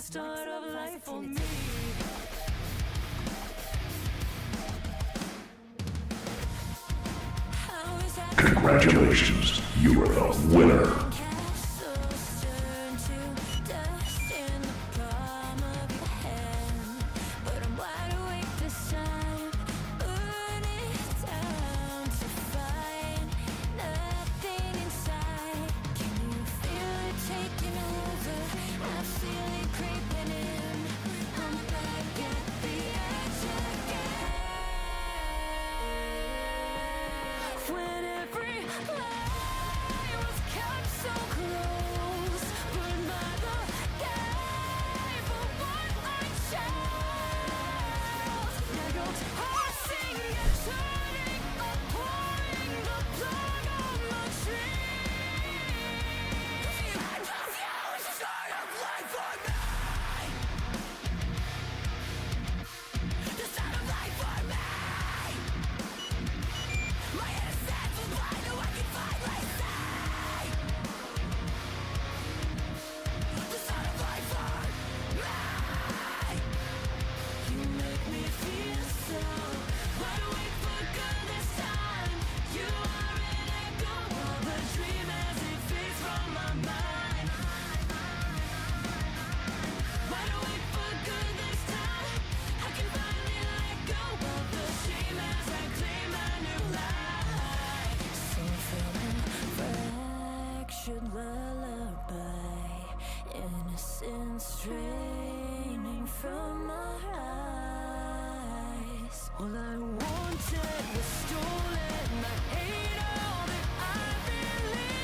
start of life for me. Congratulations, you are the winner. Straining from our eyes. All I wanted was stolen. I hate all that I believed.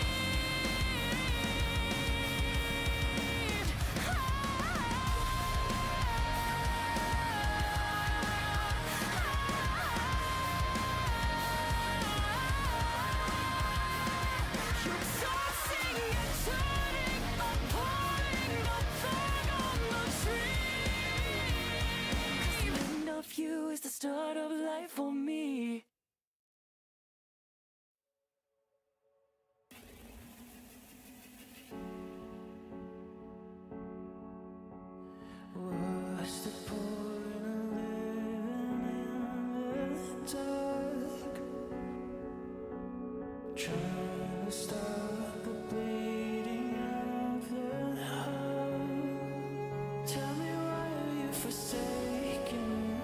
You're tossing and turning, pouring the fog on the tree. 'Cause the end of you is the start of life for me. What's the point of living in the dark? Trying to stop the bleeding of the heart. Tell me why are you forsaken me?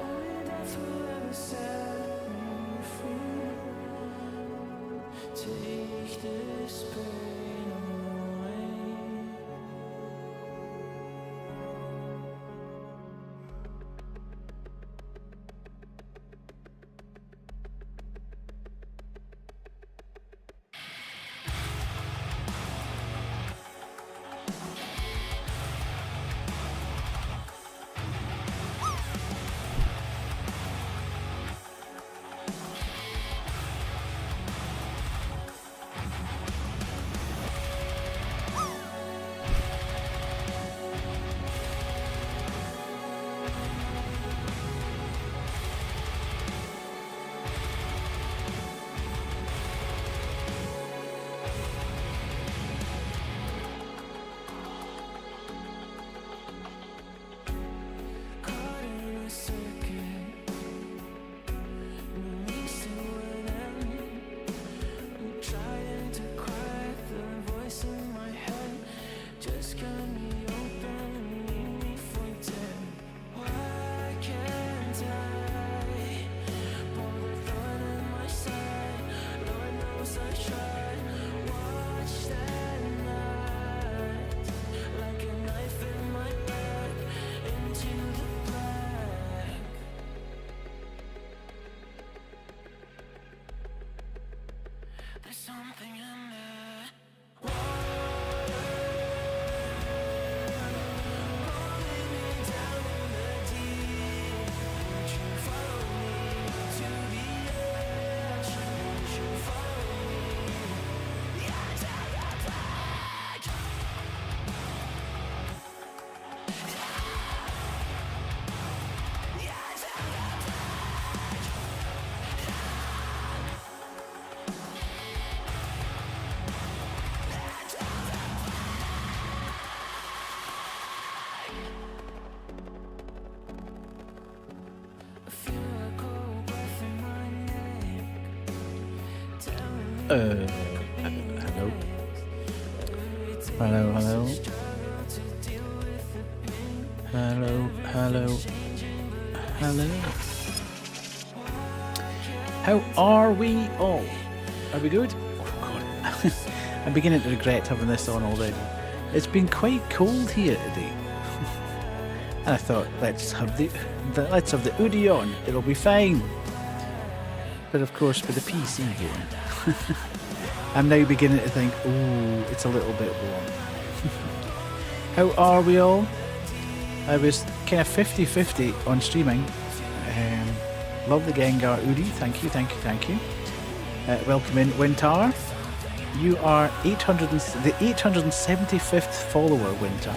Only death will ever set me free. Take this pain away. Hello. Hello, hello. Hello, hello. Hello. How are we all? Are we good? Oh, God. I'm beginning to regret having this on already. It's been quite cold here today. And I thought, let's have the Udi on. It'll be fine. But of course, with the PC here, I'm now beginning to think, ooh, it's a little bit warm. How are we all? I was kind of 50-50 on streaming. Love the Gengar Udi. Thank you, thank you, thank you. Welcome in, Wintar. You are the 875th follower, Wintar.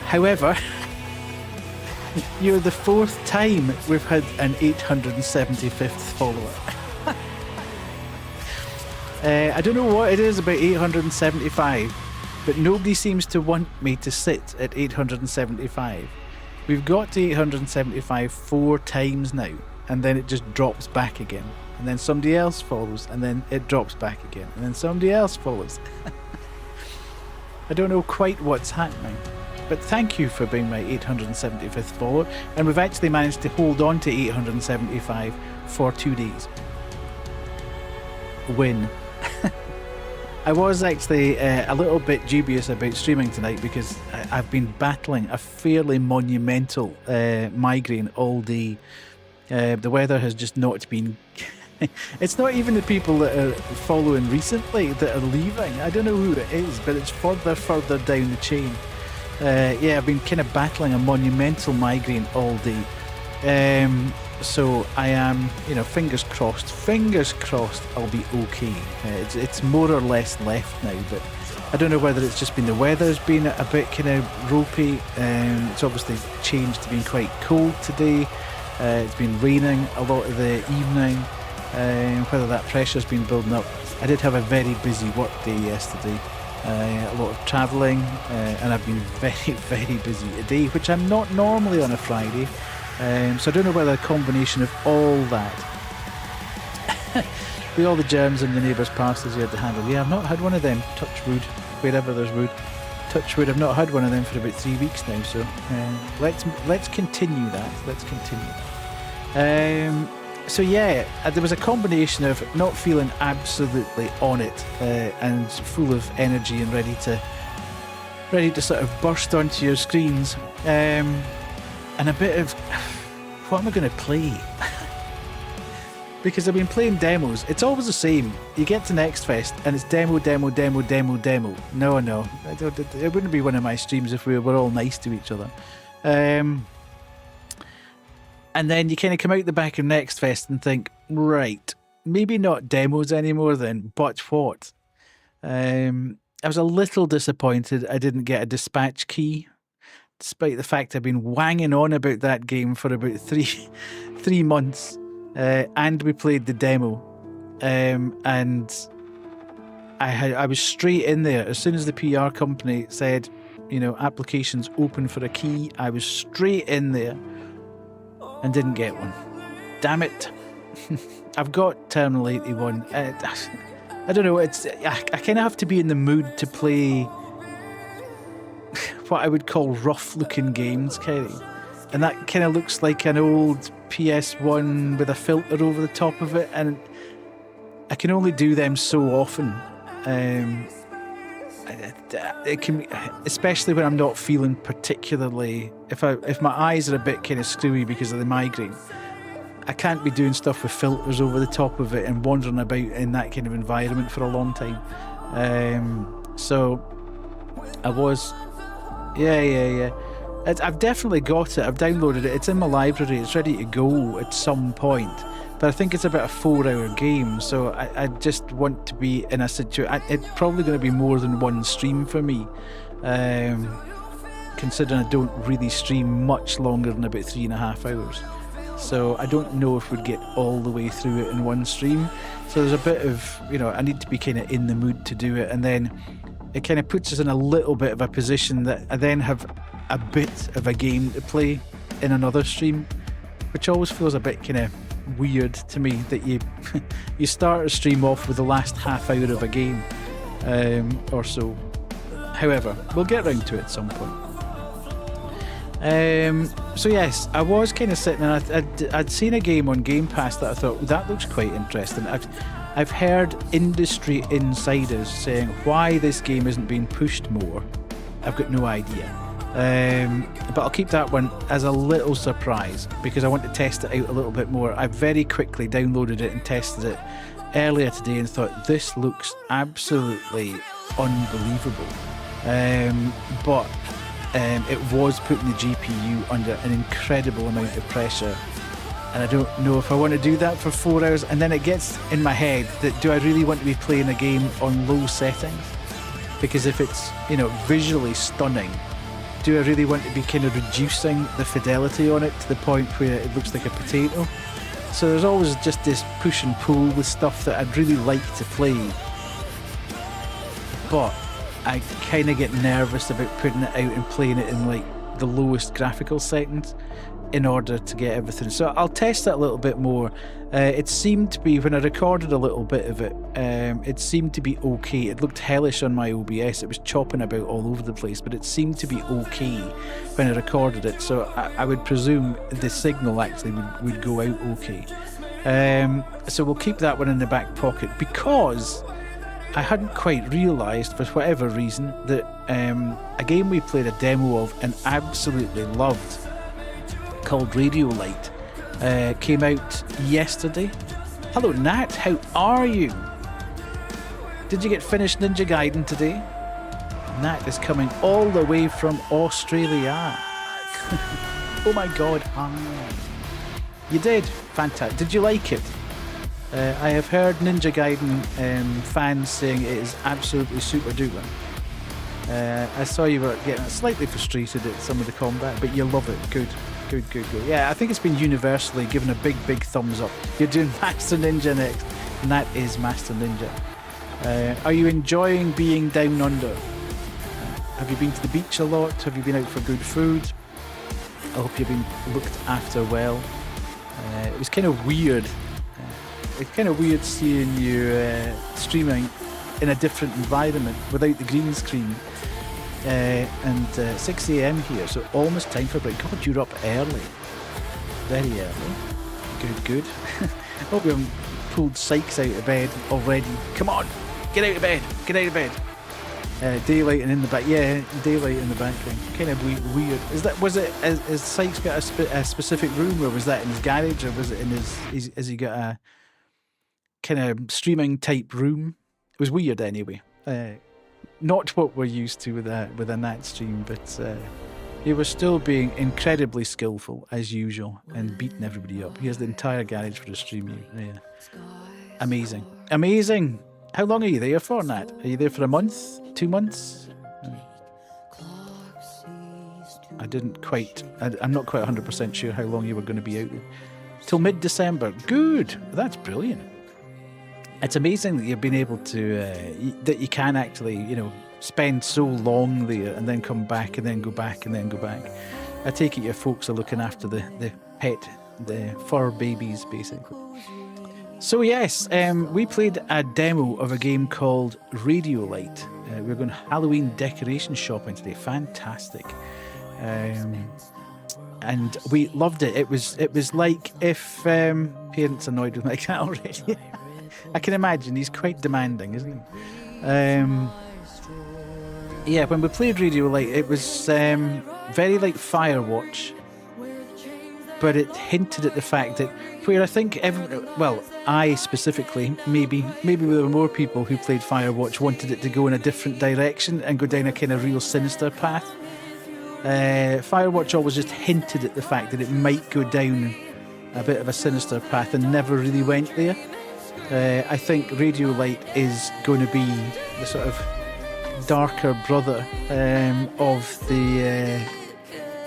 However, you're the 4th time we've had an 875th follower. I don't know what it is about 875, but nobody seems to want me to sit at 875. We've got to 875 4 times now, and then it just drops back again. And then somebody else follows, and then it drops back again. And then somebody else follows. I don't know quite what's happening. But thank you for being my 875th follower. And we've actually managed to hold on to 875 for 2 days. Win. I was actually a little bit dubious about streaming tonight because I've been battling a fairly monumental migraine all day. The weather has just not been... It's not even the people that are following recently that are leaving. I don't know who it is, but it's further down the chain. Yeah, I've been kind of battling a monumental migraine all day. So I am, fingers crossed I'll be okay. It's more or less left now, but I don't know whether it's just been the weather's been a bit kind of ropey. It's obviously changed to being quite cold today. It's been raining a lot of the evening. Whether that pressure's been building up. I did have a very busy work day yesterday. A lot of travelling, and I've been very, very busy today, which I'm not normally on a Friday. So I don't know whether a combination of all that, with all the germs and the neighbours' parcels you had to handle. Yeah, I've not had one of them, touch wood, wherever there's wood. Touch wood, I've not had one of them for about 3 weeks now, so let's continue that. So yeah, there was a combination of not feeling absolutely on it and full of energy and ready to sort of burst onto your screens, and a bit of what am I going to play? Because I've been playing demos. It's always the same. You get to Next Fest and it's demo. No, it wouldn't be one of my streams if we were all nice to each other. And then you kind of come out the back of Next Fest and think, right, maybe not demos anymore then, but what? I was a little disappointed I didn't get a dispatch key, despite the fact I've been wanging on about that game for about three months. And we played the demo. And I was straight in there. As soon as the PR company said, applications open for a key, I was straight in there. And didn't get one. Damn it. I've got Terminal 81. I don't know, I kind of have to be in the mood to play what I would call rough-looking games, Kerry. And that kind of looks like an old PS1 with a filter over the top of it, and I can only do them so often. It can, especially when I'm not feeling particularly. If my eyes are a bit kind of screwy because of the migraine, I can't be doing stuff with filters over the top of it and wandering about in that kind of environment for a long time. So I was, yeah. I've definitely got it. I've downloaded it. It's in my library. It's ready to go at some point. But I think it's about a 4-hour game, so I just want to be in a situation. It's probably going to be more than one stream for me, considering I don't really stream much longer than about 3.5 hours. So I don't know if we'd get all the way through it in one stream. So there's a bit of, I need to be kind of in the mood to do it, and then it kind of puts us in a little bit of a position that I then have a bit of a game to play in another stream, which always feels a bit kind of weird to me that you you start a stream off with the last half hour of a game or so. However, we'll get round to it at some point. So yes, I was kind of sitting and I'd seen a game on Game Pass that I thought, that looks quite interesting. I've heard industry insiders saying why this game isn't being pushed more. I've got no idea. But I'll keep that one as a little surprise because I want to test it out a little bit more. I very quickly downloaded it and tested it earlier today and thought, this looks absolutely unbelievable. But it was putting the GPU under an incredible amount of pressure. And I don't know if I want to do that for 4 hours. And then it gets in my head that, do I really want to be playing a game on low settings? Because if it's, visually stunning, do I really want to be kind of reducing the fidelity on it to the point where it looks like a potato? So there's always just this push and pull with stuff that I'd really like to play. But I kind of get nervous about putting it out and playing it in like the lowest graphical settings in order to get everything. So I'll test that a little bit more. It seemed to be, when I recorded a little bit of it, it seemed to be okay. It looked hellish on my OBS. It was chopping about all over the place, but it seemed to be okay when I recorded it. So I would presume the signal actually would go out okay. So we'll keep that one in the back pocket because I hadn't quite realised, for whatever reason, that a game we played a demo of and absolutely loved, called Radiolight, came out yesterday. Hello Nat, how are you? Did you get finished Ninja Gaiden today? Nat is coming all the way from Australia. Oh my god, hi. You did? Fantastic. Did you like it? I have heard Ninja Gaiden fans saying it is absolutely super duper. I saw you were getting slightly frustrated at some of the combat, but you love it. Good. Yeah, I think it's been universally given a big thumbs up. You're doing Master Ninja next, and that is Master Ninja. Are you enjoying being down under? Have you been to the beach a lot? Have you been out for good food? I hope you've been looked after well. It was kind of weird. It's kind of weird seeing you streaming in a different environment without the green screen. And 6 a.m. here, so almost time for a break. God, you're up early. Very early. Good. Hope you haven't pulled Sykes out of bed already. Come on, get out of bed. Daylight and in the back. Yeah, daylight in the background. Kind of weird. Has Sykes got a specific room, or was that in his garage, or was it in has he got a kind of streaming type room? It was weird anyway. Not what we're used to with a Nat stream, but he was still being incredibly skillful as usual and beating everybody up. He has the entire garage for a stream. Yeah. Amazing. How long are you there for, Nat? Are you there for a month? 2 months? I'm not quite 100% sure how long you were going to be out there. Till mid-December. Good. That's brilliant. It's amazing that you've been able to, that you can actually, spend so long there and then come back and then go back and then go back. I take it your folks are looking after the pet, the fur babies, basically. So yes, we played a demo of a game called Radiolight. We're going Halloween decoration shopping today. Fantastic. And we loved it. It was like if parents annoyed with me like that already. I can imagine he's quite demanding, isn't he? Yeah, when we played Radiolight, it was very like Firewatch, but it hinted at the fact that where I think I specifically, maybe there were more people who played Firewatch wanted it to go in a different direction and go down a kind of real sinister path. Firewatch always just hinted at the fact that it might go down a bit of a sinister path and never really went there. I think Radiolight is going to be the sort of darker brother of the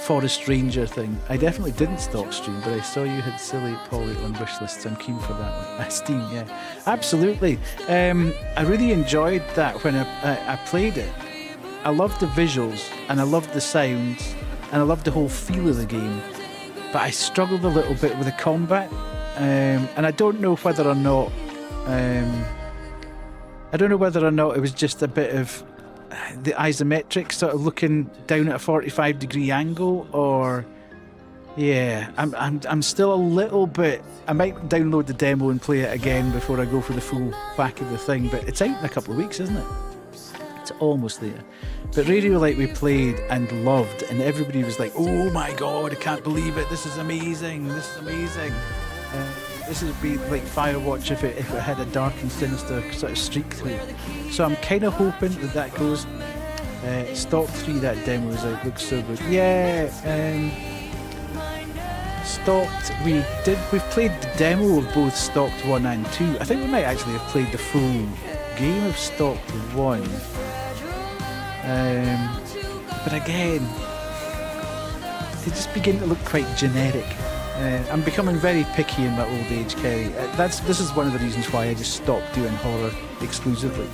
Forest Ranger thing. I definitely didn't stop stream, but I saw you had Silly Polly on wish lists. I'm keen for that one. Steam, yeah. Absolutely. I really enjoyed that when I played it. I loved the visuals, and I loved the sounds, and I loved the whole feel of the game. But I struggled a little bit with the combat. and I don't know whether or not it was just a bit of the isometric sort of looking down at a 45-degree angle, or yeah, I'm still a little bit. I might download the demo and play it again before I go for the full back of the thing. But it's out in a couple of weeks, isn't it? It's almost there. But Radiolight we played and loved, and everybody was like, "Oh my god, I can't believe it! This is amazing! This is amazing!" This would be like Firewatch if it had a dark and sinister sort of streak through it. So I'm kind of hoping that goes. Stock 3, that demo is out, looks so good. Yeah, Stalked, we've played the demo of both Stalked 1 and 2. I think we might actually have played the full game of Stalked 1. But again, they just begin to look quite generic. I'm becoming very picky in my old age, Kerry. This is one of the reasons why I just stopped doing horror exclusively.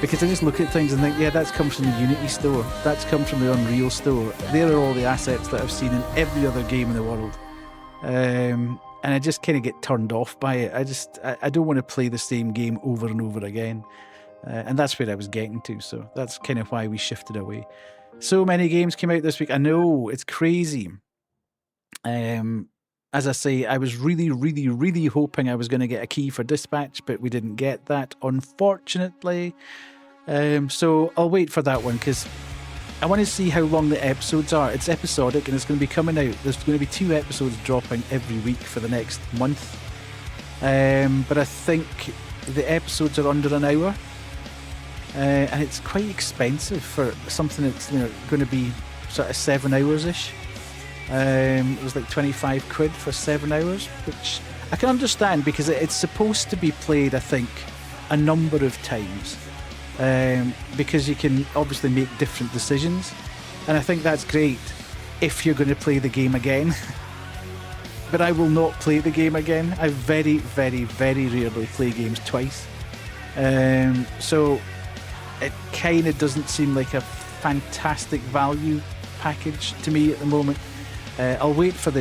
Because I just look at things and think, yeah, that's come from the Unity store. That's come from the Unreal store. There are all the assets that I've seen in every other game in the world. And I just kind of get turned off by it. I don't want to play the same game over and over again. And that's where I was getting to. So that's kind of why we shifted away. So many games came out this week. I know, it's crazy. As I say, I was really, really, really hoping I was going to get a key for Dispatch, but we didn't get that, unfortunately. So I'll wait for that one because I want to see how long the episodes are. It's episodic and it's going to be coming out. There's going to be 2 episodes dropping every week for the next month. But I think the episodes are under an hour. And it's quite expensive for something that's going to be sort of 7 hours-ish. It was like 25 quid for 7 hours, which I can understand because it's supposed to be played, I think, a number of times. Because you can obviously make different decisions. And I think that's great if you're going to play the game again. But I will not play the game again. I very, very, very rarely play games twice. So it kind of doesn't seem like a fantastic value package to me at the moment. I'll wait for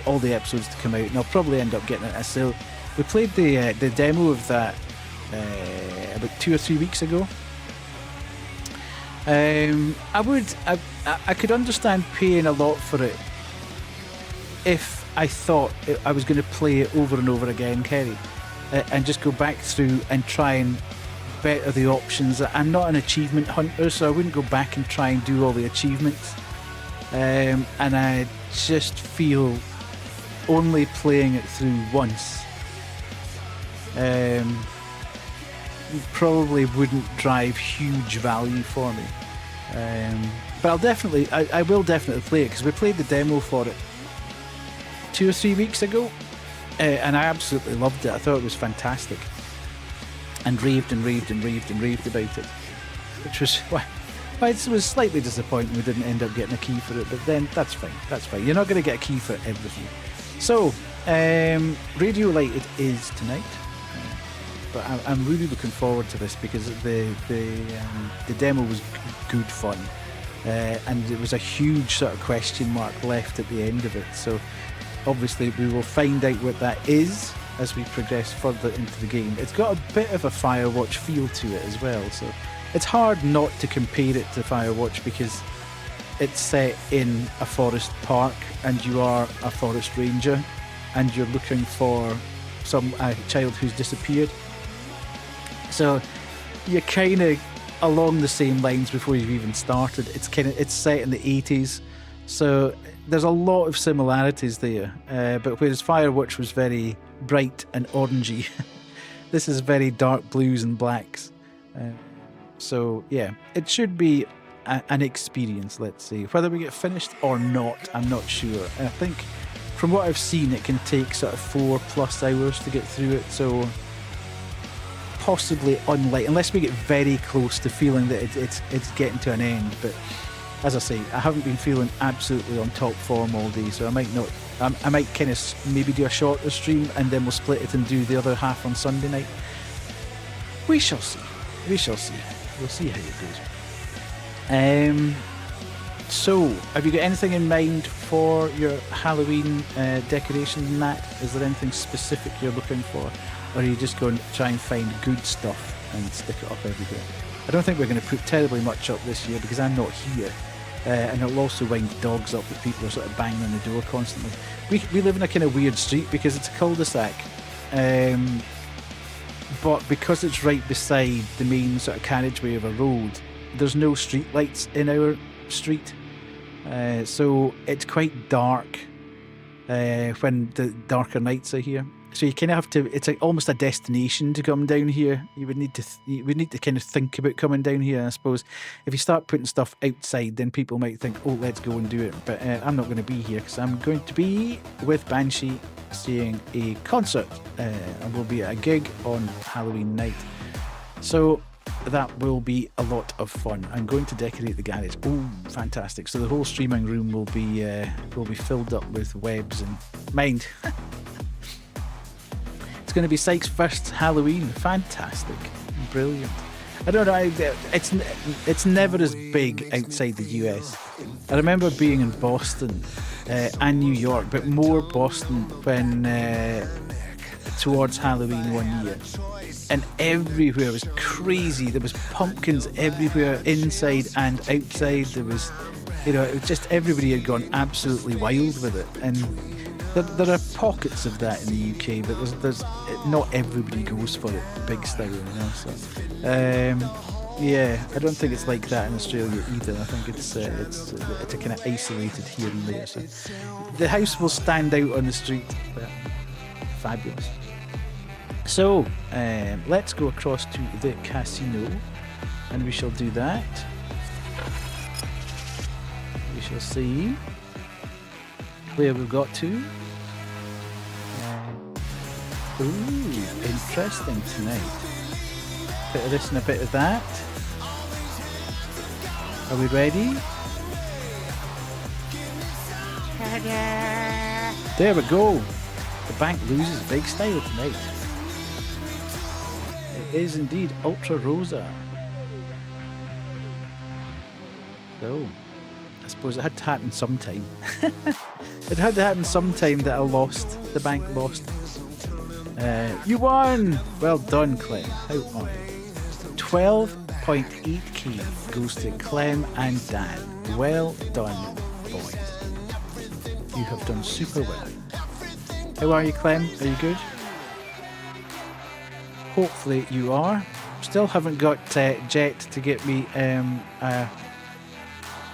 all the episodes to come out, and I'll probably end up getting it. So we played the demo of that about 2 or 3 weeks ago. I could understand paying a lot for it if I thought I was going to play it over and over again, Kerry, and just go back through and try and better the options. I'm not an achievement hunter, so I wouldn't go back and try and do all the achievements. And I just feel only playing it through once probably wouldn't drive huge value for me. But I will definitely play it because we played the demo for it 2 or 3 weeks ago, and I absolutely loved it. I thought it was fantastic, and raved about it, which was why. It was slightly disappointing we didn't end up getting a key for it, but then that's fine. You're not going to get a key for everything. So, Radiolight it is tonight, but I'm really looking forward to this because the demo was good fun, and it was a huge sort of question mark left at the end of it. So, obviously, we will find out what that is as we progress further into the game. It's got a bit of a Firewatch feel to it as well, so it's hard not to compare it to Firewatch because it's set in a forest park and you are a forest ranger and you're looking for a child who's disappeared. So you're kind of along the same lines before you've even started. It's set in the 80s, so there's a lot of similarities there. But whereas Firewatch was very bright and orangey, this is very dark blues and blacks. So yeah, it should be an experience, let's see. Whether we get finished or not, I'm not sure. I think from what I've seen, it can take sort of 4+ hours to get through it, so possibly unless we get very close to feeling that it's getting to an end. But as I say, I haven't been feeling absolutely on top form all day, so I might not. I might kind of maybe do a shorter stream and then we'll split it and do the other half on Sunday night. We shall see. We'll see how it goes. So, have you got anything in mind for your Halloween decoration, Nat? Is there anything specific you're looking for? Or are you just going to try and find good stuff and stick it up everywhere? I don't think we're going to put terribly much up this year because I'm not here. And it'll also wind dogs up if people are sort of banging on the door constantly. We live in a kind of weird street because it's a cul-de-sac. But because it's right beside the main sort of carriageway of a road, there's no street lights in our street. So it's quite dark when the darker nights are here. So you kind of have to. It's like almost a destination to come down here. You would need to kind of think about coming down here. I suppose if you start putting stuff outside, then people might think, "Oh, let's go and do it." But I'm not going to be here because I'm going to be with Banshee seeing a concert, and we'll be at a gig on Halloween night. So that will be a lot of fun. I'm going to decorate the garage. Oh, fantastic! So the whole streaming room will be filled up with webs and mind. It's going to be Sykes' first Halloween. Fantastic, brilliant. I don't know. It's never as big outside the US. I remember being in Boston and New York, but more Boston when towards Halloween one year. And everywhere was crazy. There was pumpkins everywhere, inside and outside. There was, it was just everybody had gone absolutely wild with it. And there are pockets of that in the UK, but there's not everybody goes for it big style, So, yeah, I don't think it's like that in Australia either. I think it's a kind of isolated here and there. So the house will stand out on the street. Fabulous. So let's go across to the casino, and we shall do that. We shall see where we've got to. Ooh, interesting tonight. Bit of this and a bit of that. Are we ready? There we go. The bank loses big style tonight. It is indeed Ultra Rosa. So, I suppose it had to happen sometime. It had to happen sometime that I lost. The bank lost. You won! Well done, Clem. How are you? 12.8k goes to Clem and Dan. Well done, boys. You have done super well. How are you, Clem? Are you good? Hopefully you are. Still haven't got Jet to get me.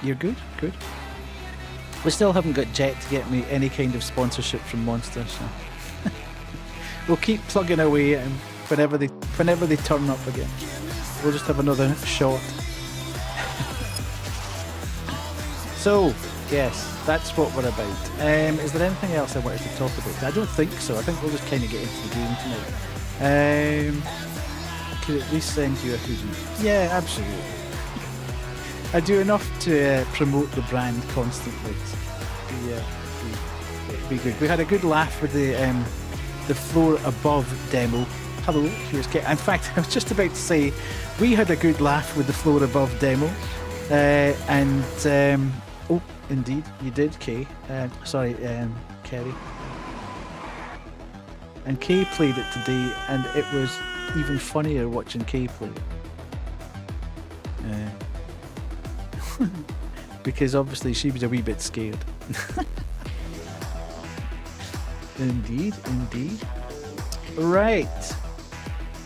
You're good? Good. We still haven't got Jet to get me any kind of sponsorship from Monster, so we'll keep plugging away at him whenever they turn up again. We'll just have another shot. So, yes, that's what we're about. Is there anything else I wanted to talk about? I don't think so. I think we'll just kind of get into the game tonight. Could at least send you a hoodie. Yeah, absolutely. I do enough to promote the brand constantly. Yeah, it'd be good. We had a good laugh with the floor above demo. Hello, here's Kate. In fact, I was just about to say we had a good laugh with the floor above demo, oh, indeed, you did, Kay. Sorry, Kerry. And Kay played it today, and it was even funnier watching Kay play. Because obviously she was a wee bit scared. Indeed, indeed. Right.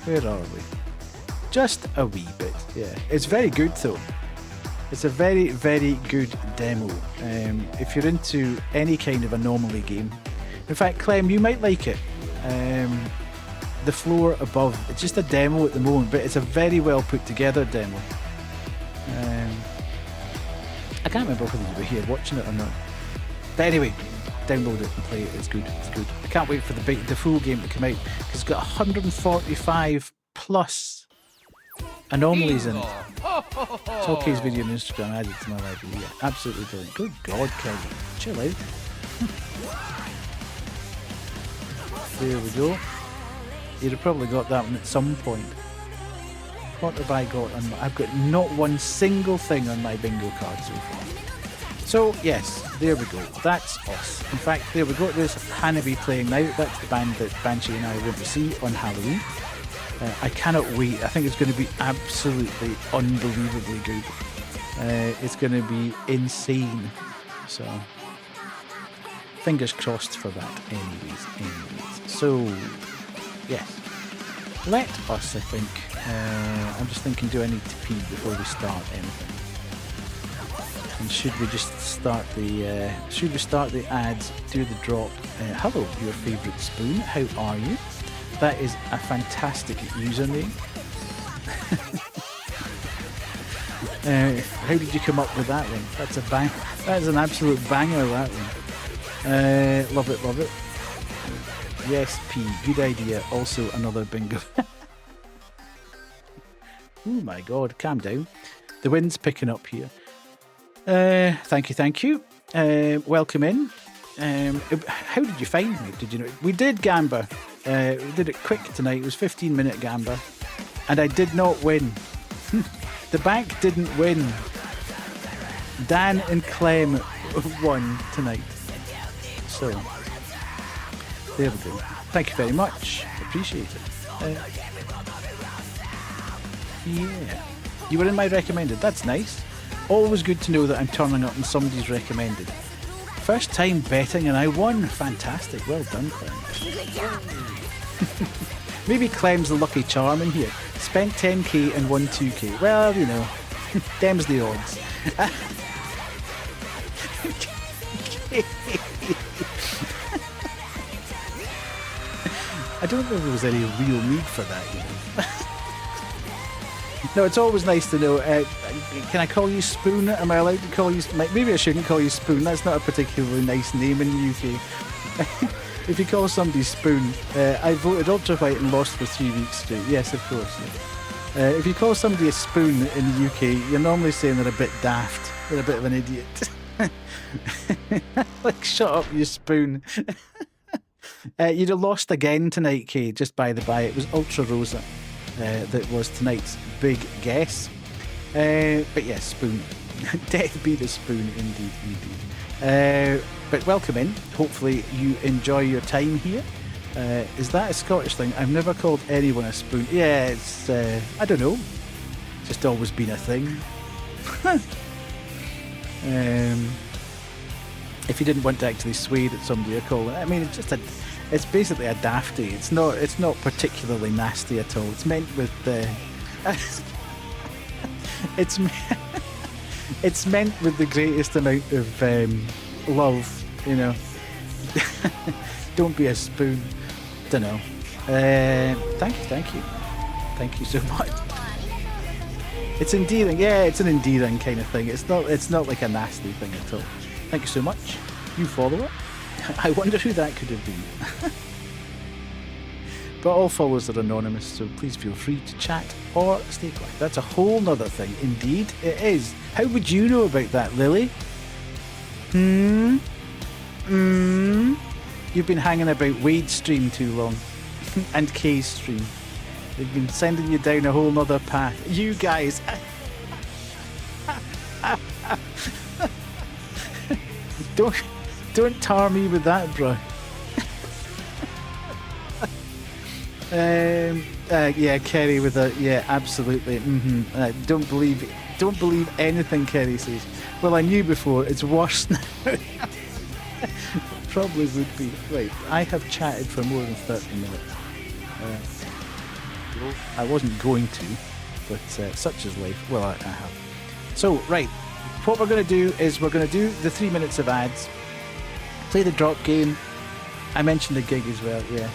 Where are we? Just a wee bit, yeah. It's very good though. It's a very, very good demo. If you're into any kind of anomaly game. In fact, Clem, you might like it. The floor above. It's just a demo at the moment, but it's a very well put together demo. I can't remember whether you were here watching it or not. But anyway, download it and play it. It's good. It's good. I can't wait for the full game to come out because it's got 145 plus anomalies in it. It's OK's video on Instagram added to my library. Yeah, absolutely brilliant. Good God, Kevin. Chill out. There we go. You'd have probably got that one at some point. What have I got on I've got not one single thing on my bingo card so far. So, yes, there we go. That's us. In fact, there we go. There's Hanabi playing now. That's the band that Banshee and I went to see on Halloween. I cannot wait. I think it's going to be absolutely unbelievably good. It's going to be insane. So, fingers crossed for that. Anyways. So, yes. Let us, I think. I'm just thinking, do I need to pee before we start anything? And should we just start the ads, do the drop? Hello, your favourite spoon. How are you? That is a fantastic username. How did you come up with that one? That's a bang. That is an absolute banger. That one. Love it, love it. Yes, P. Good idea. Also another bingo. Oh my God! Calm down. The wind's picking up here. Thank you. Welcome in. How did you find me? Did you know we did Gamba? We did it quick tonight. It was 15-minute Gamba, and I did not win. The bank didn't win. Dan and Clem won tonight. So there we go. Thank you very much. Appreciate it. Yeah, you were in my recommended. That's nice. Always good to know that I'm turning up in somebody's recommended. First time betting and I won. Fantastic. Well done, Clem. Maybe Clem's the lucky charm in here. Spent 10k and won 2k. Well, you know, them's the odds. I don't know if there was any real need for that, you know. No, it's always nice to know. Can I call you Spoon? Am I allowed to call you? Maybe I shouldn't call you Spoon. That's not a particularly nice name in the UK. If you call somebody Spoon, I voted ultra-white and lost for 3 weeks straight. Yes, of course. Yeah. If you call somebody a spoon in the UK, you're normally saying they're a bit daft. They're a bit of an idiot. Like, shut up, you spoon. You'd have lost again tonight, Kay, just by the by. It was Ultra Rosa that was tonight's big guess. But yes, spoon. Death be the spoon, indeed. But welcome in. Hopefully you enjoy your time here. Is that a Scottish thing? I've never called anyone a spoon. Yeah, it's, I don't know. Just always been a thing. If you didn't want to actually sway that somebody you're calling, I mean, it's basically a dafty. It's not particularly nasty at all. It's meant with it's meant with the greatest amount of love, you know. Don't be a spoon. Don't know. Thank you so much. It's endearing. Yeah, it's an endearing kind of thing. It's not like a nasty thing at all. Thank you so much. You follower. I wonder who that could have been. But all followers are anonymous, so please feel free to chat or stay quiet. That's a whole nother thing. Indeed, it is. How would you know about that, Lily? You've been hanging about Wade's stream too long. And Kay's stream. They've been sending you down a whole nother path. You guys. Don't tar me with that, bro. Yeah, Kerry with a yeah, absolutely. Don't believe anything Kerry says. Well, I knew before. It's worse now. Probably would be. Right, I have chatted for more than 30 minutes. I wasn't going to, but such is life. Well, I have. So, right, what we're going to do is we're going to do the 3 minutes of ads, play the drop game. I mentioned the gig as well, yes.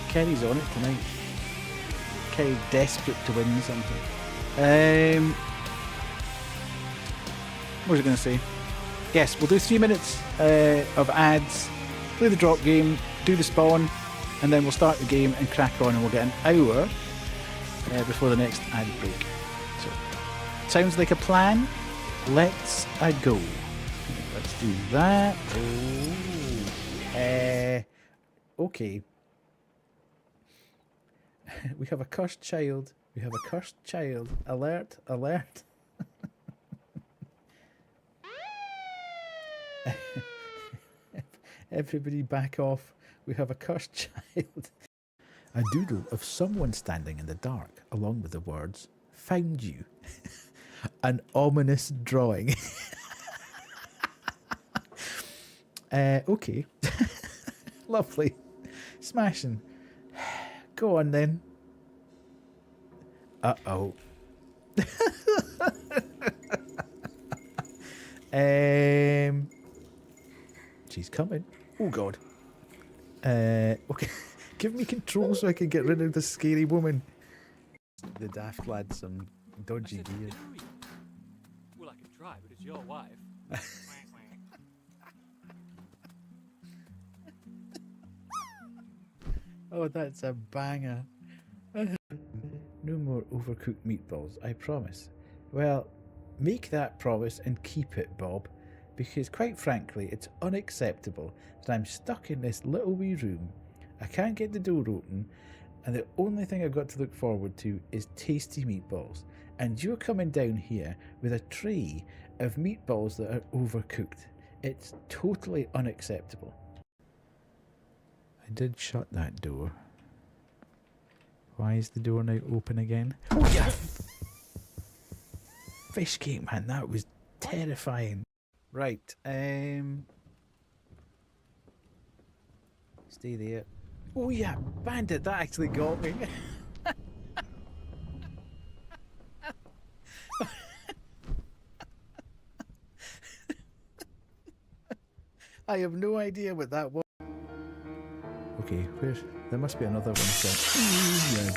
Kerry's on it tonight. Kerry desperate to win something. What was I going to say? Yes, we'll do 3 minutes of ads, play the drop game, do the spawn, and then we'll start the game and crack on, and we'll get an hour before the next ad break. So, sounds like a plan. Let's go. Let's do that. Okay. We have a cursed child. We have a cursed child. Alert, alert. Everybody back off. We have a cursed child. A doodle of someone standing in the dark, along with the words, "Found you." An ominous drawing. Okay. Lovely. Smashing. Go on then. Uh-oh. She's coming. Oh, God. Okay. Give me control so I can get rid of this scary woman. The daft lad some dodgy gear. Well, I can try, but it's your wife. Oh, that's a banger. No more overcooked meatballs, I promise. Well, make that promise and keep it, Bob, because quite frankly, it's unacceptable that I'm stuck in this little wee room. I can't get the door open, and the only thing I've got to look forward to is tasty meatballs. And you're coming down here with a tray of meatballs that are overcooked. It's totally unacceptable. I did shut that door. Why is the door now open again? Oh yeah! Fish cake, man, that was terrifying. Right, stay there. Oh yeah, bandit, that actually got me. I have no idea what that was. Okay, there must be another one somewhere.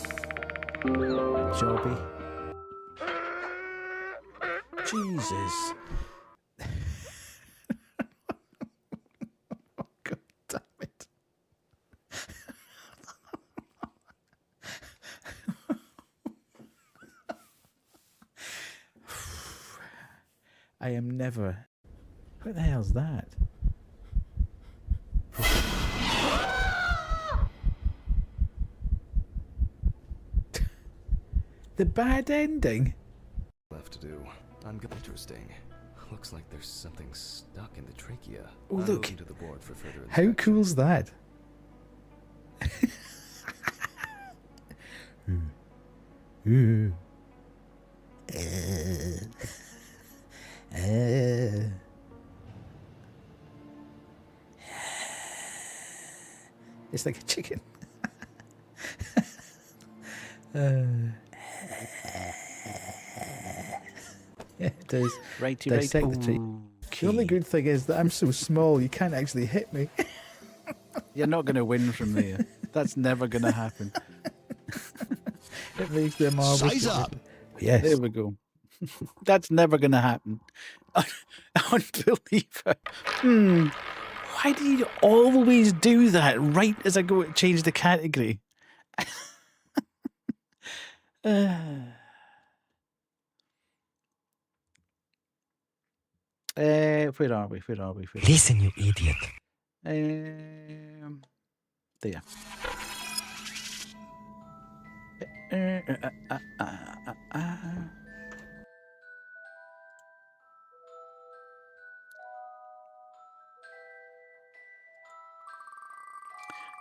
Jobby. Jesus. Oh, God damn it. I am never. What the hell's that? The bad ending? Left to do. Interesting. Looks like there's something stuck in the trachea. Oh, look. To the board for further How inspection. cool's that? It's like a chicken. Yeah, it does. Righty, Dissect the tree. The only good thing is that I'm so small, you can't actually hit me. You're not going to win from there. That's never going to happen. It makes them marvelous. Size up. Yes. There we go. That's never going to happen. Unbeliever. Why do you always do that right as I go to change the category? Where are we? Listen, you idiot. There.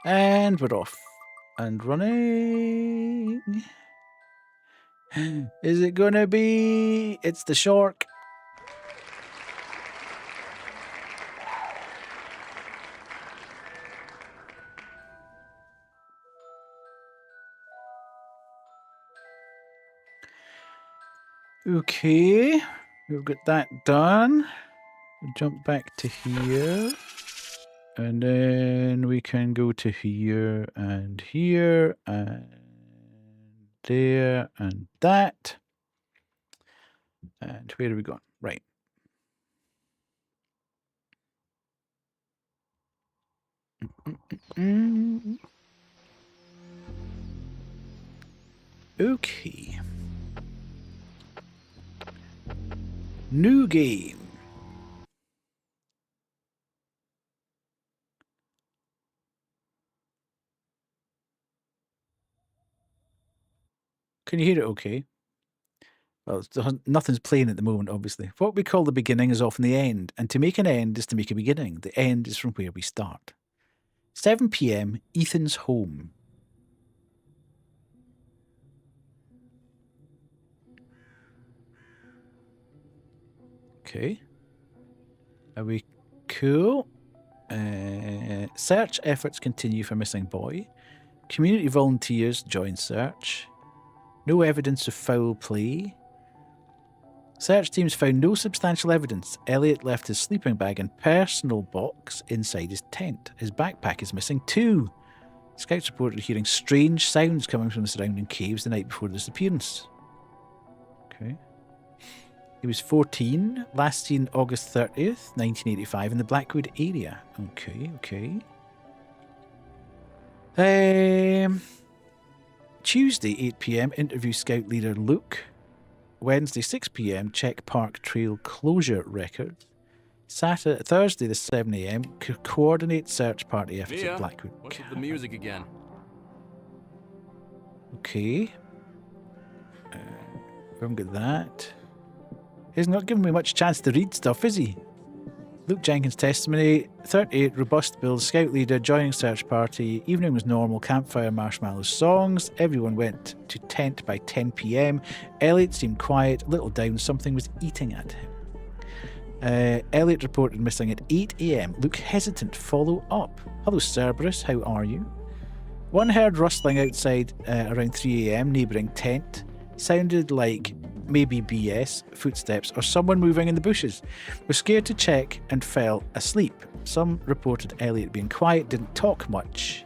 And we're off and running. Is it gonna be? It's the shark. Okay, we've got that done. We'll jump back to here. And then we can go to here and there and that. And where are we going? Right. Okay. New game. Can you hear it okay? Well, nothing's playing at the moment, obviously. What we call the beginning is often the end, and to make an end is to make a beginning. The end is from where we start. 7 p.m., Ethan's home. Okay. Are we cool? Search efforts continue for missing boy. Community volunteers join search. No evidence of foul play. Search teams found no substantial evidence. Elliot left his sleeping bag and personal box inside his tent. His backpack is missing too. Scouts reported hearing strange sounds coming from the surrounding caves the night before the disappearance. Okay. He was 14, last seen August 30th, 1985 in the Blackwood area. Okay. Tuesday, 8 p.m, interview scout leader Luke. Wednesday, 6 p.m, check park trail closure record. Thursday, the 7 a.m, coordinate search party efforts at Blackwood. What's with the music again? Okay. We haven't got that. He's not giving me much chance to read stuff, is he? Luke Jenkins' testimony, 38, robust build, scout leader, joining search party. Evening was normal, campfire, marshmallows, songs. Everyone went to tent by 10 p.m. Elliot seemed quiet, a little down, something was eating at him. Elliot reported missing at 8 a.m. Luke hesitant, follow up. Hello Cerberus, how are you? One heard rustling outside around 3 a.m, neighbouring tent. Sounded like maybe BS, footsteps, or someone moving in the bushes. Was scared to check and fell asleep. Some reported Elliot being quiet, didn't talk much.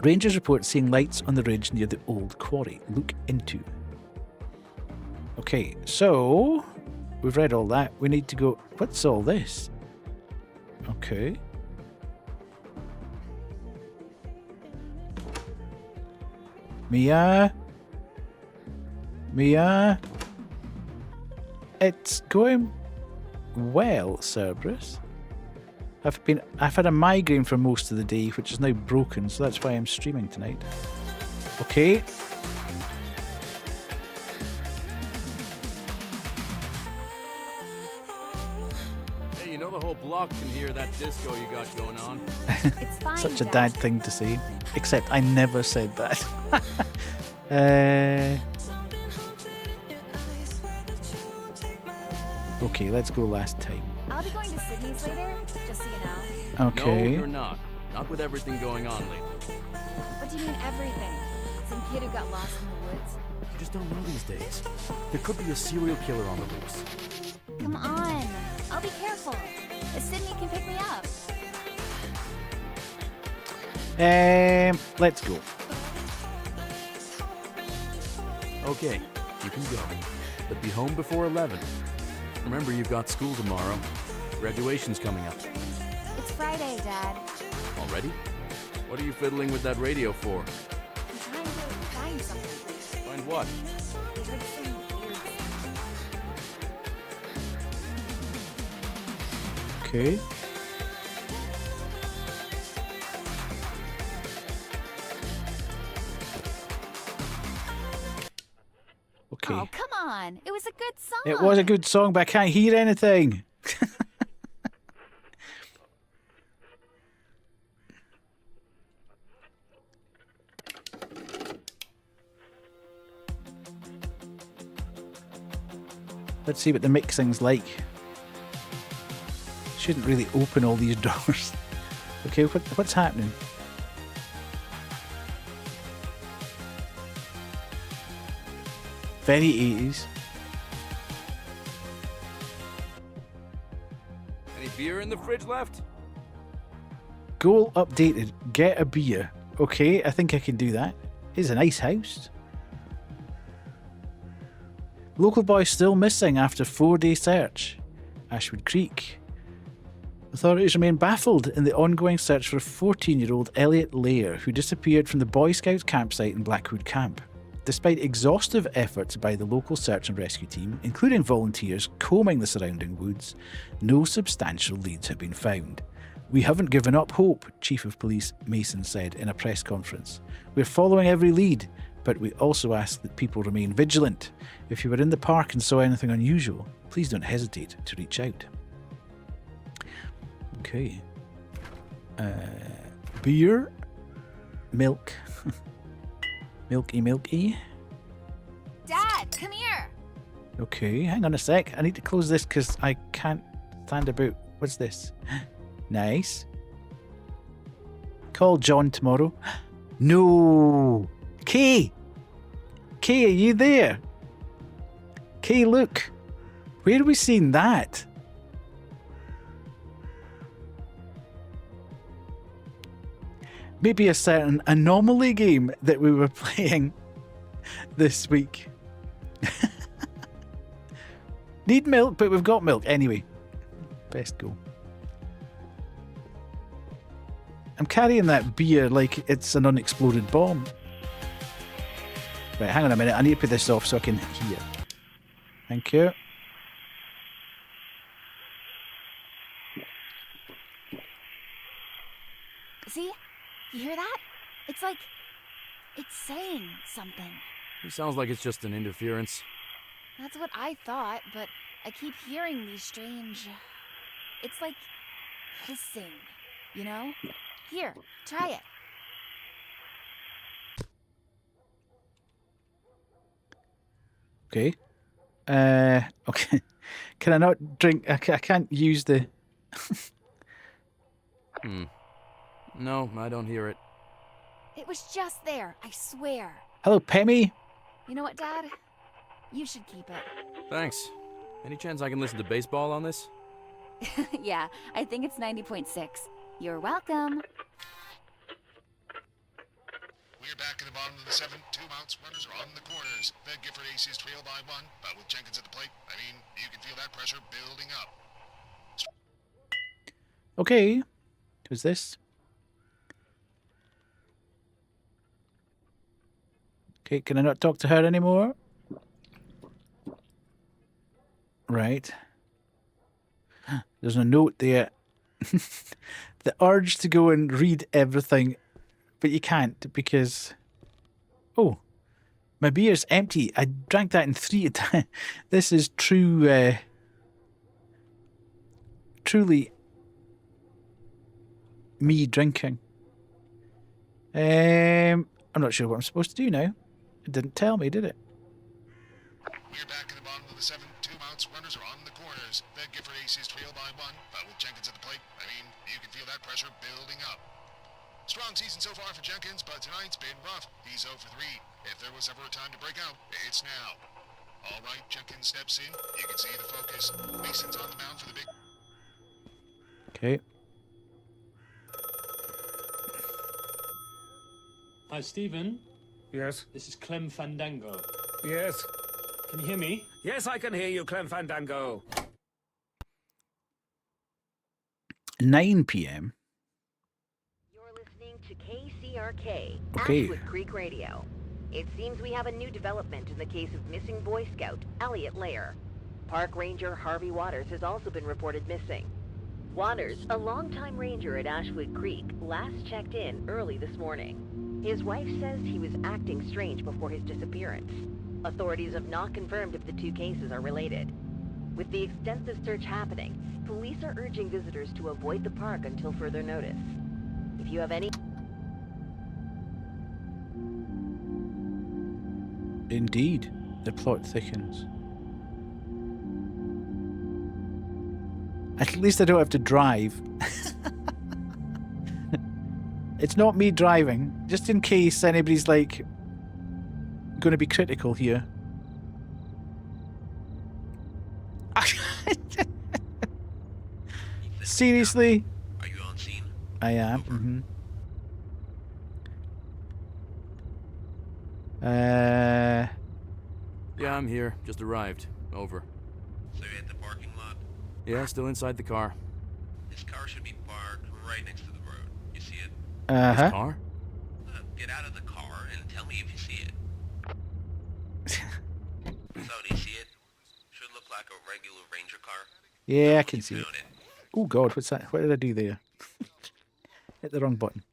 Rangers report seeing lights on the ridge near the old quarry. Look into. Okay, so we've read all that. We need to go. What's all this? Okay. Mia? It's going well, Cerberus. I've had a migraine for most of the day, which is now broken, so that's why I'm streaming tonight. Okay. Hey, you know the whole block can hear that disco you got going on. It's fine, Such a dad thing to say. Except I never said that. Okay, let's go last time. I'll be going to Sydney's later, just so you know. Okay. No, you're not. Not with everything going on lately. What do you mean everything? Some kid who got lost in the woods? You just don't know these days. There could be a serial killer on the loose. Come on, I'll be careful. Sydney can pick me up. Let's go. Okay, you can go. But be home before 11. Remember, you've got school tomorrow. Graduation's coming up. It's Friday, Dad. Already? What are you fiddling with that radio for? I'm trying to find something. Find what? I heard some weird sound. Okay. Okay. Oh, come on. It was a good song. It was a good song, but I can't hear anything. Let's see what the mixing's like. Shouldn't really open all these doors. Okay, what's happening? Very 80s. Any beer in the fridge left? Goal updated. Get a beer. Okay, I think I can do that. It's a nice house. Local boy still missing after 4-day search. Ashwood Creek. Authorities remain baffled in the ongoing search for a 14-year-old Elliot Lair who disappeared from the Boy Scouts campsite in Blackwood Camp. Despite exhaustive efforts by the local search and rescue team, including volunteers combing the surrounding woods, no substantial leads have been found. "We haven't given up hope," Chief of Police Mason said in a press conference. "We're following every lead, but we also ask that people remain vigilant. If you were in the park and saw anything unusual, please don't hesitate to reach out. Okay. Beer. Milk. Milky. Dad, come here. Okay, hang on a sec. I need to close this because I can't stand about. What's this? Nice. Call John tomorrow. No. Kay, are you there? Kay, look. Where have we seen that? Maybe a certain anomaly game that we were playing this week. Need milk, but we've got milk anyway. Best go. I'm carrying that beer like it's an unexploded bomb. Right, hang on a minute. I need to put this off so I can hear. Thank you. See? You hear that? It's like... it's saying something. It sounds like it's just an interference. That's what I thought, but I keep hearing these strange... it's like... hissing, you know? Here, try it. Okay. Okay. Can I not drink? I can't use the... No, I don't hear it. It was just there, I swear. Hello, Pemmy. You know what, Dad? You should keep it. Thanks. Any chance I can listen to baseball on this? Yeah, I think it's 90.6. You're welcome. We're back at the bottom of the 7th. 2 outs, runners are on the corners. The Gifford Aces trail by 1, but with Jenkins at the plate, I mean, you can feel that pressure building up. Okay. Who's this? Okay, can I not talk to her anymore? Right. There's a note there. The urge to go and read everything, but you can't because... Oh, my beer's empty. I drank that in 3 times. This is true... truly me drinking. I'm not sure what I'm supposed to do now. It didn't tell me, did it? We're back at the bottom of the 7th. 2 outs, runners are on the corners. The Gifford Aces trail by 1, but with Jenkins at the plate, I mean, you can feel that pressure building up. Strong season so far for Jenkins, but tonight's been rough. He's 0 for 3. If there was ever a time to break out, it's now. All right, Jenkins steps in. You can see the focus. Mason's on the mound for the big... Okay. Hi, Stephen. Yes? This is Clem Fandango. Yes? Can you hear me? Yes, I can hear you, Clem Fandango. 9 p.m. You're listening to KCRK, Okay. Ashwood Creek Radio. It seems we have a new development in the case of missing Boy Scout Elliot Lair. Park Ranger Harvey Waters has also been reported missing. Waters, a longtime ranger at Ashwood Creek, last checked in early this morning. His wife says he was acting strange before his disappearance. Authorities have not confirmed if the 2 cases are related. With the extensive search happening, police are urging visitors to avoid the park until further notice. If you have any... Indeed, the plot thickens. At least I don't have to drive. It's not me driving, just in case anybody's like going to be critical here. Seriously? Are you on scene? I am. Yeah, I'm here. Just arrived. Over. So you're at the parking lot? Yeah, still inside the car. This car should be parked right next to the road. You see it? This car? Get out of the car and tell me if you see it. So, do you see it? Should look like a regular Ranger car. Yeah, I can see it. Found it. Oh God, what's that? What did I do there? Hit the wrong button.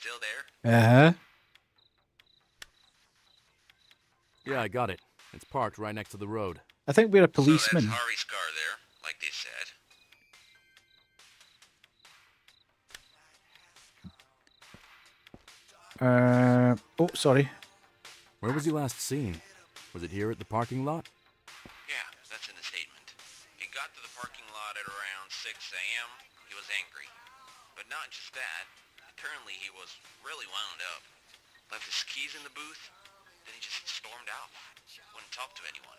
still there? Uh-huh. Yeah, I got it. It's parked right next to the road. I think we're a So policeman. that's Harvey's car there, like they said. Oh, sorry. Where was he last seen? Was it here at the parking lot? Yeah, that's in the statement. He got to the parking lot at around 6 a.m. He was angry. But not just that. Apparently he was really wound up. Left his keys in the booth, then he just stormed out. Wouldn't talk to anyone.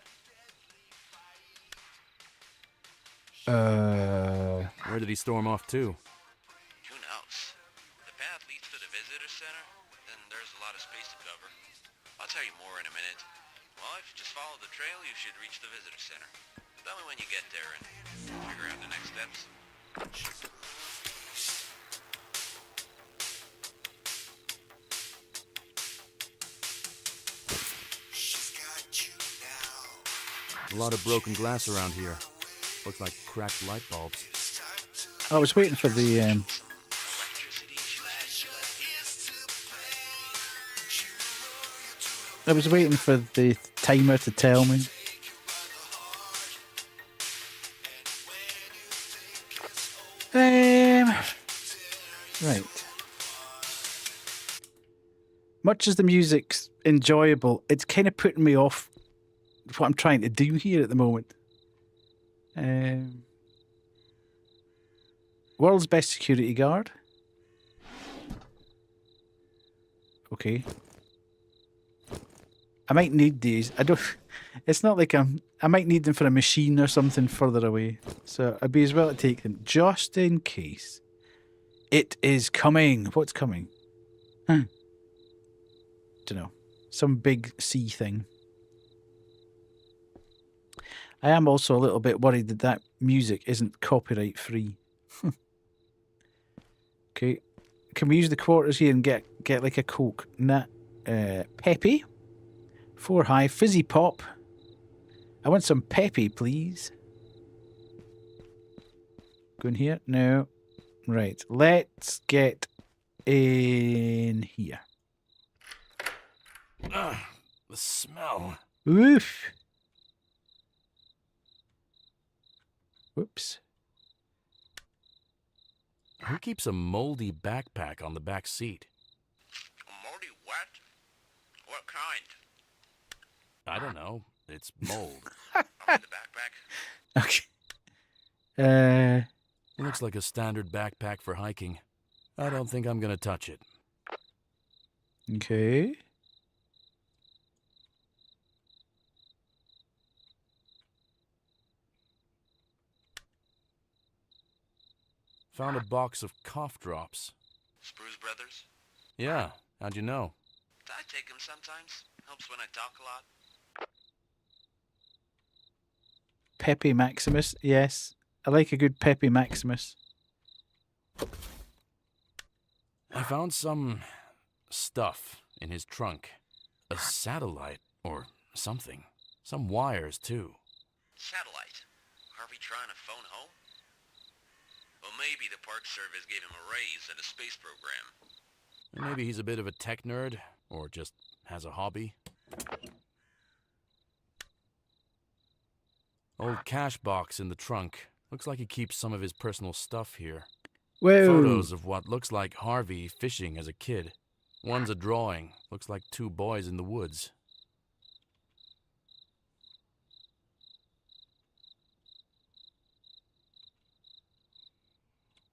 Where did he storm off to? Who knows? The path leads to the visitor center, then there's a lot of space to cover. I'll tell you more in a minute. Well, if you just follow the trail, you should reach the visitor center. Tell me when you get there and figure out the next steps. A lot of broken glass around here. Looks like cracked light bulbs. I was waiting for the I was waiting for the timer to tell me. Right. Much as the music's enjoyable, it's kind of putting me off what I'm trying to do here at the moment. World's best security guard. Okay. I might need these. I don't. It's not like I might need them for a machine or something further away. So I'd be as well to take them just in case. It is coming. What's coming? Don't know. Some big sea thing. I am also a little bit worried that that music isn't copyright free. Okay. Can we use the quarters here and get like a Coke? Nah. Peppy. 4 high. Fizzy pop. I want some Peppy, please. Go in here? No. Right. Let's get in here. The smell. Oof. Whoops. Who keeps a moldy backpack on the back seat? Moldy what? What kind? I don't know. It's mold. I'm in the backpack. Okay. Looks like a standard backpack for hiking. I don't think I'm gonna touch it. Okay. Found a box of cough drops. Spruce Brothers? Yeah, how'd you know? I take them sometimes. Helps when I talk a lot. Pepe Maximus. Yes. I like a good Pepe Maximus. I found some stuff in his trunk. A satellite or something. Some wires, too. Satellite. Harvey trying to phone home? Well, maybe the Park Service gave him a raise at a space program. Or maybe he's a bit of a tech nerd, or just has a hobby. Old cash box in the trunk. Looks like he keeps some of his personal stuff here. Whoa. Photos of what looks like Harvey fishing as a kid. One's a drawing. Looks like 2 boys in the woods.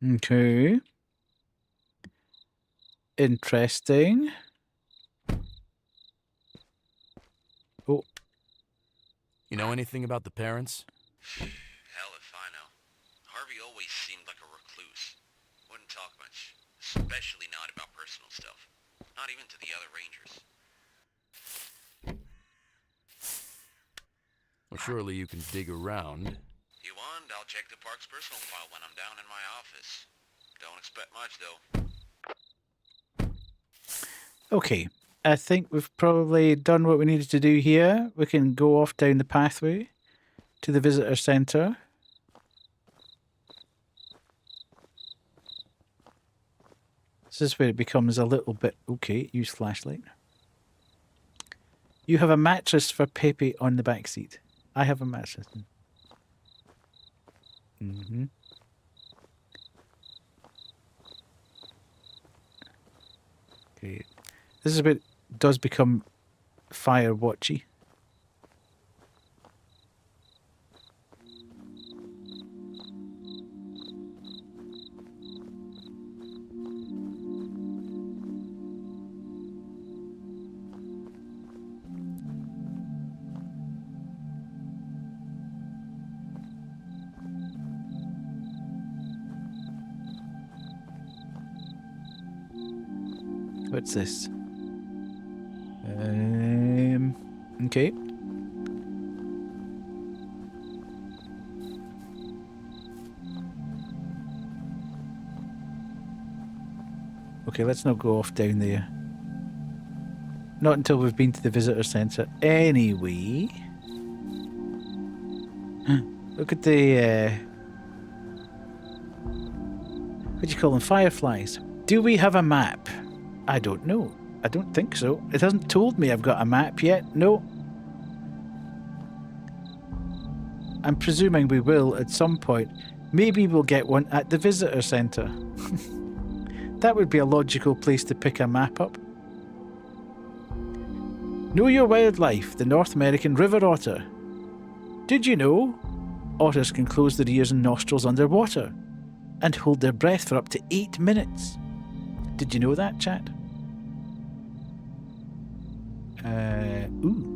Okay. Interesting. Oh. You know anything about the parents? Hell if I know. Harvey always seemed like a recluse. Wouldn't talk much. Especially not about personal stuff. Not even to the other rangers. Well, surely you can dig around. You want, I'll check the park's personal file when I'm down in my office. Don't expect much, though. Okay. I think we've probably done what we needed to do here. We can go off down the pathway to the visitor centre. This is where it becomes a little bit... Okay, use flashlight. You have a mattress for Pepe on the back seat. I have a mattress. Mm-hmm. Okay. This is where it does become fire watchy. What's this? Okay. Okay, let's not go off down there. Not until we've been to the visitor centre. Anyway. Look at the... what do you call them? Fireflies. Do we have a map? I don't know. I don't think so. It hasn't told me I've got a map yet. No. I'm presuming we will at some point. Maybe we'll get one at the visitor centre. That would be a logical place to pick a map up. Know your wildlife, the North American river otter. Did you know otters can close their ears and nostrils underwater and hold their breath for up to 8 minutes? Did you know that, chat? Ooh.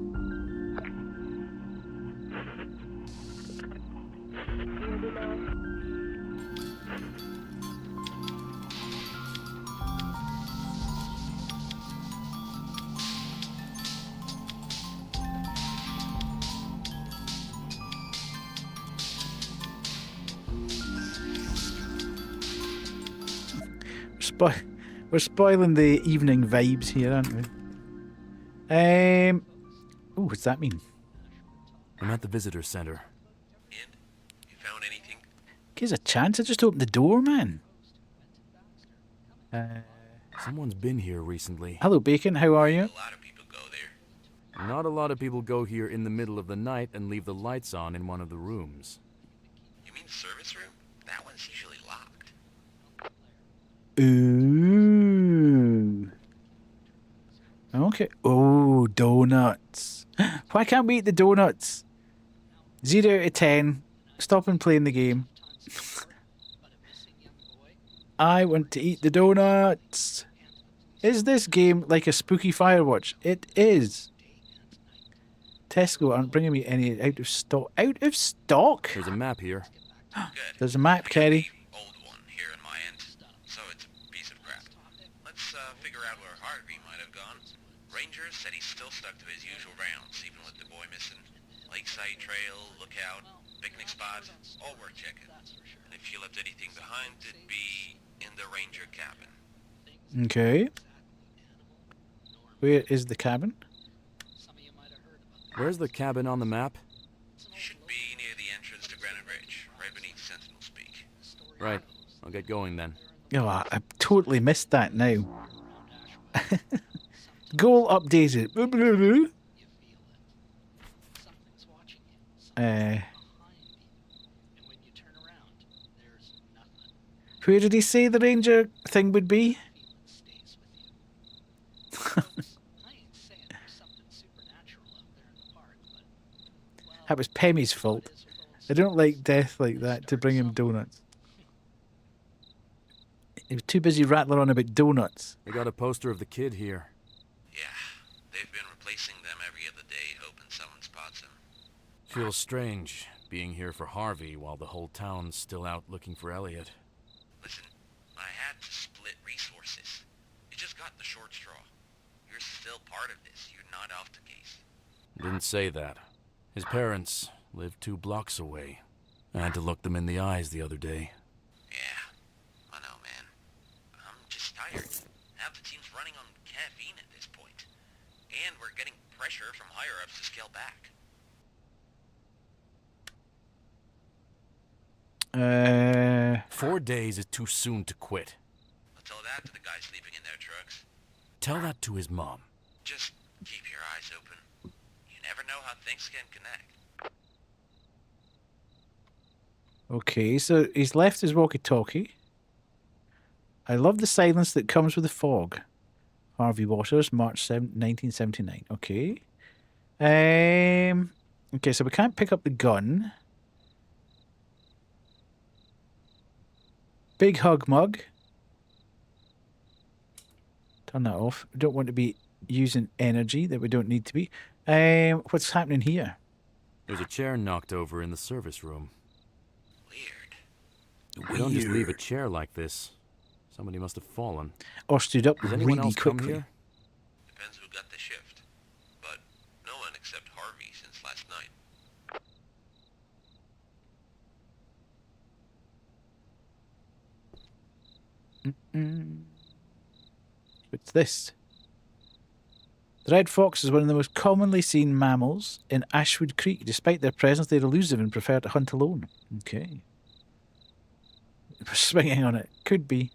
We're spoiling the evening vibes here, aren't we? Oh, what's that mean? I'm at the visitor center. And? You found anything? Gives a chance. I just opened the door, man. Someone's been here recently. Hello, Bacon. How are you? A lot of people go there. Not a lot of people go here in the middle of the night and leave the lights on in one of the rooms. You mean the service room? That one's usually locked. Ooh. Okay. Oh, donuts. Why can't we eat the donuts? 0 out of 10. Stop and playing the game. I want to eat the donuts. Is this game like a spooky Firewatch? It is. Tesco aren't bringing me any out of stock. Out of stock? There's a map here. There's a map, Kerry. Old one here in my end, so it's a piece of crap. Let's figure out where Harvey might have gone. Ranger said he's still stuck to his usual rounds, even with the boy missing. Lakeside Trail, Lookout, picnic spot, all worth checking. And if you left anything behind, it'd be in the Ranger cabin. Okay. Where is the cabin? Where's the cabin on the map? Should be near the entrance to Granite Ridge, right beneath Sentinel's Peak. Right. I'll get going then. Oh, I totally missed that now. Goal updated. Where did he say the ranger thing would be? That was Pemmy's fault. I don't like death like that to bring him donuts. He was too busy rattling on about donuts. I got a poster of the kid here. Yeah, they've been replacing them every other day, hoping someone spots him. Feels strange being here for Harvey while the whole town's still out looking for Elliot. Listen, I had to split resources. You just got the short straw. You're still part of this. You're not off the case. Didn't say that. His parents lived 2 blocks away. I had to look them in the eyes the other day. Yeah, I know, man. I'm just tired. Half the team's running on caffeine at this point. And we're getting pressure from higher-ups to scale back. 4 days is too soon to quit. Let's tell that to the guys sleeping in their trucks. Tell that to his mom. Just keep your eyes open. You never know how things can connect. Okay, so he's left his walkie-talkie. I love the silence that comes with the fog. Harvey Waters, March 7th, 1979. Okay. Okay, so we can't pick up the gun. Big hug mug. Turn that off. We don't want to be using energy that we don't need to be. What's happening here? There's a chair knocked over in the service room. Weird. We don't just leave a chair like this. Somebody must have fallen. Or stood up Does anyone really else come quickly. here? Depends who got the shift. But no one except Harvey since last night. What's this? The red fox is one of the most commonly seen mammals in Ashwood Creek. Despite their presence, they're elusive and prefer to hunt alone. Okay. We're swinging on it. Could be.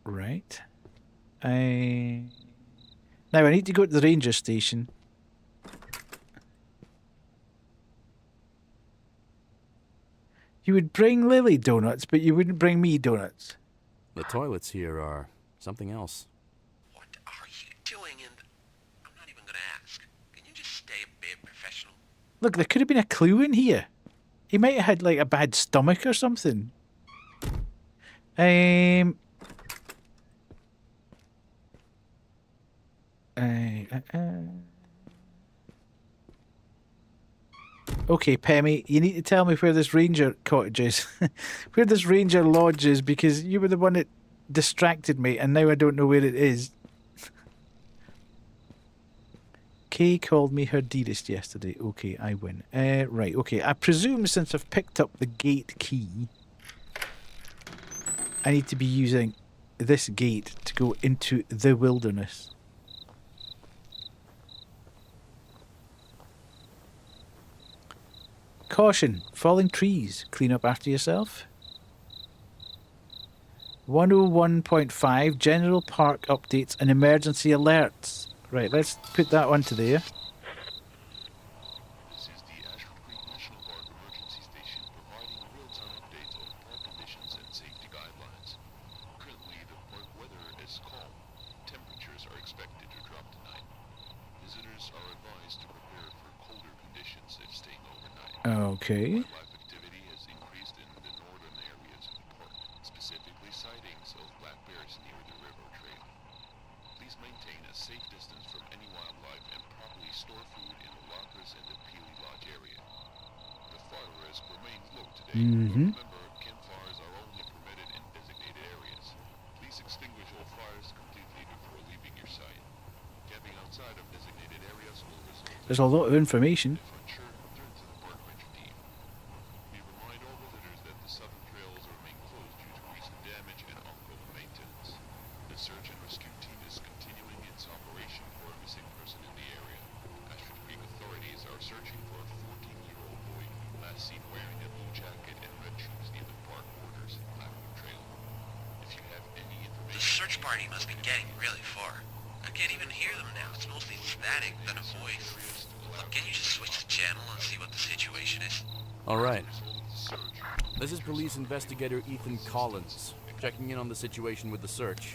Right. Now I need to go to the ranger station. You would bring Lily donuts, but you wouldn't bring me donuts. The toilets here are something else. What are you doing in the... I'm not even gonna ask. Can you just stay a bit professional? Look, there could have been a clue in here. He might have had like a bad stomach or something. Okay, Pemmy, you need to tell me where this ranger cottage is. Where this ranger lodge is, because you were the one that distracted me, and now I don't know where it is. Kay called me her dearest yesterday. Okay, I win. Right, okay. I presume since I've picked up the gate key, I need to be using this gate to go into the wilderness. Caution, falling trees. Clean up after yourself. 101.5, general park updates and emergency alerts. Right, let's put that onto there. This is the Ashwood Creek National Park Emergency Station providing real-time updates on park conditions and safety guidelines. Currently, the park weather is calm. Temperatures are expected to drop tonight. Visitors are advised to prepare for colder conditions if staying overnight. Okay. Wildlife activity has increased in the northern areas of the park, specifically sightings of black bears near the river trail. Please maintain a safe distance from any wildlife and properly store food in the lockers in the Peely Lodge area. The fire risk remains low today, but remember, campfires are only permitted in designated areas. Please extinguish all fires completely before leaving your site. Camping outside of designated areas will result in... There's a lot of information. If unsure, turn to the park ranger team. We remind all visitors that the southern trails remain closed due to recent damage and ongoing maintenance. The search and rescue team is continuing its operation for a missing person in the area. Ashford Creek authorities are searching for a 14-year-old boy last seen wearing a blue jacket and red shoes near the park borders in Blackwood Trail. If you have any information... The search party must be getting really far. I can't even hear them now. It's mostly static than a voice. Look, can you just switch the channel and see what the situation is? All right. This is Police Investigator Ethan Collins, checking in on the situation with the search.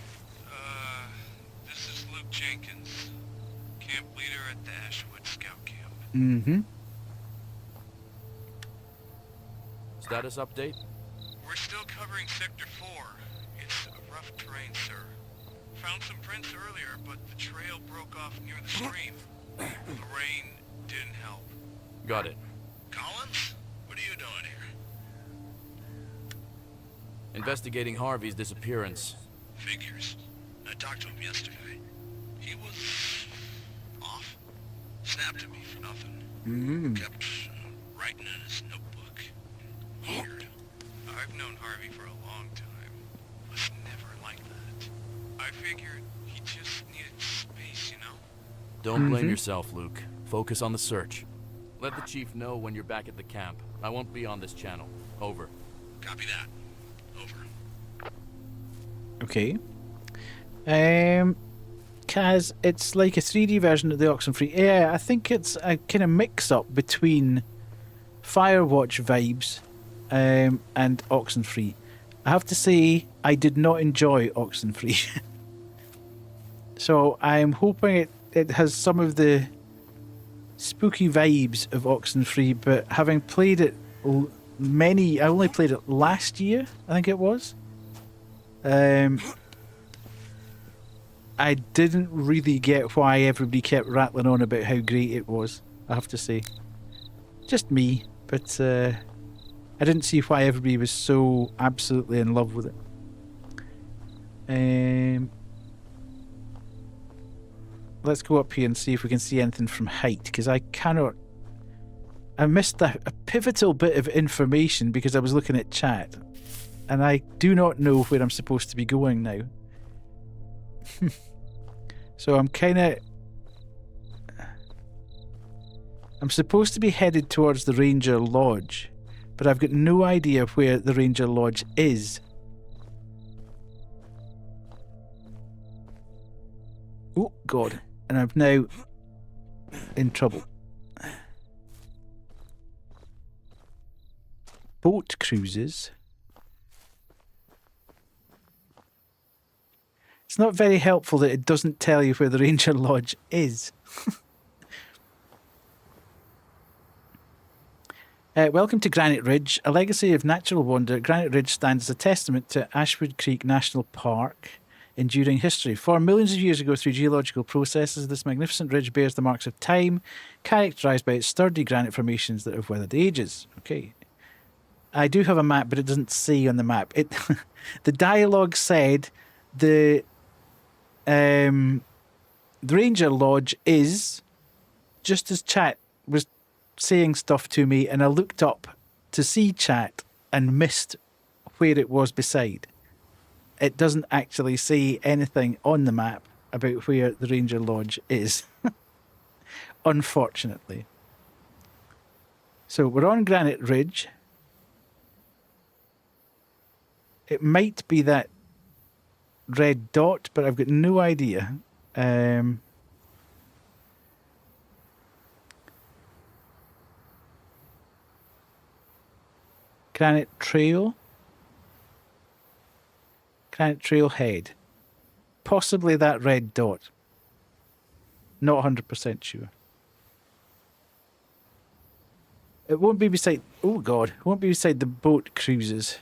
This is Luke Jenkins, camp leader at the Ashwood Scout Camp. Mm-hmm. Status update? We're still covering Sector 4. It's a rough terrain, sir. Found some prints earlier, but the trail broke off near the stream. The rain didn't help. Got it. Collins? What are you doing here? Investigating Harvey's disappearance. Figures. I talked to him yesterday. He was... off. Snapped at me for nothing. Kept writing in his notebook. Weird. I've known Harvey for a long time. Was never like that. I figured he just needed space, you know? Don't blame yourself, Luke. Focus on the search. Let the chief know when you're back at the camp. I won't be on this channel. Over. Copy that. Over. Okay. Kaz, it's like a 3D version of the Oxenfree. Yeah, I think it's a kind of mix-up between Firewatch vibes and Oxenfree. I have to say, I did not enjoy Oxenfree. So I'm hoping it has some of the spooky vibes of Oxenfree, but having played it I only played it last year, I think it was. I didn't really get why everybody kept rattling on about how great it was, I have to say. Just me, but I didn't see why everybody was so absolutely in love with it. Let's go up here and see if we can see anything from height, because I cannot... I missed a pivotal bit of information because I was looking at chat, and I do not know where I'm supposed to be going now. So I'm supposed to be headed towards the Ranger Lodge, but I've got no idea where the Ranger Lodge is. Oh, God. And I'm now in trouble. Boat cruises. It's not very helpful that it doesn't tell you where the Ranger Lodge is. Welcome to Granite Ridge, a legacy of natural wonder. Granite Ridge stands as a testament to Ashwood Creek National Park enduring history. Formed millions of years ago through geological processes, this magnificent ridge bears the marks of time, characterised by its sturdy granite formations that have weathered ages. Okay. I do have a map, but it doesn't say on the map. The dialogue said the Ranger Lodge is, just as chat was saying stuff to me, and I looked up to see chat and missed where it was beside. It doesn't actually say anything on the map about where the Ranger Lodge is. Unfortunately. So we're on Granite Ridge. It might be that red dot, but I've got no idea. Granite Trail. Granite Trail Head. Possibly that red dot. Not 100% sure. It won't be beside... Oh, God. It won't be beside the boat cruises.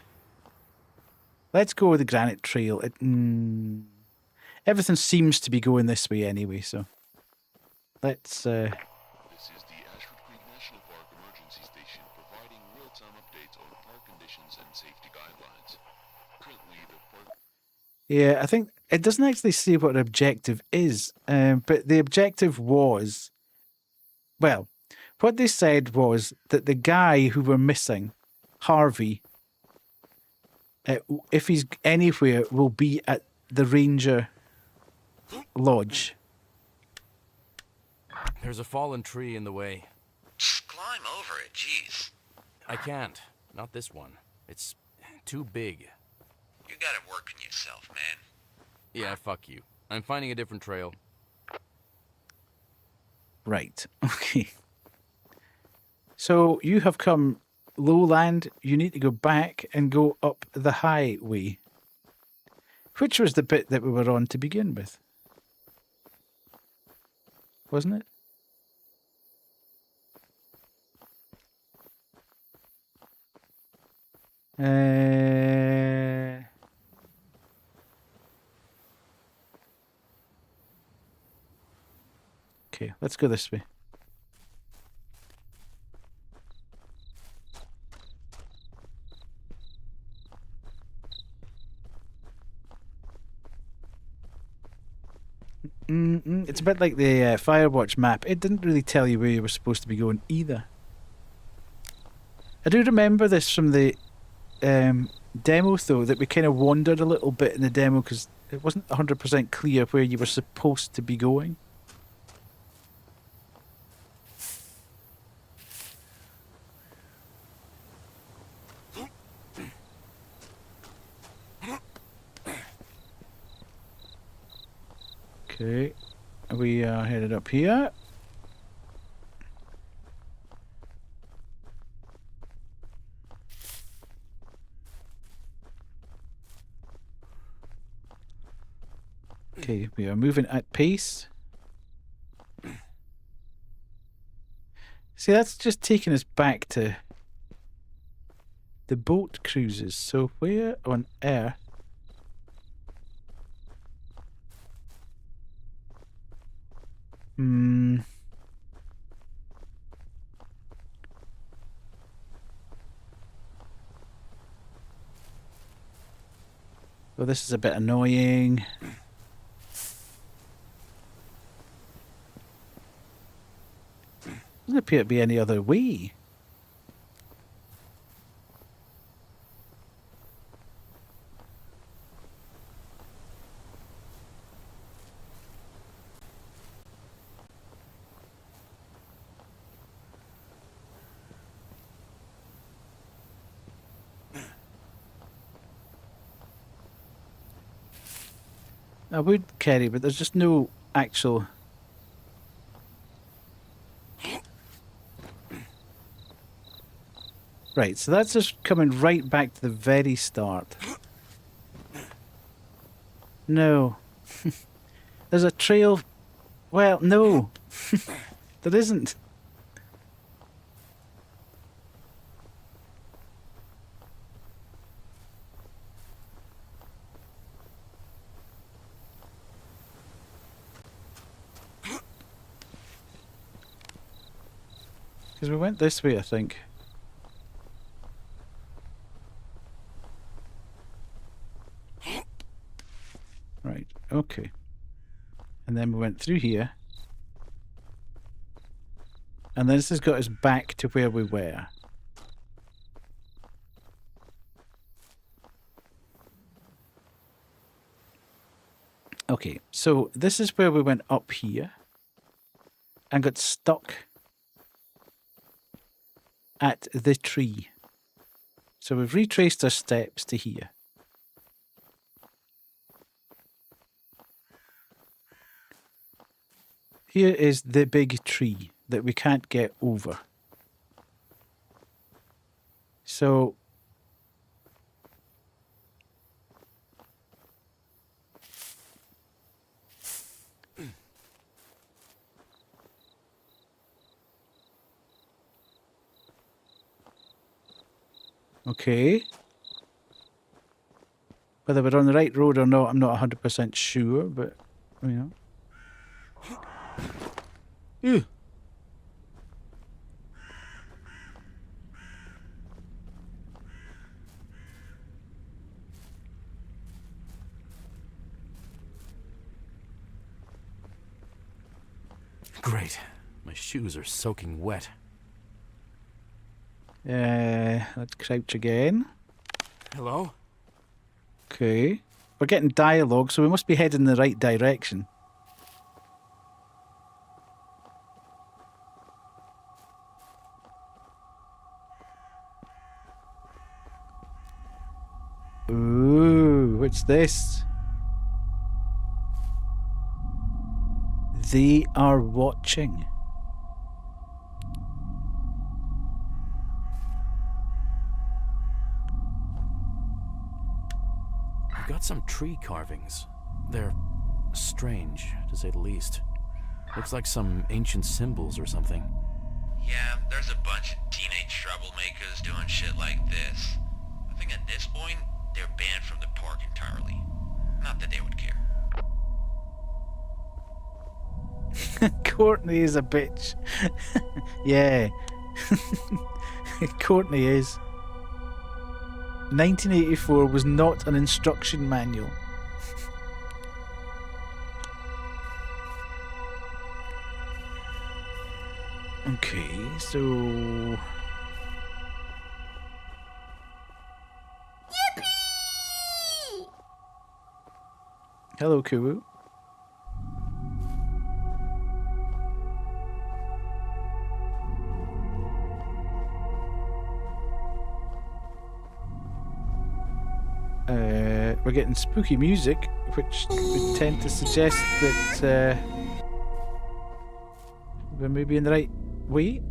Let's go with the Granite Trail. Everything seems to be going this way anyway, so... Let's... This is the Ashford Creek National Park Emergency Station, providing real-time updates on park conditions and safety guidelines. Currently, the park... Yeah, I think it doesn't actually say what the objective is, but the objective was... Well, what they said was that the guy who we're missing, Harvey, if he's anywhere, will be at the Ranger Lodge. There's a fallen tree in the way. Climb over it, jeez. I can't. Not this one. It's too big. You got it working yourself, man. Yeah, fuck you. I'm finding a different trail. Right. Okay. So you have come lowland. You need to go back and go up the highway. Which was the bit that we were on to begin with. Wasn't it? Okay, let's go this way. It's a bit like the Firewatch map. It didn't really tell you where you were supposed to be going either. I do remember this from the demo, though, that we kind of wandered a little bit in the demo because it wasn't 100% clear where you were supposed to be going. Okay. We are headed up here. Okay, we are moving at pace. See, that's just taking us back to the boat cruises. So where on earth? Well, this is a bit annoying. Doesn't appear to be any other way. I would carry, but there's just no actual... Right, so that's just coming right back to the very start. No. There's a trail... Well, no. There isn't. Because we went this way, I think. Right, okay. And then we went through here. And then this has got us back to where we were. Okay, so this is where we went up here. And got stuck at the tree. So we've retraced our steps to here. Here is the big tree that we can't get over. So okay. Whether we're on the right road or not, I'm not 100% sure, but, you know. Ew. Great. My shoes are soaking wet. Let's crouch again. Hello? Okay. We're getting dialogue, so we must be heading in the right direction. Ooh, what's this? They are watching. I've got some tree carvings. They're strange, to say the least. Looks like some ancient symbols or something. Yeah, there's a bunch of teenage troublemakers doing shit like this. I think at this point, they're banned from the park entirely. Not that they would care. Courtney is a bitch. Yeah. Courtney is. 1984 was not an instruction manual. Okay, so... Yippee! Hello, Kuwu. We're getting spooky music, which would tend to suggest that we're maybe in the right way.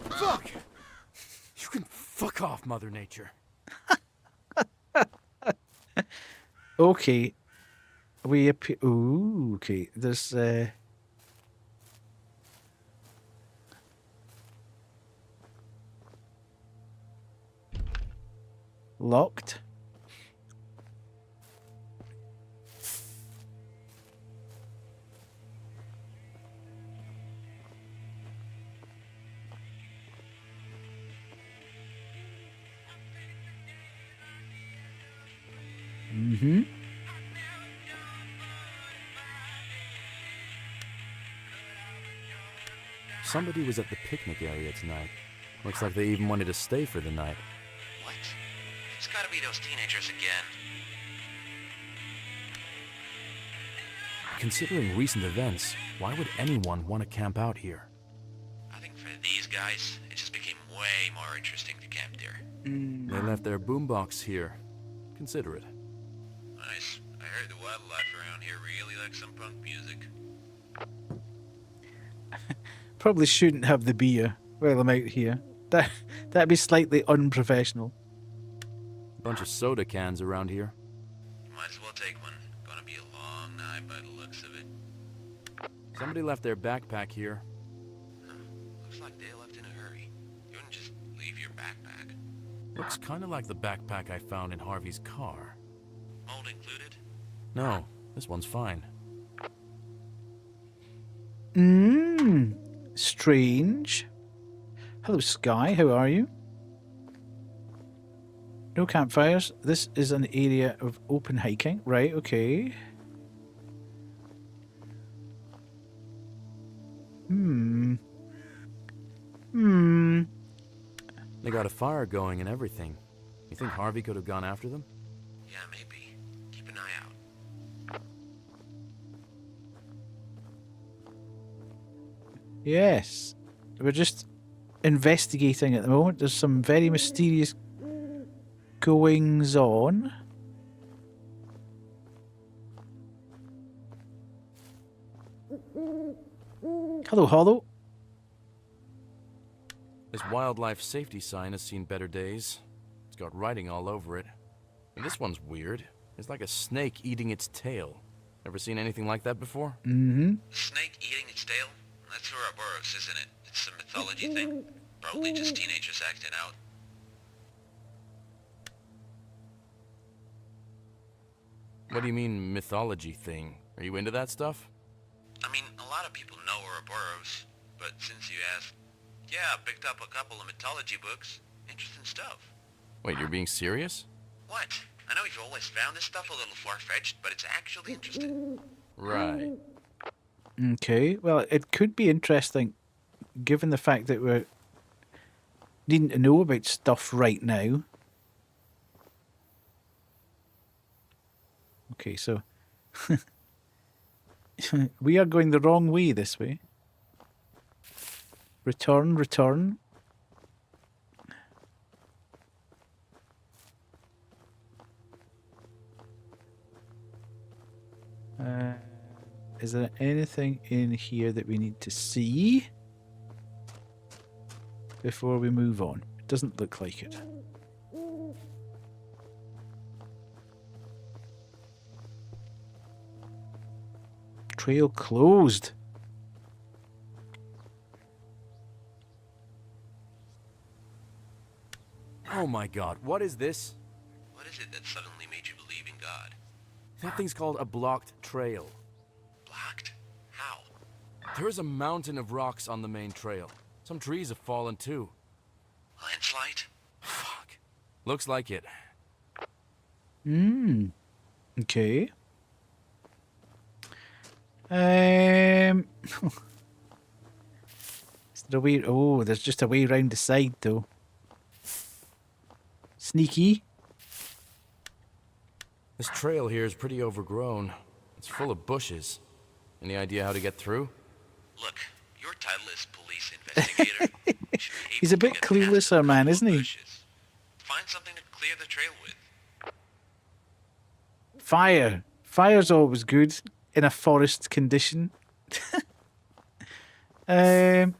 Fuck! You can fuck off, Mother Nature. Okay. We appear. Ooh, okay. There's. Locked. Mm-hmm. Somebody was at the picnic area tonight. Looks like they even wanted to stay for the night. What? It's gotta be those teenagers again. Considering recent events, why would anyone want to camp out here? I think for these guys, it just became way more interesting to camp there. They left their boombox here. Consider it. Nice. I heard the wildlife around here really like some punk music. Probably shouldn't have the beer while I'm out here. That'd be slightly unprofessional. Bunch of soda cans around here. Might as well take one. Gonna be a long night by the looks of it. Somebody left their backpack here. Looks like they left in a hurry. You wouldn't just leave your backpack. Looks kind of like the backpack I found in Harvey's car. Mold included? No, this one's fine. Strange. Hello, Sky. How are you? No campfires. This is an area of open hiking. Right, okay. They got a fire going and everything. You think Harvey could have gone after them? Yeah, maybe. Keep an eye out. Yes. We're just investigating at the moment. There's some very mysterious goings on. Hello, Hollow. This wildlife safety sign has seen better days. It's got writing all over it. And this one's weird. It's like a snake eating its tail. Ever seen anything like that before? Mm-hmm. Snake eating its tail? That's Ouroboros, isn't it? It's a mythology thing. Probably just teenagers acting out. What do you mean, mythology thing? Are you into that stuff? I mean, a lot of people know Ouroboros, but since you asked, yeah, I picked up a couple of mythology books. Interesting stuff. Wait, you're being serious? What? I know you've always found this stuff a little far-fetched, but it's actually interesting. Right. Okay, well, it could be interesting given the fact that we're needing to know about stuff right now. Okay, so we are going the wrong way this way. Return, return. Is there anything in here that we need to see before we move on? It doesn't look like it. Trail closed. Oh my god, what is this? What is it that suddenly made you believe in God? That thing's called a blocked trail. Blocked? How? There is a mountain of rocks on the main trail. Some trees have fallen too. Landslide? Fuck. Looks like it. Okay. Is there a way? Oh, there's just a way around the side though. Sneaky. This trail here is pretty overgrown. It's full of bushes. Any idea how to get through? Look, your title is police investigator. You should be He's a able to bit get past clueless, the our man, isn't he? bushes. Find something to clear trail with? Fire. Fire's always good in a forest condition. um,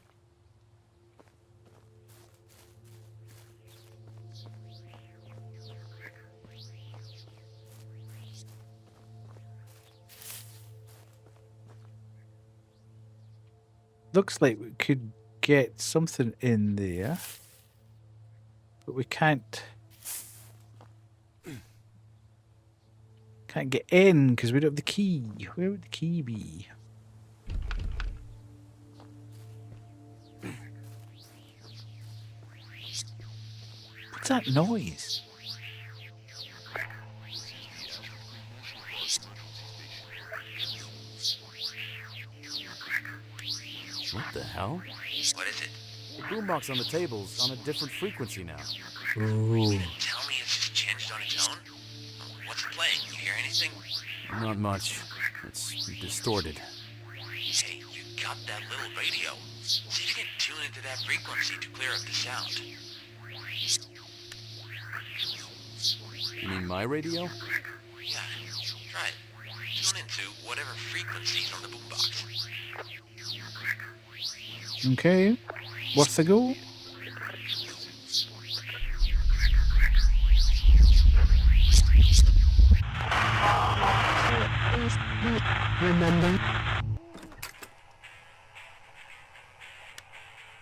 looks like we could get something in there, but we can't get in because we don't have the key. Where would the key be? What's that noise? What the hell? What is it? The boombox on the table's on a different frequency now. Ooh. Tell me it's just changed on its own? What's it playing? You hear anything? Not much. It's distorted. Hey, you got that little radio. See if you can tune into that frequency to clear up the sound. You mean my radio? Yeah, try it. Tune into whatever frequency's on the boombox. Okay. What's the goal? Remember?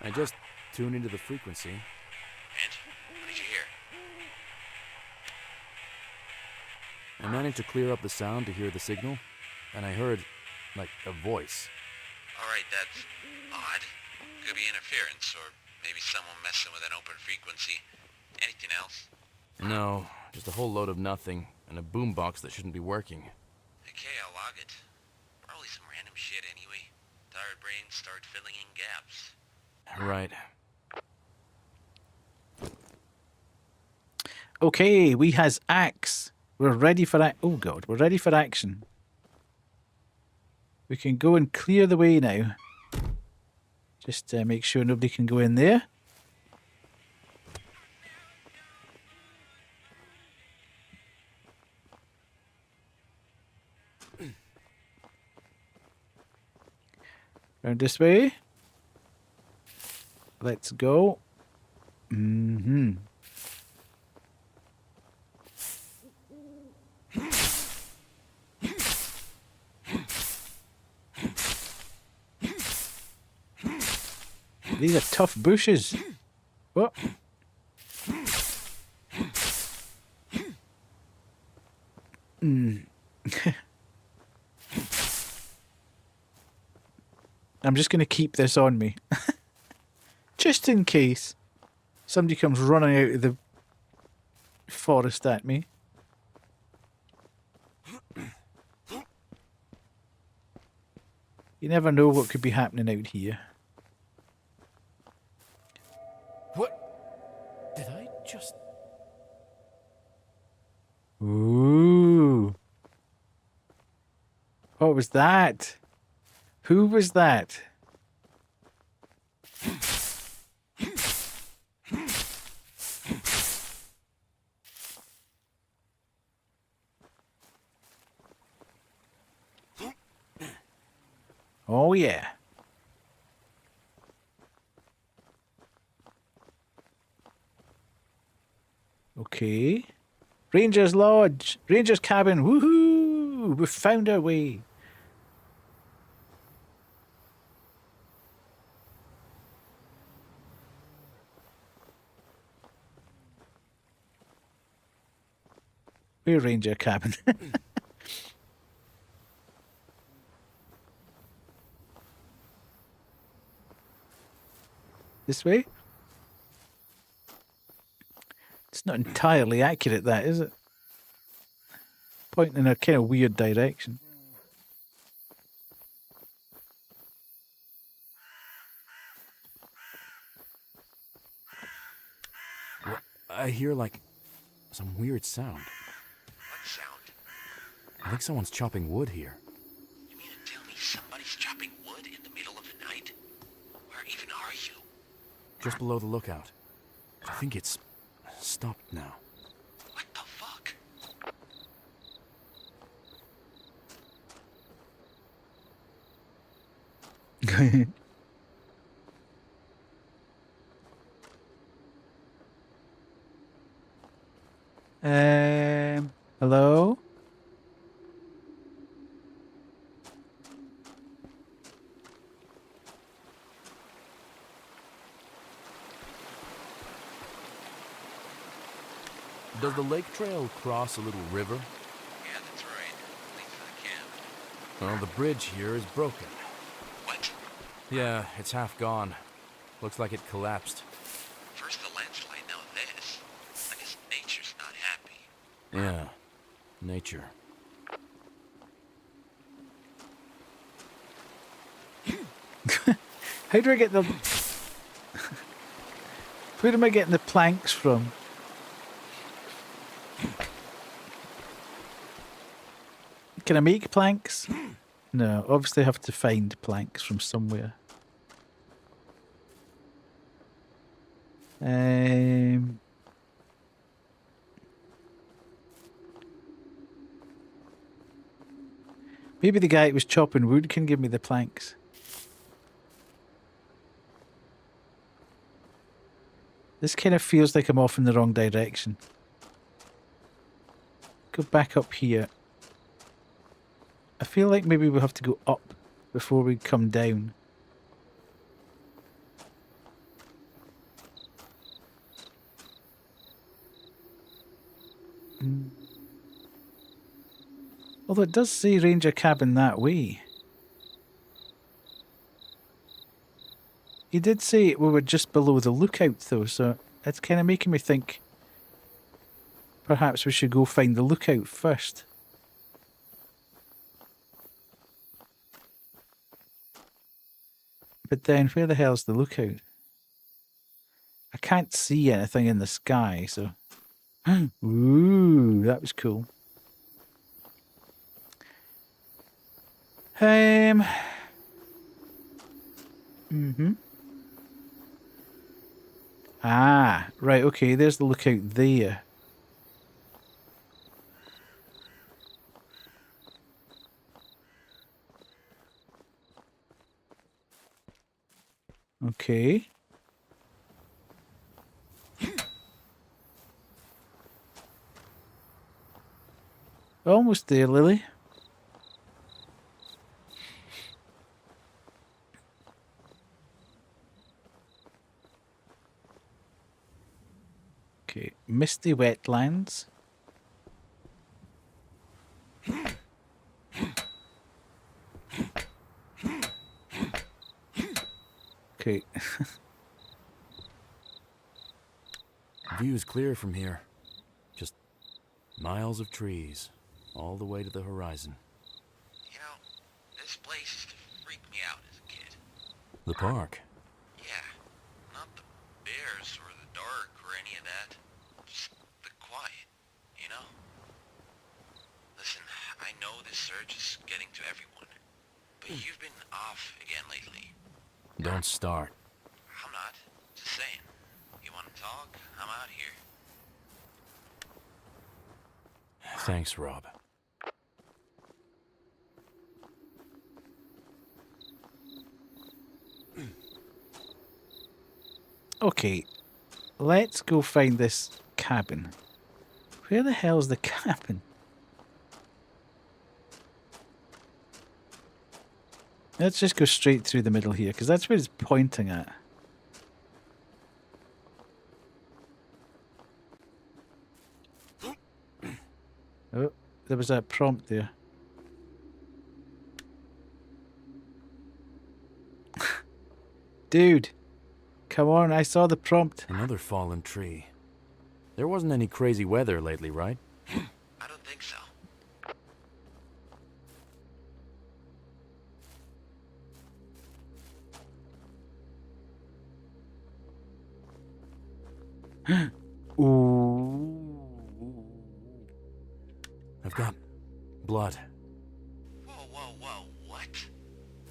I just tuned into the frequency. And? What did you hear? I managed to clear up the sound to hear the signal, and I heard, like, a voice. Alright, that's odd. Could be interference, or maybe someone messing with an open frequency. Anything else? No, just a whole load of nothing, and a boombox that shouldn't be working. Okay, I'll log it. Probably some random shit anyway. Tired brains start filling in gaps. Right. Okay, we has axe. We're ready for oh god, we're ready for action. We can go and clear the way now. Just make sure nobody can go in there. Round this way. Let's go. Mm-hmm. These are tough bushes. What? I'm just going to keep this on me. Just in case somebody comes running out of the forest at me. You never know what could be happening out here. What? Did I just... Ooh. What was that? Who was that? Oh yeah. Okay. Ranger's Lodge. Ranger's Cabin. Woohoo! We found our way. We're Ranger Cabin. This way? It's not entirely accurate, that, is it? Pointing in a kind of weird direction. I hear, like, some weird sound. What sound? I think someone's chopping wood here. You mean to tell me somebody's chopping wood in the middle of the night? Where even are you? Just below the lookout. I think it's stopped now. What Hello? Does the lake trail cross a little river? Yeah, that's right. Leads to the camp. Well, the bridge here is broken. What? Yeah, it's half gone. Looks like it collapsed. First the landslide, now this. I guess nature's not happy. Yeah, nature. How do I get the... Where am I getting the planks from? Can I make planks? No, obviously I have to find planks from somewhere. Maybe the guy who was chopping wood can give me the planks. This kind of feels like I'm off in the wrong direction. Go back up here. I feel like maybe we'll have to go up before we come down. Although it does say Ranger Cabin that way. He did say we were just below the lookout though, so it's kind of making me think perhaps we should go find the lookout first. But then where the hell's the lookout? I can't see anything in the sky, so... Ooh, that was cool. Ah, right, okay, there's the lookout there. Okay. Almost there, Lily. Okay, misty wetlands. Okay. View's clear from here. Just miles of trees, all the way to the horizon. You know, this place used to freak me out as a kid. The park. Yeah, not the bears or the dark or any of that. Just the quiet, you know? Listen, I know this surge is getting to everyone, but you've been off again lately. Don't start. I'm not. Just saying. You want to talk? I'm out here. Thanks, Rob. Okay, let's go find this cabin. Where the hell's the cabin? Let's just go straight through the middle here, because that's where it's pointing at. Oh, there was that prompt there. Dude, come on, I saw the prompt. Another fallen tree. There wasn't any crazy weather lately, right? I don't think so. Ooh. I've got blood. Whoa, whoa, whoa, what?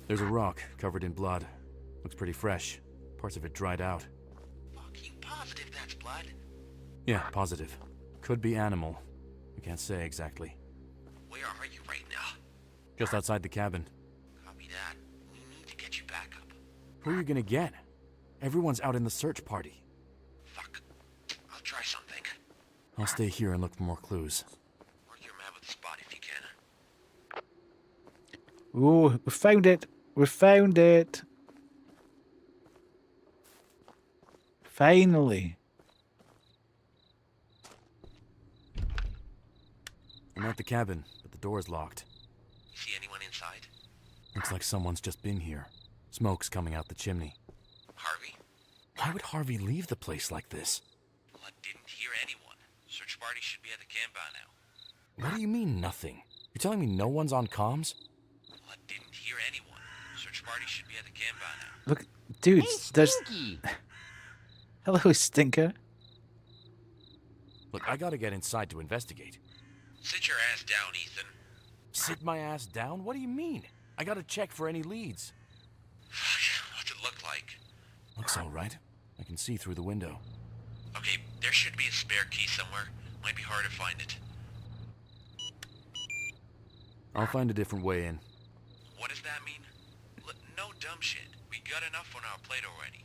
There's a rock covered in blood. Looks pretty fresh. Parts of it dried out. Fucking positive that's blood? Yeah, positive. Could be animal. I can't say exactly. Where are you right now? Just outside the cabin. Copy that. We need to get you back Who are you gonna get? Everyone's out in the search party. Fuck. I'll try something. I'll stay here and look for more clues. Mark your map with the spot if you can. Oh, we found it. We found it. Finally. I'm at the cabin, but the door's locked. You see anyone inside? Looks like someone's just been here. Smoke's coming out the chimney. Harvey? Why would Harvey leave the place like this? Well, I didn't hear anyone. Search party should be at the camp by now. What do you mean, nothing? You're telling me no one's on comms? Well, I didn't hear anyone. Search party should be at the camp by now. Look, dude, Hey, there's... Stinky! Hello, Stinker. Look, I gotta get inside to investigate. Sit your ass down, Ethan. Sit my ass down? What do you mean? I gotta check for any leads. What's it look like? Looks alright. I can see through the window. Okay, there should be a spare key somewhere. Might be hard to find it. I'll find a different way in. What does that mean? No dumb shit. We got enough on our plate already.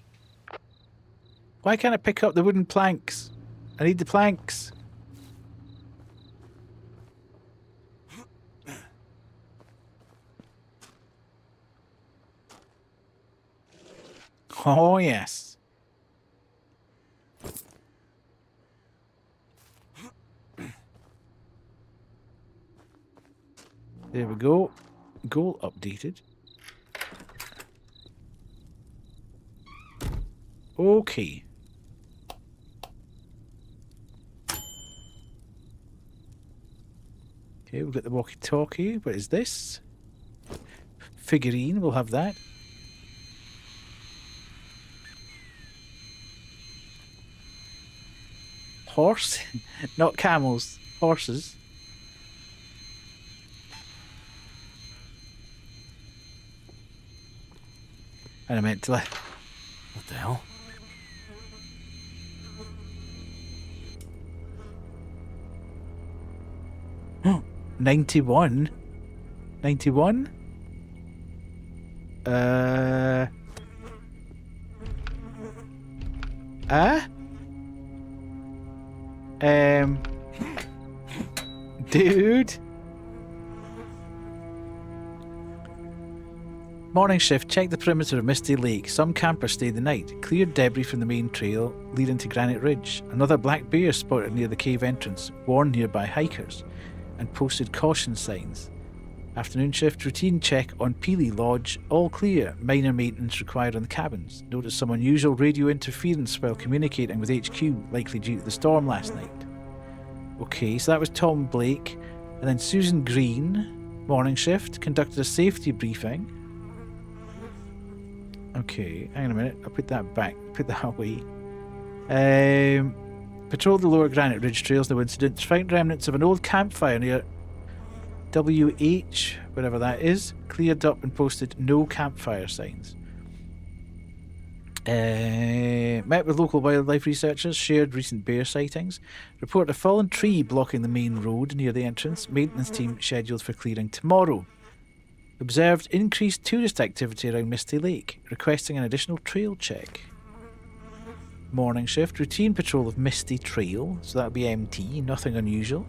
Why can't I pick up the wooden planks? I need the planks. Oh, yes. There we go. Goal updated. Okay. Okay, we've got the walkie-talkie. What is this? Figurine, we'll have that. Horse? Not camels. Horses. And I meant to... What the hell? Oh, 91? 91? Dude. Morning shift, check the perimeter of Misty Lake. Some campers stayed the night. Cleared debris from the main trail leading to Granite Ridge. Another black bear spotted near the cave entrance. Warned nearby hikers. And posted caution signs. Afternoon shift, routine check on Peely Lodge. All clear. Minor maintenance required on the cabins. Noticed some unusual radio interference while communicating with HQ, likely due to the storm last night. Okay, so that was Tom Blake. And then Susan Green, morning shift, conducted a safety briefing. Okay, hang on a minute. I'll put that back. Put that away. Patrolled the lower Granite Ridge trails. No incidents. Found remnants of an old campfire near WH, whatever that is. Cleared up and posted no campfire signs. Met with local wildlife researchers. Shared recent bear sightings. Report a fallen tree blocking the main road near the entrance. Maintenance team scheduled for clearing tomorrow. Observed increased tourist activity around Misty Lake, requesting an additional trail check. Morning shift, routine patrol of Misty Trail, so that'll be MT, nothing unusual.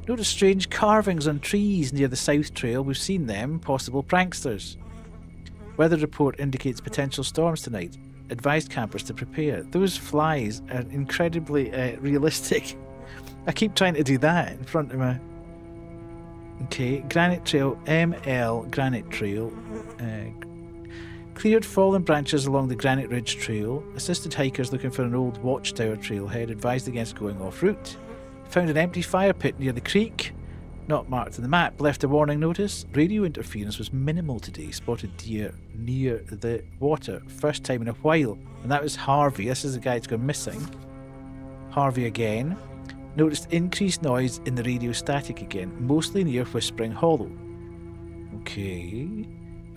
Noticed strange carvings on trees near the South Trail, we've seen them, possible pranksters. Weather report indicates potential storms tonight, advised campers to prepare. Those flies are incredibly realistic. I keep trying to do that in front of my... Okay, Granite Trail, ML Granite Trail. Cleared fallen branches along the Granite Ridge Trail. Assisted hikers looking for an old watchtower trailhead. Advised against going off route. Found an empty fire pit near the creek. Not marked on the map. Left a warning notice. Radio interference was minimal today. Spotted deer near the water. First time in a while. And that was Harvey. This is the guy that's gone missing. Harvey again. Noticed increased noise in the radio static again, mostly near Whispering Hollow. Okay.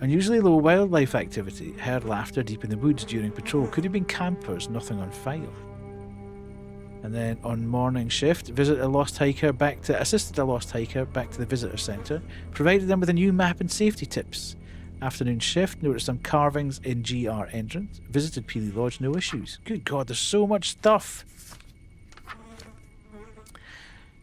Unusually low wildlife activity. Heard laughter deep in the woods during patrol. Could have been campers, nothing on file. And then on morning shift, assisted a lost hiker back to the visitor centre. Provided them with a new map and safety tips. Afternoon shift, noticed some carvings in GR entrance. Visited Peely Lodge, no issues. Good God, there's so much stuff.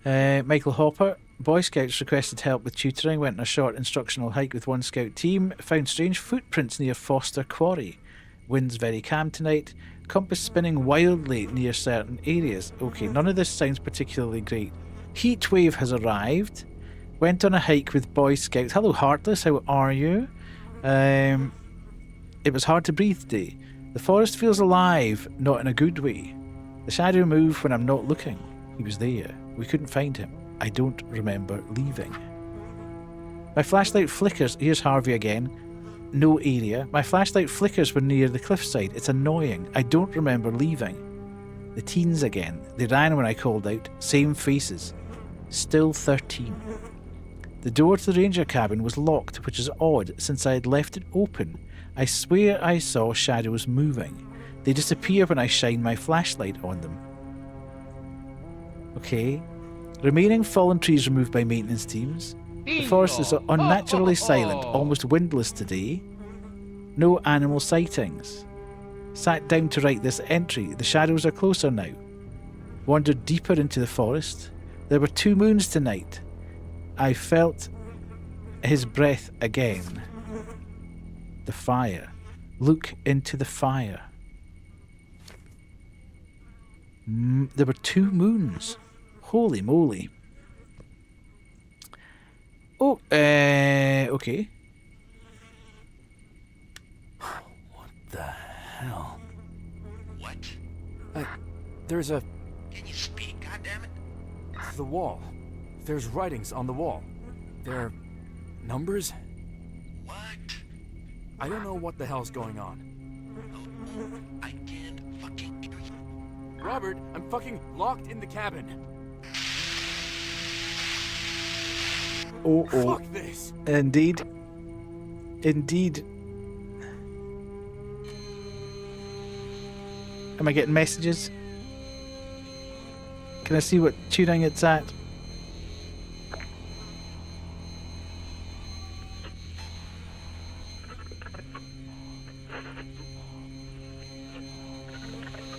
Michael Hopper, Boy Scouts requested help with tutoring, went on a short instructional hike with one scout team, found strange footprints near Foster Quarry. Winds very calm tonight, compass spinning wildly near certain areas. Okay, none of this sounds particularly great. Heat wave has arrived, went on a hike with Boy Scouts. Hello Heartless, how are you? It was hard to breathe today. The forest feels alive, not in a good way. The shadow moved when I'm not looking. He was there. We couldn't find him. I don't remember leaving. My flashlight flickers. Here's Harvey again. No area. My flashlight flickers when near the cliffside. It's annoying. I don't remember leaving. The teens again. They ran when I called out. Same faces. Still 13. The door to the ranger cabin was locked, which is odd since I had left it open. I swear I saw shadows moving. They disappear when I shine my flashlight on them. Okay. Remaining fallen trees removed by maintenance teams. The forest is unnaturally silent, almost windless today. No animal sightings. Sat down to write this entry. The shadows are closer now. Wandered deeper into the forest. There were 2 moons tonight. I felt his breath again. The fire. Look into the fire. There were 2 moons. Holy moly. Oh, okay. What the hell? What? There's a... Can you speak, goddammit? The wall. There's writings on the wall. There are numbers? What? I don't know what the hell's going on. Oh, I can't fucking hear you. Robert, I'm fucking locked in the cabin. Oh. Fuck this. Indeed. Indeed. Am I getting messages? Can I see what tuning it's at?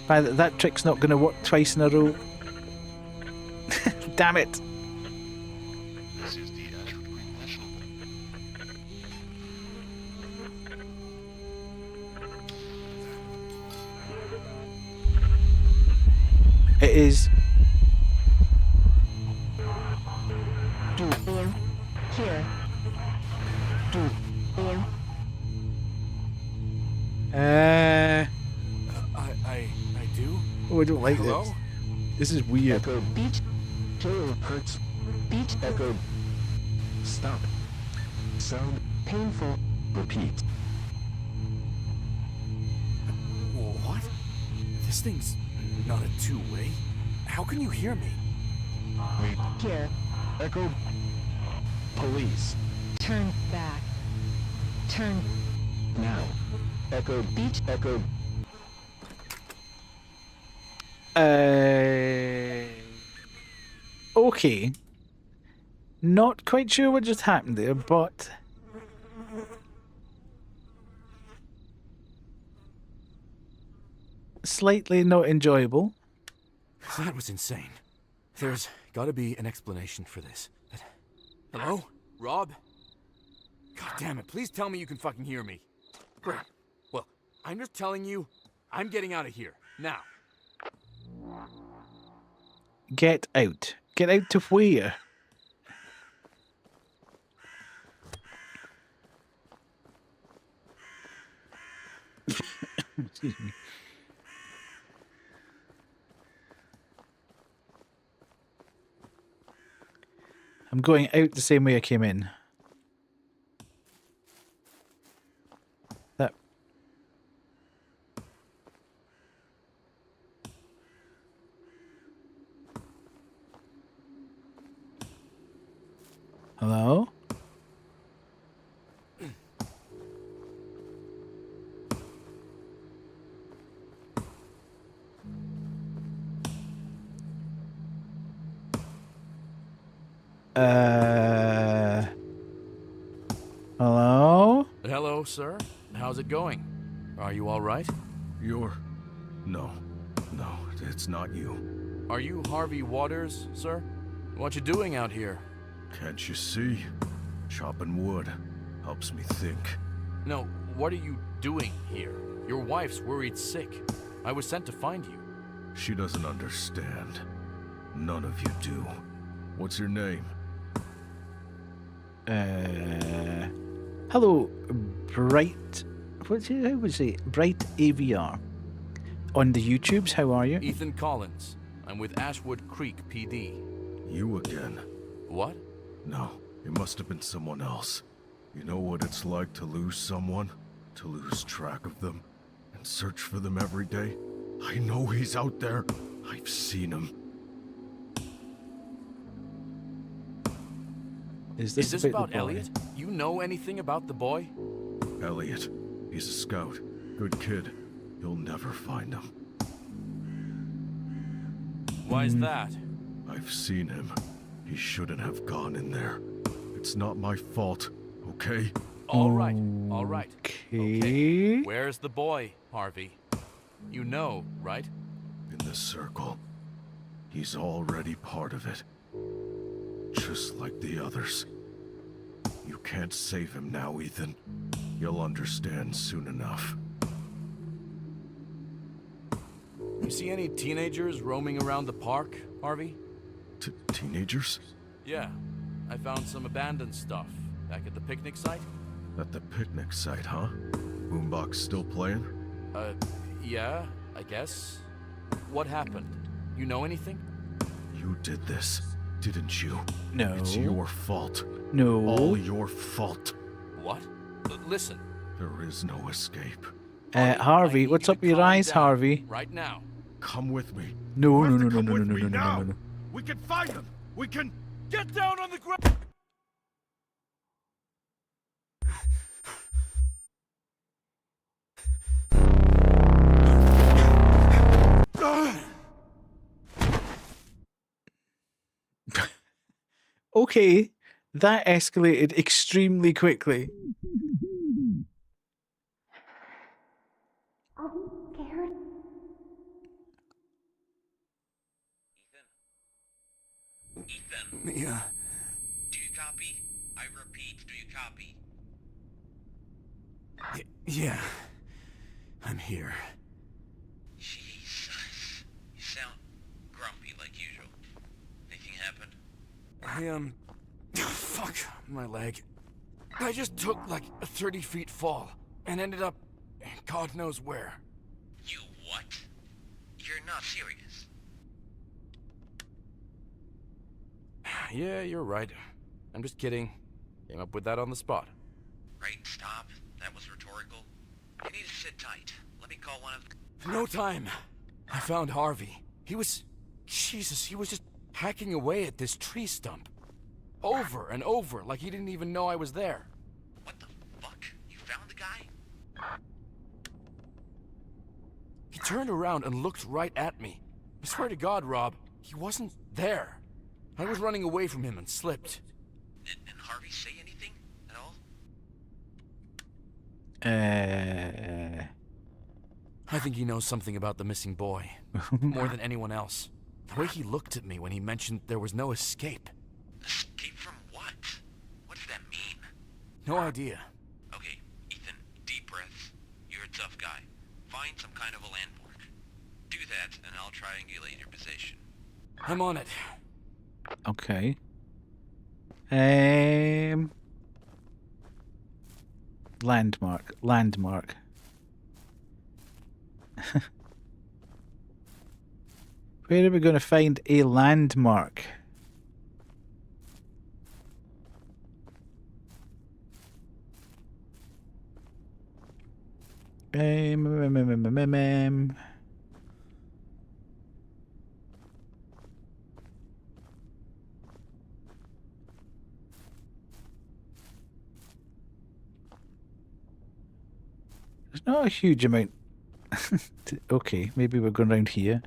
That trick's not going to work twice in a row. Damn it. This is the Ashford Green National It is. Here. I do? Oh, I don't like Hello? this. This is weird. Echo beat. Tail hurts. Beat. Echo. Stop. Sound painful. Repeat. What? This thing's not a 2-way. How can you hear me? Wait. Here. Echo. Police. Turn back. Turn. Now. Echo. Beat. Echo. Okay. Not quite sure what just happened there, but slightly not enjoyable. That was insane. There's gotta be an explanation for this. But... Hello? Rob? God damn it, please tell me you can fucking hear me. Great. Well, I'm just telling you, I'm getting out of here. Now. Get out. Get out to where? Excuse me. I'm going out the same way I came in. That. Hello? Hello? Hello? sir. How's it going? Are you all right? You're... No, it's not you. Are you Harvey Waters, sir? What you doing out here? Can't you see? Chopping wood helps me think. No, what are you doing here? Your wife's worried sick. I was sent to find you. She doesn't understand. None of you do. What's your name? Hello, Bright. What's it? How would you say? Bright AVR. On the YouTubes, how are you? Ethan Collins. I'm with Ashwood Creek PD. You again? What? No, it must have been someone else. You know what it's like to lose someone? To lose track of them? And search for them every day? I know he's out there. I've seen him. Is this about Elliot? You know anything about the boy? Elliot. He's a scout. Good kid. You'll never find him. Why's that? I've seen him. He shouldn't have gone in there. It's not my fault, okay? All right, all right. Okay. Where's the boy, Harvey? You know, right? In the circle. He's already part of it. Just like the others. You can't save him now, Ethan. You'll understand soon enough. You see any teenagers roaming around the park, Harvey? Teenagers? Yeah. I found some abandoned stuff back at the picnic site. At the picnic site, huh? Boombox still playing? Yeah, I guess. What happened? You know anything? You did this, didn't you? No. It's your fault. No. All your fault. What? Listen. There is no escape. Harvey, what's up your eyes, Harvey? Right now. Come with me. No, You no, have no, to no, come no, with no, me no, no, now. no, no. We can find him. We can... Get down on the ground! Okay, that escalated extremely quickly. I'm scared. Ethan, Yeah. do you copy? I repeat, do you copy? Yeah. I'm here. Jesus. You sound grumpy like usual. Anything happened? Fuck my leg. I just took like a 30-foot fall and ended up God knows where. You what? You're not serious. Yeah, you're right. I'm just kidding. Came up with that on the spot. Right, stop. That was rhetorical. You need to sit tight. Let me call one of the... No time. I found Harvey. He was... Jesus, he was just hacking away at this tree stump. Over and over, like he didn't even know I was there. What the fuck? You found the guy? He turned around and looked right at me. I swear to God, Rob, he wasn't there. I was running away from him and slipped. And Harvey say anything at all? I think he knows something about the missing boy. More than anyone else. The way he looked at me when he mentioned there was no escape. Escape from what? What does that mean? No idea. Okay, Ethan, deep breaths. You're a tough guy. Find some kind of a landmark. Do that, and I'll triangulate your position. I'm on it. Okay. Landmark. Where are we going to find a landmark? There's not a huge amount. Okay, maybe we're going around here.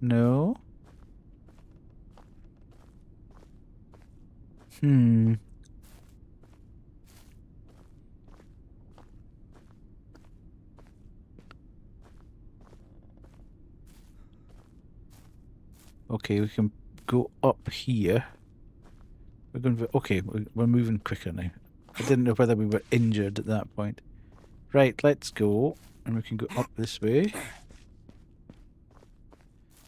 No. Okay, we can go up here. We're going to... Okay, we're moving quicker now. I didn't know whether we were injured at that point. Right, let's go. And we can go up this way.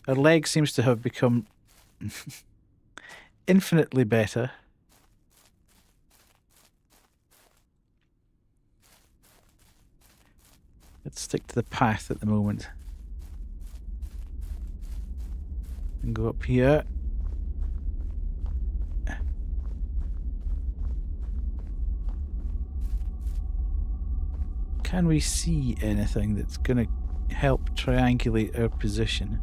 Her leg seems to have become infinitely better. Let's stick to the path at the moment. And go up here. Can we see anything that's going to help triangulate our position?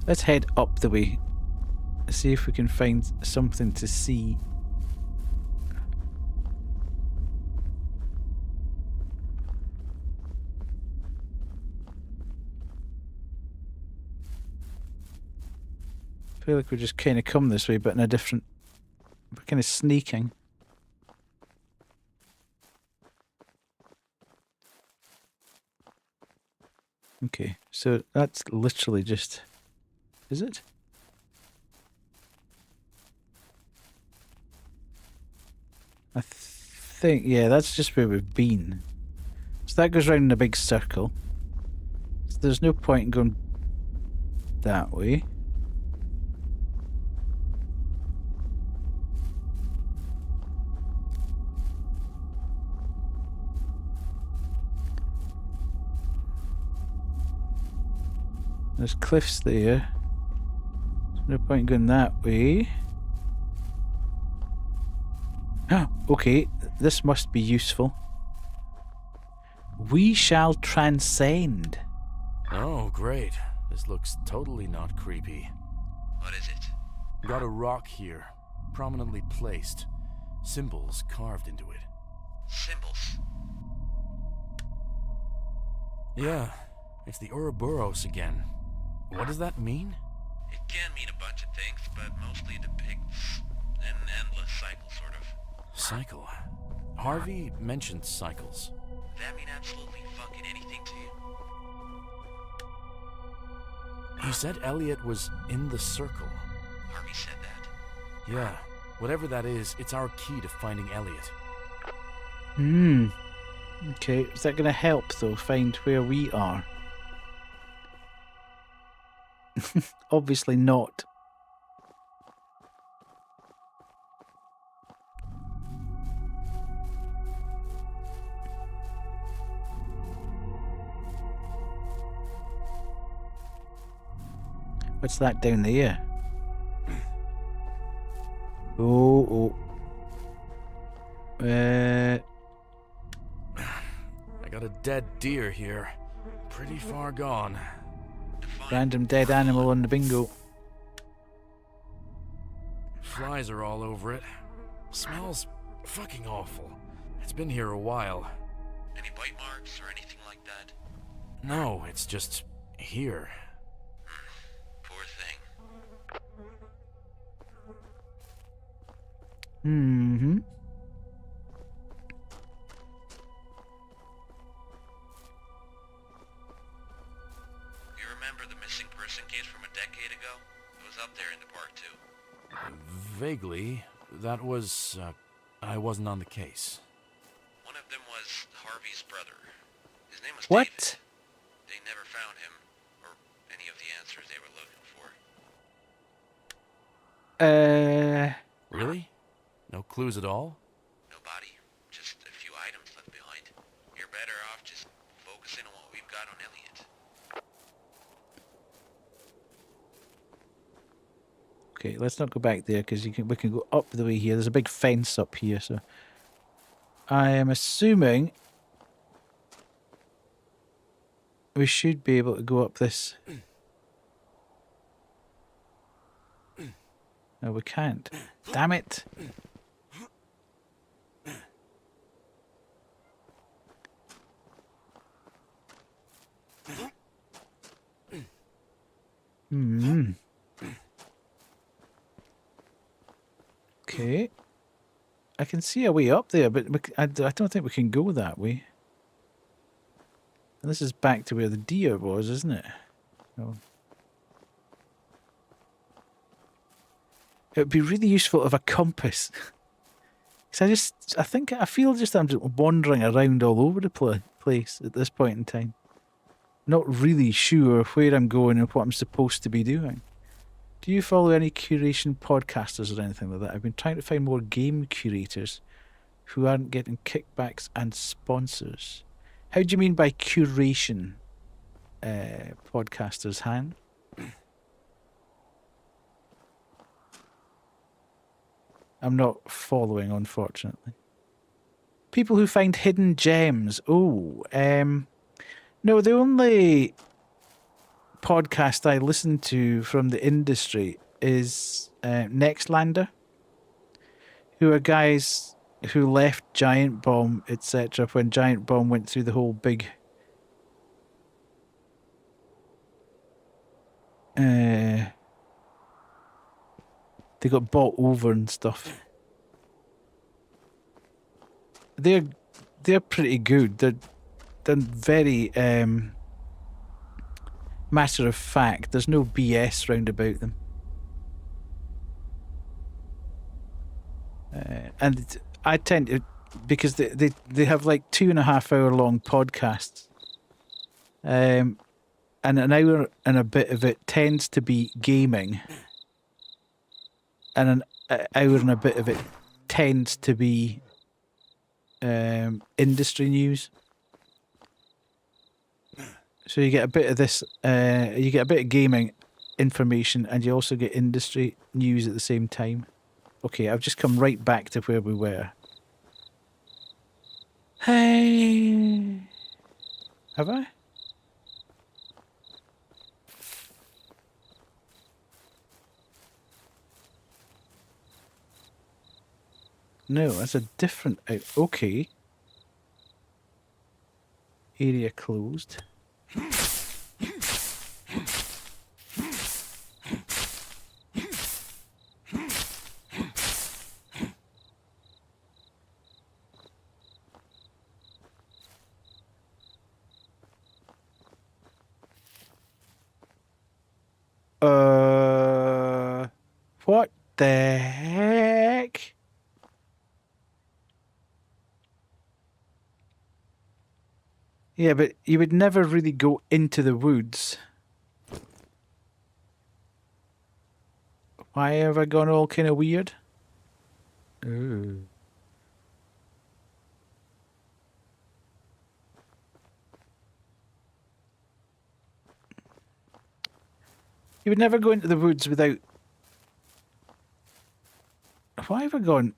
Let's head up the way. See if we can find something to see. I feel like we just kind of come this way, but in a different... We're kind of sneaking. Okay, so that's literally just... Is it? I think... Yeah, that's just where we've been. So that goes round in a big circle. So there's no point in going that way. There's cliffs there. There's no point in going that way. Ah, okay, this must be useful. We shall transcend. Oh, great. This looks totally not creepy. What is it? Got a rock here, prominently placed. Symbols carved into it. Symbols? Yeah, it's the Ouroboros again. What does that mean? It can mean a bunch of things, but mostly depicts an endless cycle, sort of. Cycle? Harvey mentioned cycles. Does that mean absolutely fucking anything to you? He said Elliot was in the circle. Harvey said that? Yeah, whatever that is, it's our key to finding Elliot. Hmm. Okay, is that going to help, though, find where we are? Obviously not. What's that down there? Oh. I got a dead deer here. Pretty far gone. Random dead animal on the bingo. Flies are all over it. Smells fucking awful. It's been here a while. Any bite marks or anything like that? No, it's just here. Poor thing. Mm-hmm. You remember the missing person case from a decade ago? It was up there in the park, too. Vaguely. That was, I wasn't on the case. One of them was Harvey's brother. His name was What? David. They never found him, or any of the answers they were looking for. Really? No clues at all? No body, just a few items left behind. You're better off just focusing on what we've got on Elliot. Okay, let's not go back there because we can go up the way here. There's a big fence up here, so I am assuming we should be able to go up this. No, we can't. Damn it. Hmm. Okay. I can see a way up there, but I don't think we can go that way. And this is back to where the deer was, isn't it? Oh. It would be really useful to have a compass. Because I feel just I'm just wandering around all over the place at this point in time. Not really sure where I'm going and what I'm supposed to be doing. Do you follow any curation podcasters or anything like that? I've been trying to find more game curators who aren't getting kickbacks and sponsors. How do you mean by curation podcasters, Han? I'm not following, unfortunately. People who find hidden gems. Oh, no, the only podcast I listen to from the industry is Nextlander, who are guys who left Giant Bomb, etc. when Giant Bomb went through the whole big they got bought over and stuff. They're pretty good. They're very matter of fact. There's no BS round about them. And I tend to, because they have like 2.5 hour long podcasts. And an hour and a bit of it tends to be gaming. And an hour and a bit of it tends to be industry news. So you get a bit of this, you get a bit of gaming information, and you also get industry news at the same time. Okay, I've just come right back to where we were. Hey, have I? No, that's a different. Okay. Area closed. What the heck? Yeah, but you would never really go into the woods. Why have I gone all kind of weird? Ooh. You would never go into the woods without... Why have I gone...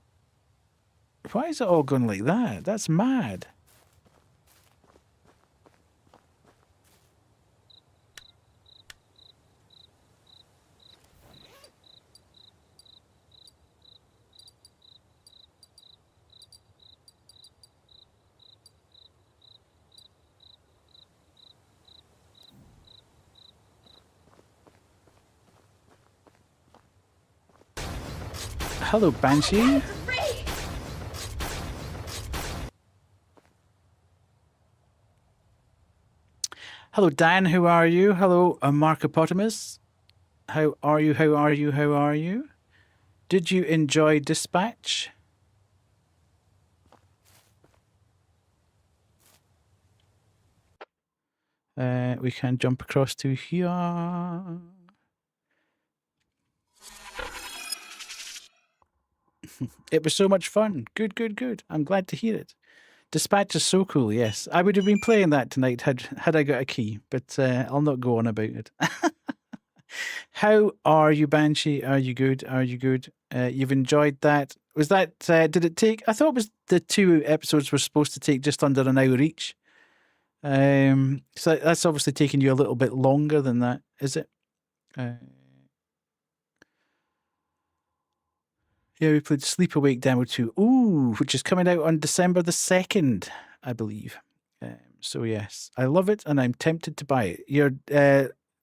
Why is it all gone like that? That's mad. Hello, Banshee. Hello, Dan. How are you? Hello, Markopotamus. How are you? How are you? How are you? Did you enjoy Dispatch? We can jump across to here. It was so much fun. Good, good, good. I'm glad to hear it. Dispatch is so cool, yes. I would have been playing that tonight had I got a key, but I'll not go on about it. How are you, Banshee? Are you good? Are you good? You've enjoyed that. Was that, did it take, I thought it was the 2 episodes were supposed to take just under an hour each. So that's obviously taking you a little bit longer than that, is it? Yeah, we played Sleep Awake Demo 2. Ooh, which is coming out on December the 2nd, I believe. So yes, I love it and I'm tempted to buy it. Your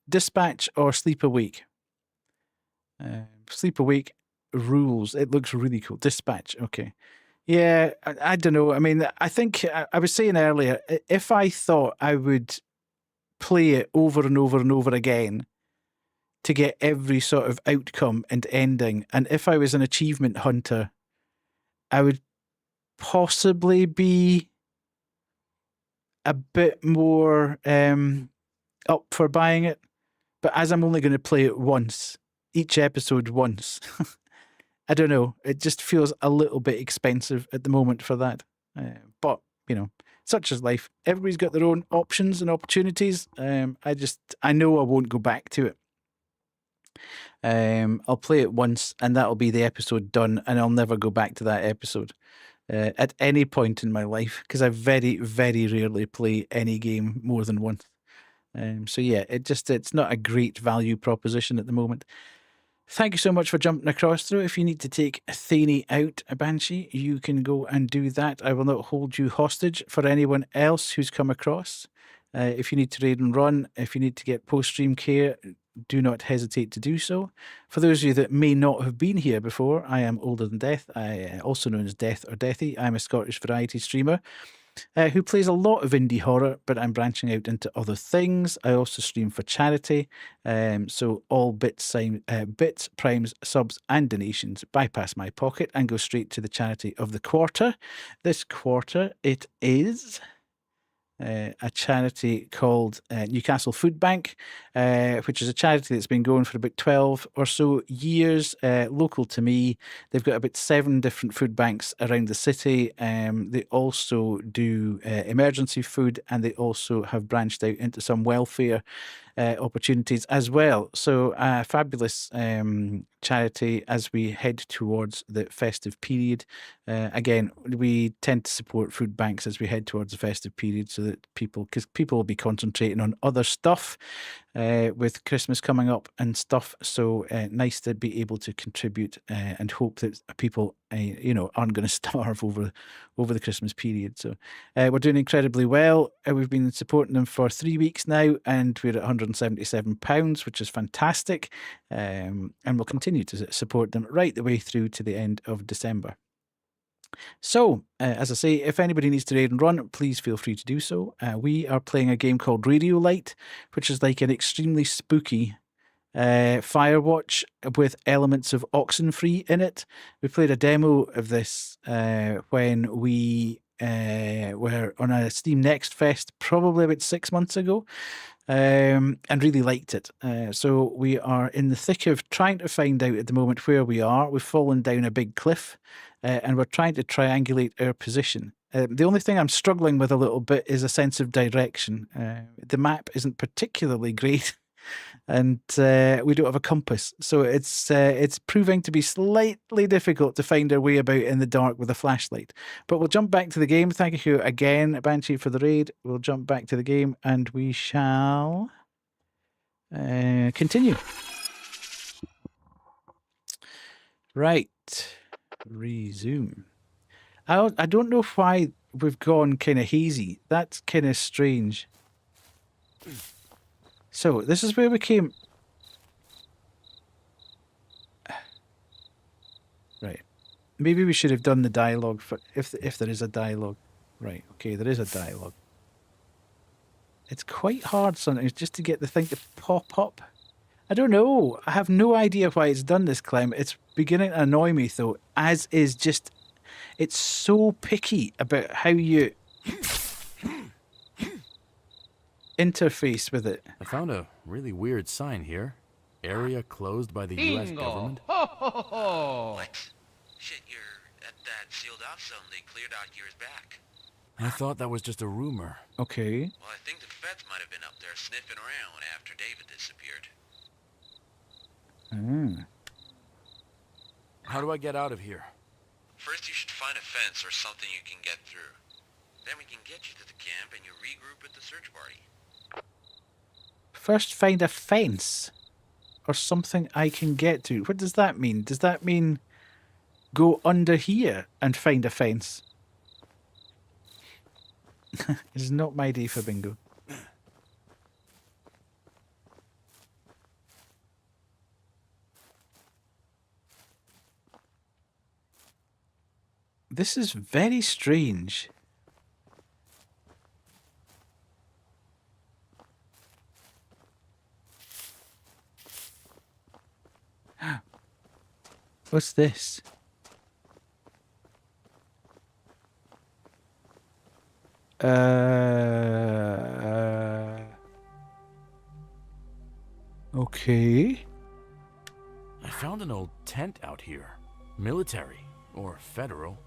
Dispatch or Sleep Awake? Sleep Awake rules. It looks really cool. Dispatch. Okay. Yeah, I don't know. I mean, I think I was saying earlier, if I thought I would play it over and over and over again to get every sort of outcome and ending, and if I was an achievement hunter, I would possibly be a bit more up for buying it. But as I'm only going to play it once, each episode once, I don't know. It just feels a little bit expensive at the moment for that. But, you know, such is life. Everybody's got their own options and opportunities. I know I won't go back to it. I'll play it once and that'll be the episode done, and I'll never go back to that episode at any point in my life, because I very, very rarely play any game more than once. So yeah, it's not a great value proposition at the moment. Thank you so much for jumping across through. If you need to take Thaney out, a Banshee, you can go and do that. I will not hold you hostage. For anyone else who's come across, if you need to raid and run, if you need to get post-stream care, do not hesitate to do so. For those of you that may not have been here before, I am Older Than Death, also known as Death or Deathy. I'm a Scottish variety streamer who plays a lot of indie horror, but I'm branching out into other things. I also stream for charity, so all bits, primes, subs, and donations bypass my pocket and go straight to the charity of the quarter. This quarter, it is a charity called Newcastle Food Bank, which is a charity that's been going for about 12 or so years, local to me. They've got about 7 different food banks around the city. They also do emergency food, and they also have branched out into some welfare opportunities as well. So a fabulous charity as we head towards the festive period. Again, we tend to support food banks as we head towards the festive period, so that because people will be concentrating on other stuff with Christmas coming up and stuff. So nice to be able to contribute and hope that people aren't going to starve over the Christmas period. So we're doing incredibly well. We've been supporting them for 3 weeks now, and we're at £177, which is fantastic. And we'll continue to support them right the way through to the end of December. So, as I say, if anybody needs to raid and run, please feel free to do so. We are playing a game called Radiolight, which is like an extremely spooky Firewatch with elements of Oxenfree in it. We played a demo of this when we were on a Steam Next Fest probably about 6 months ago. And really liked it. So we are in the thick of trying to find out at the moment where we are. We've fallen down a big cliff, and we're trying to triangulate our position. The only thing I'm struggling with a little bit is a sense of direction. The map isn't particularly great, and we don't have a compass. So it's proving to be slightly difficult to find our way about in the dark with a flashlight. But we'll jump back to the game. Thank you again, Banshee, for the raid. We'll jump back to the game and we shall continue. Right. Resume. I don't know why we've gone kind of hazy. That's kind of strange. So this is where we came. Right. Maybe we should have done the dialogue for if there is a dialogue. Right. Okay, there is a dialogue. It's quite hard sometimes just to get the thing to pop up. I don't know. I have no idea why it's done this, Clem. It's beginning to annoy me though, as is just it's so picky about how you interface with it. I found a really weird sign here. Area closed by the U.S. government. Ho, ho, ho, ho. What? Shit, you're at that sealed off zone they cleared out years back. I thought that was just a rumor. Okay. Well, I think the feds might have been up there sniffing around after David disappeared. How do I get out of here? First, you should find a fence or something you can get through. Then we can get you to the camp and you regroup at the search party. First, find a fence or something I can get to. What does that mean? Does that mean go under here and find a fence? It's not my day for bingo. This is very strange. What's this? Okay. I found an old tent out here. Military. Or federal.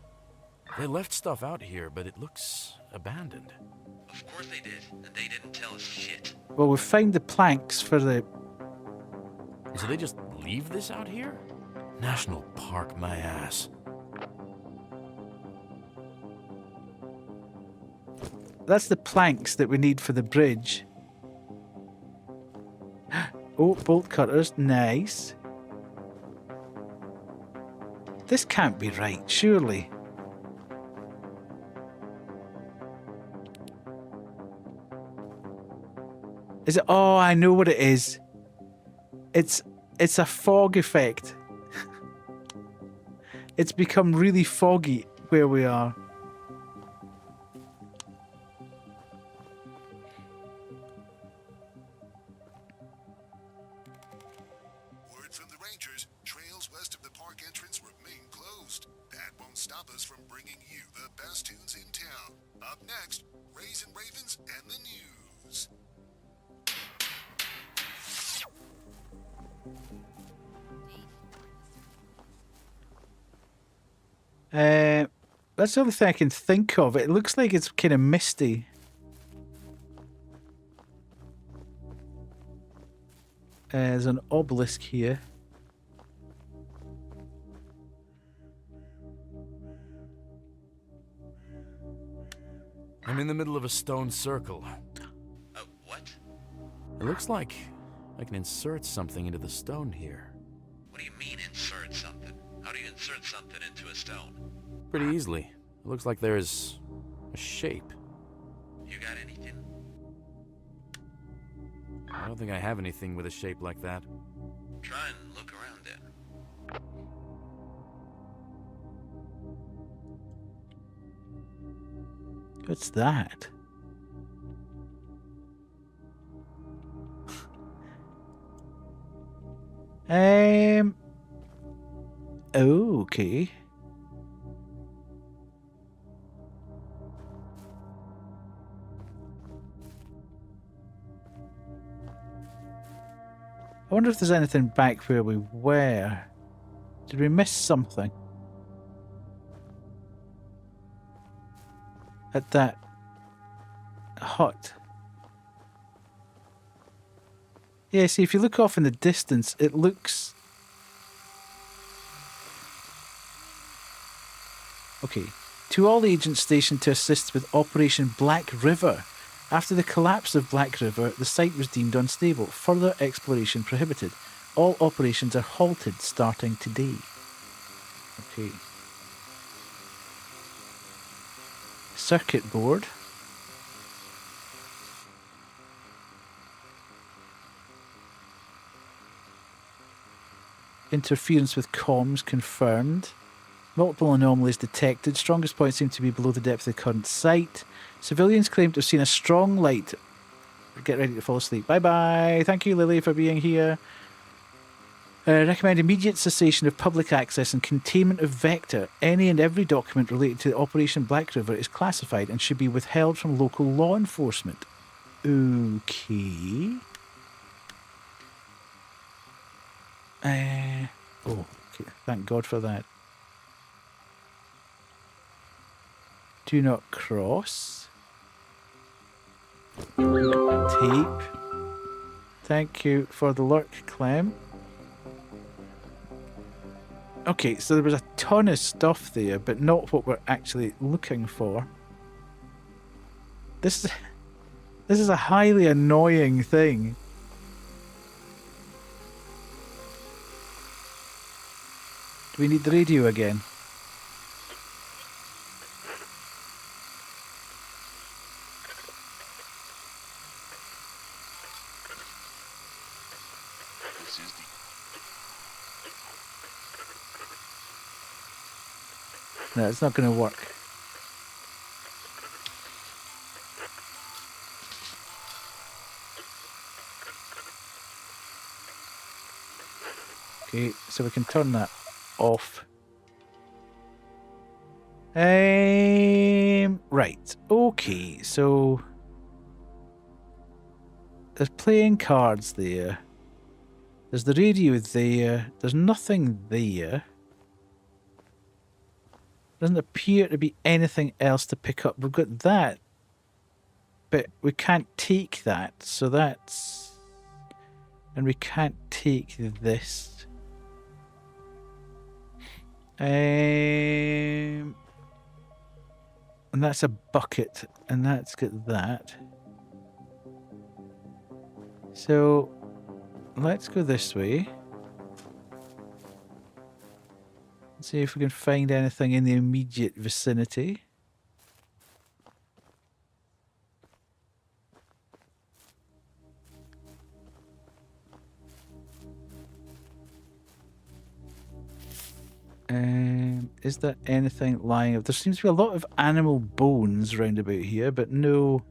They left stuff out here, but it looks abandoned. Of course they did, and they didn't tell us shit. Well, we found the planks for the... So they just leave this out here? National Park, my ass. That's the planks that we need for the bridge. Oh, bolt cutters. Nice. This can't be right, surely. Is it? Oh, I know what it is. It's a fog effect. It's become really foggy where we are. Word from the Rangers, trails west of the park entrance remain closed. That won't stop us from bringing you the best tunes in town. Up next, Rays and Ravens and the news. That's the only thing I can think of. It looks like it's kind of misty. There's an obelisk here. I'm in the middle of a stone circle. What? It looks like I can insert something into the stone here. What do you mean, insert something? How do you insert something into a stone? Pretty easily. It looks like there's a shape. You got anything? I don't think I have anything with a shape like that. Try and look around then. What's that? Okay. I wonder if there's anything back where we were. Did we miss something? At that hut. Yeah, see, if you look off in the distance, it looks... Okay. To all agents stationed to assist with Operation Black River. After the collapse of Black River, the site was deemed unstable. Further exploration prohibited. All operations are halted starting today. Okay. Circuit board. Interference with comms confirmed. Multiple anomalies detected. Strongest point seemed to be below the depth of the current site. Civilians claim to have seen a strong light. Get ready to fall asleep. Bye-bye. Thank you, Lily, for being here. Recommend immediate cessation of public access and containment of Vector. Any and every document related to Operation Black River is classified and should be withheld from local law enforcement. Okay. Oh, okay. Thank God for that. Do not cross. Tape. Thank you for the lurk, Clem. Okay, so there was a ton of stuff there, but not what we're actually looking for. This is a highly annoying thing. Do we need the radio again? This is the No, it's not going to work. Okay, so we can turn that off. Right. Okay, so there's playing cards there. There's the radio there. There's nothing there. Doesn't appear to be anything else to pick up. We've got that, but we can't take that. So that's... And we can't take this. And that's a bucket, and that's got that. So let's go this way. See if we can find anything in the immediate vicinity. Is there anything lying? There seems to be a lot of animal bones round about here, but no.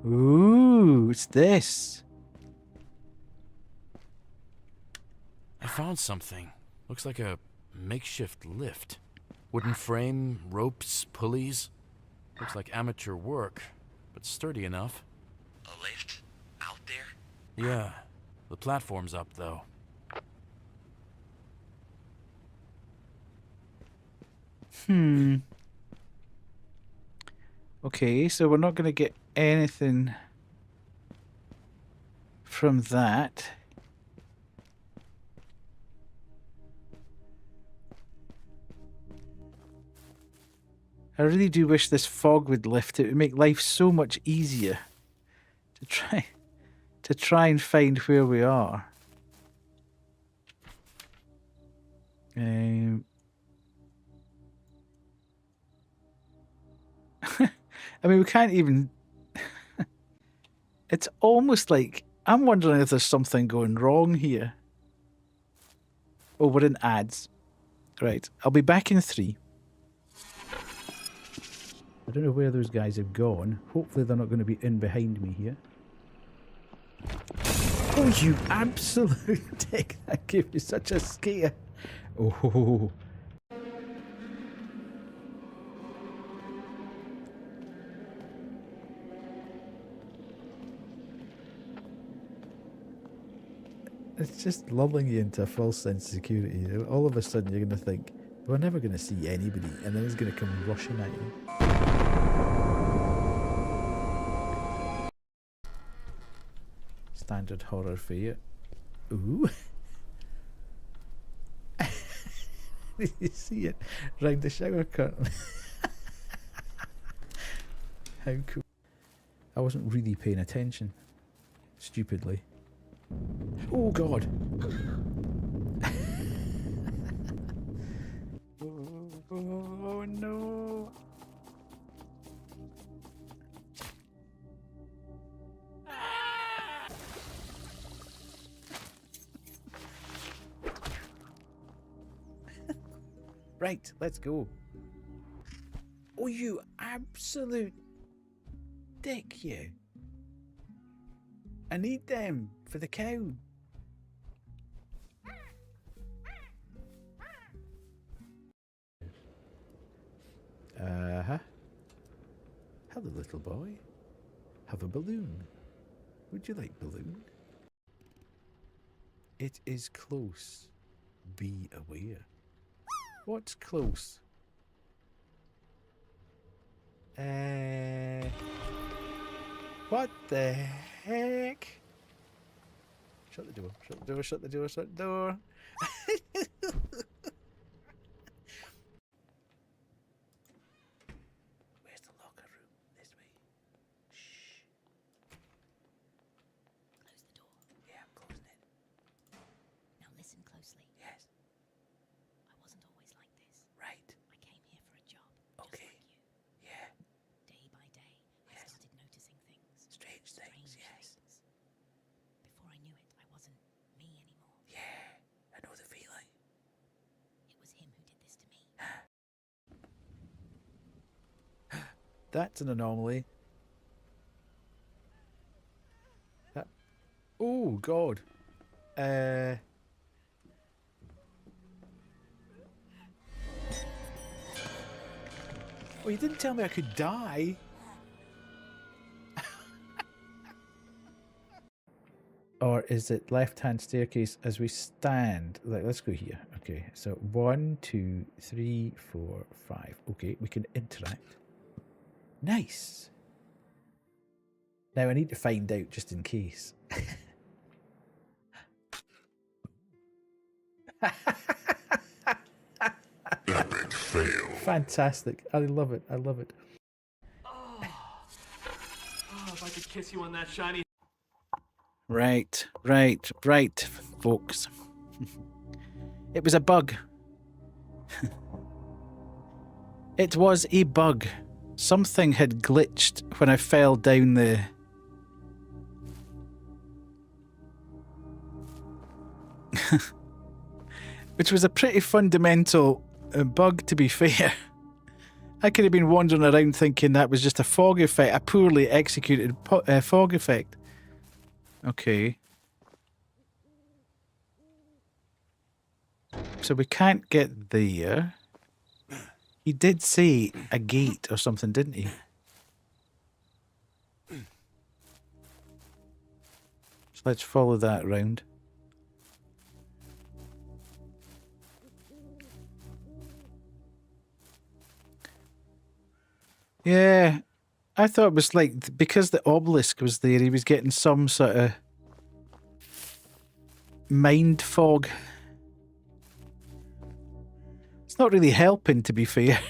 Ooh, it's this. I found something. Looks like a makeshift lift. Wooden frame, ropes, pulleys. Looks like amateur work, but sturdy enough. A lift? Out there? Yeah, the platform's up though. Okay, so we're not going to get anything from that. I really do wish this fog would lift. It would make life so much easier to try and find where we are. I mean, we can't even... It's almost like... I'm wondering if there's something going wrong here. Oh, we're in ads. Right, I'll be back in 3. I don't know where those guys have gone. Hopefully they're not going to be in behind me here. Oh, you absolute dick. That gave you such a scare. Oh. It's just lulling you into a false sense of security. All of a sudden you're going to think, we're never going to see anybody, and then it's going to come rushing at you. Standard horror fare. Ooh. Did you see it? Round the shower curtain. How cool. I wasn't really paying attention. Stupidly. Oh god. Oh no. Right, let's go. Oh, you absolute dick, you. I need them for the cow. Uh-huh. Hello, little boy. Have a balloon. Would you like balloon? It is close. Be aware. What's close? What the heck? Shut the door, shut the door, shut the door, shut the door. Where's the locker room? This way. Shh. Close the door. Yeah, I'm closing it. Now listen closely. Yes. I wasn't always like this. Right. I came here for a job. Okay. Just like you. Yeah. Day by day, I Yes. started noticing things. Strange things, yes. Things. Before I That's an anomaly. Oh, God. Well, you didn't tell me I could die. Or is it left-hand staircase as we stand? Like, let's go here. Okay, so 1, 2, 3, 4, 5. Okay, we can interact. Nice. Now I need to find out just in case. Epic fail. Fantastic. I love it. I love it. Oh, if I could kiss you on that shiny... Right, folks. It was a bug. It was a bug. Something had glitched when I fell down the... Which was a pretty fundamental bug, to be fair. I could have been wandering around thinking that was just a fog effect, a poorly executed fog effect. Okay. So we can't get there. He did say a gate or something, didn't he? So let's follow that round. Yeah, I thought it was like, because the obelisk was there, he was getting some sort of mind fog. It's not really helping, to be fair.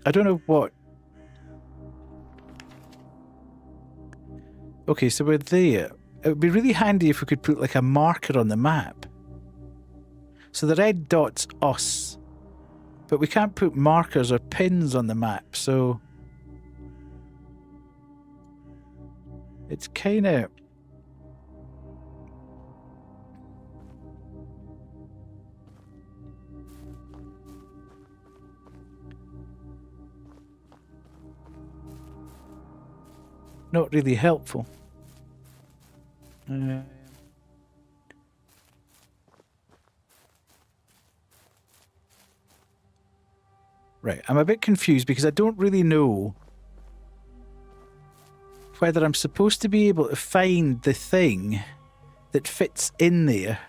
I don't know what... Okay, so we're there. It would be really handy if we could put like a marker on the map. So the red dot's us. But we can't put markers or pins on the map, so... It's kind of... not really helpful. Right, I'm a bit confused because I don't really know whether I'm supposed to be able to find the thing that fits in there.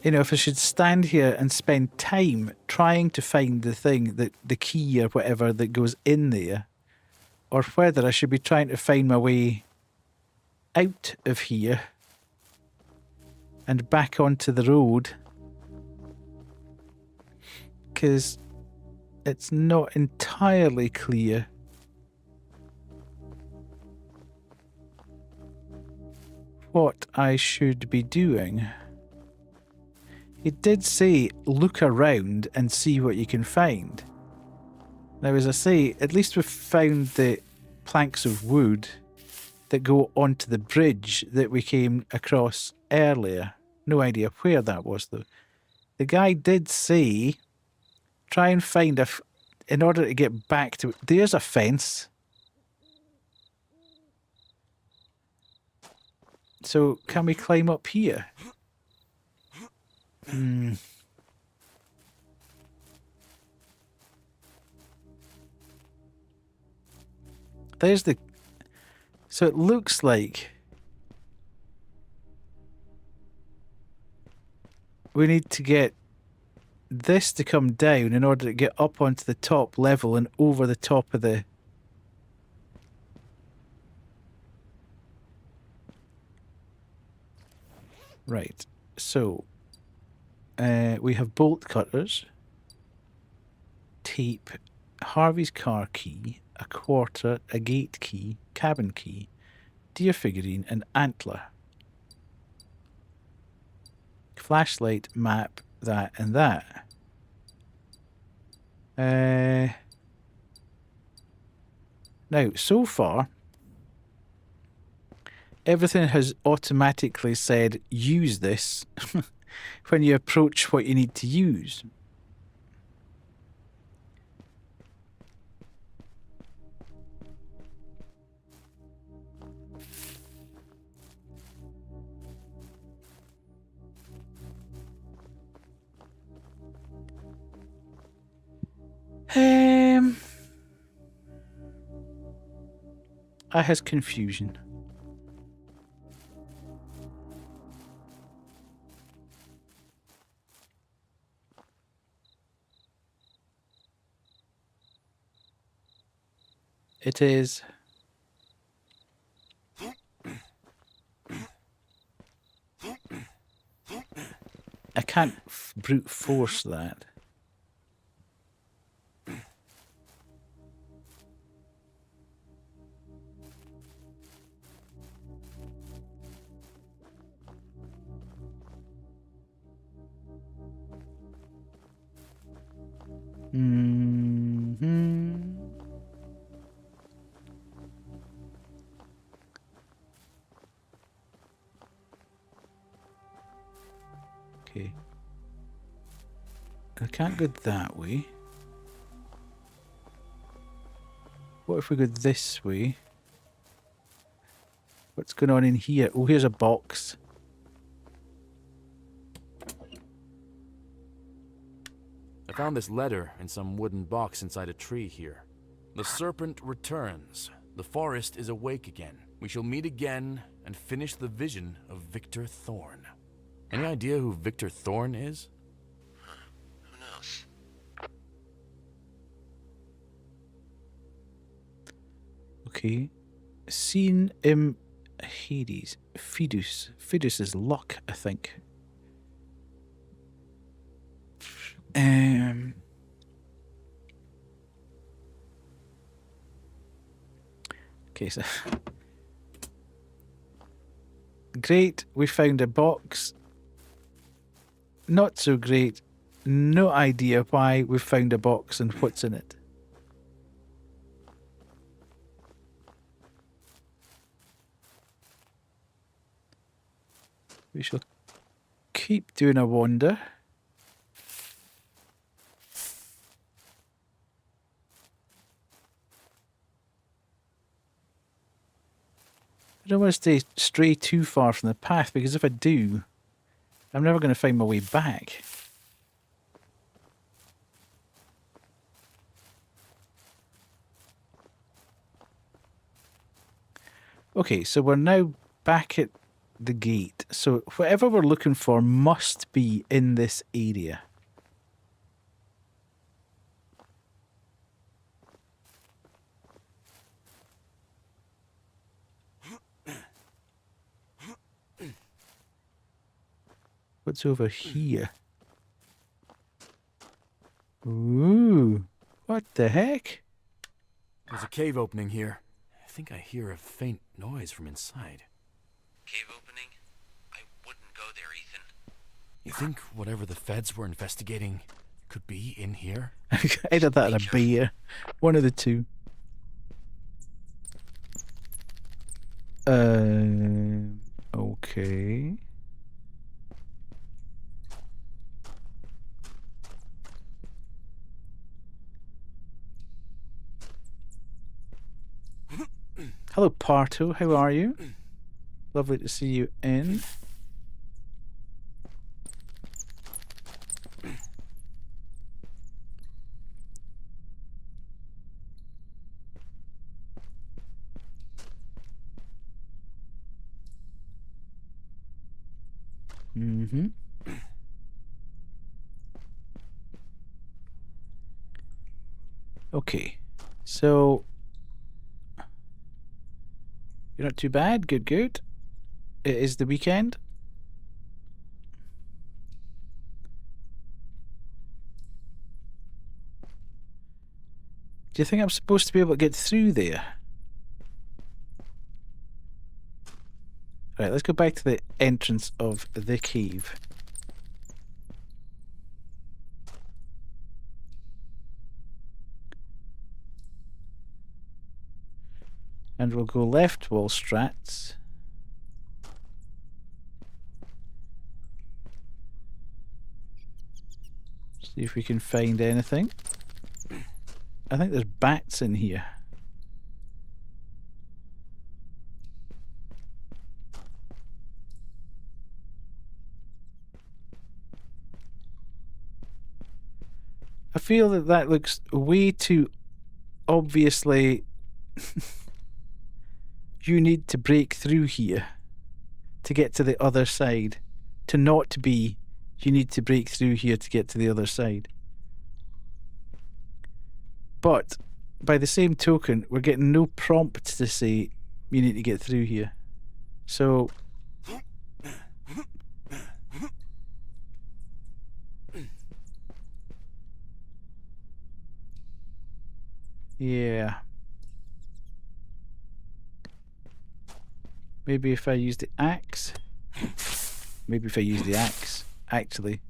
You know, if I should stand here and spend time trying to find the thing, the key or whatever that goes in there, or whether I should be trying to find my way out of here and back onto the road, because it's not entirely clear what I should be doing. It did say look around and see what you can find. Now, as I say, at least we've found the planks of wood that go onto the bridge that we came across earlier. No idea where that was, though. The guy did say, try and find in order to get back to... There's a fence. So, can we climb up here? There's the... So it looks like we need to get this to come down in order to get up onto the top level and over the top of the... Right, so we have bolt cutters, tape, Harvey's car key, a quarter, a gate key, cabin key, deer figurine, and antler. Flashlight, map, that, and that. Now, so far, everything has automatically said use this when you approach what you need to use. I has confusion. It is. I can't brute force that. Okay. I can't go that way. What if we go this way? What's going on in here? Oh, here's a box. I found this letter in some wooden box inside a tree here. The serpent returns. The forest is awake again. We shall meet again and finish the vision of Victor Thorne. Any idea who Victor Thorne is? Who knows? Okay. Seen im Hades. Fidus. Fidus is luck, I think. Okay, so great, we found a box. Not so great. No idea why we found a box and what's in it. We shall keep doing a wander. I don't want to stray too far from the path, because if I do, I'm never going to find my way back. Okay, so we're now back at the gate. So whatever we're looking for must be in this area. What's over here? Ooh, what the heck? There's a cave opening here. I think I hear a faint noise from inside. Cave opening? I wouldn't go there, Ethan. You think whatever the feds were investigating could be in here? Either that or a bear. One of the two. Okay. Hello, Parto. How are you? Lovely to see you in. Okay. So you're not too bad. Good, good. It is the weekend. Do you think I'm supposed to be able to get through there? Right, let's go back to the entrance of the cave. And we'll go left wall strats. See if we can find anything. I think there's bats in here. I feel that that looks way too obviously you need to break through here to get to the other side. To not be you need to break through here to get to the other side. But by the same token, we're getting no prompt to say you need to get through here. So yeah. Maybe if I use the axe. Maybe if I use the axe, actually.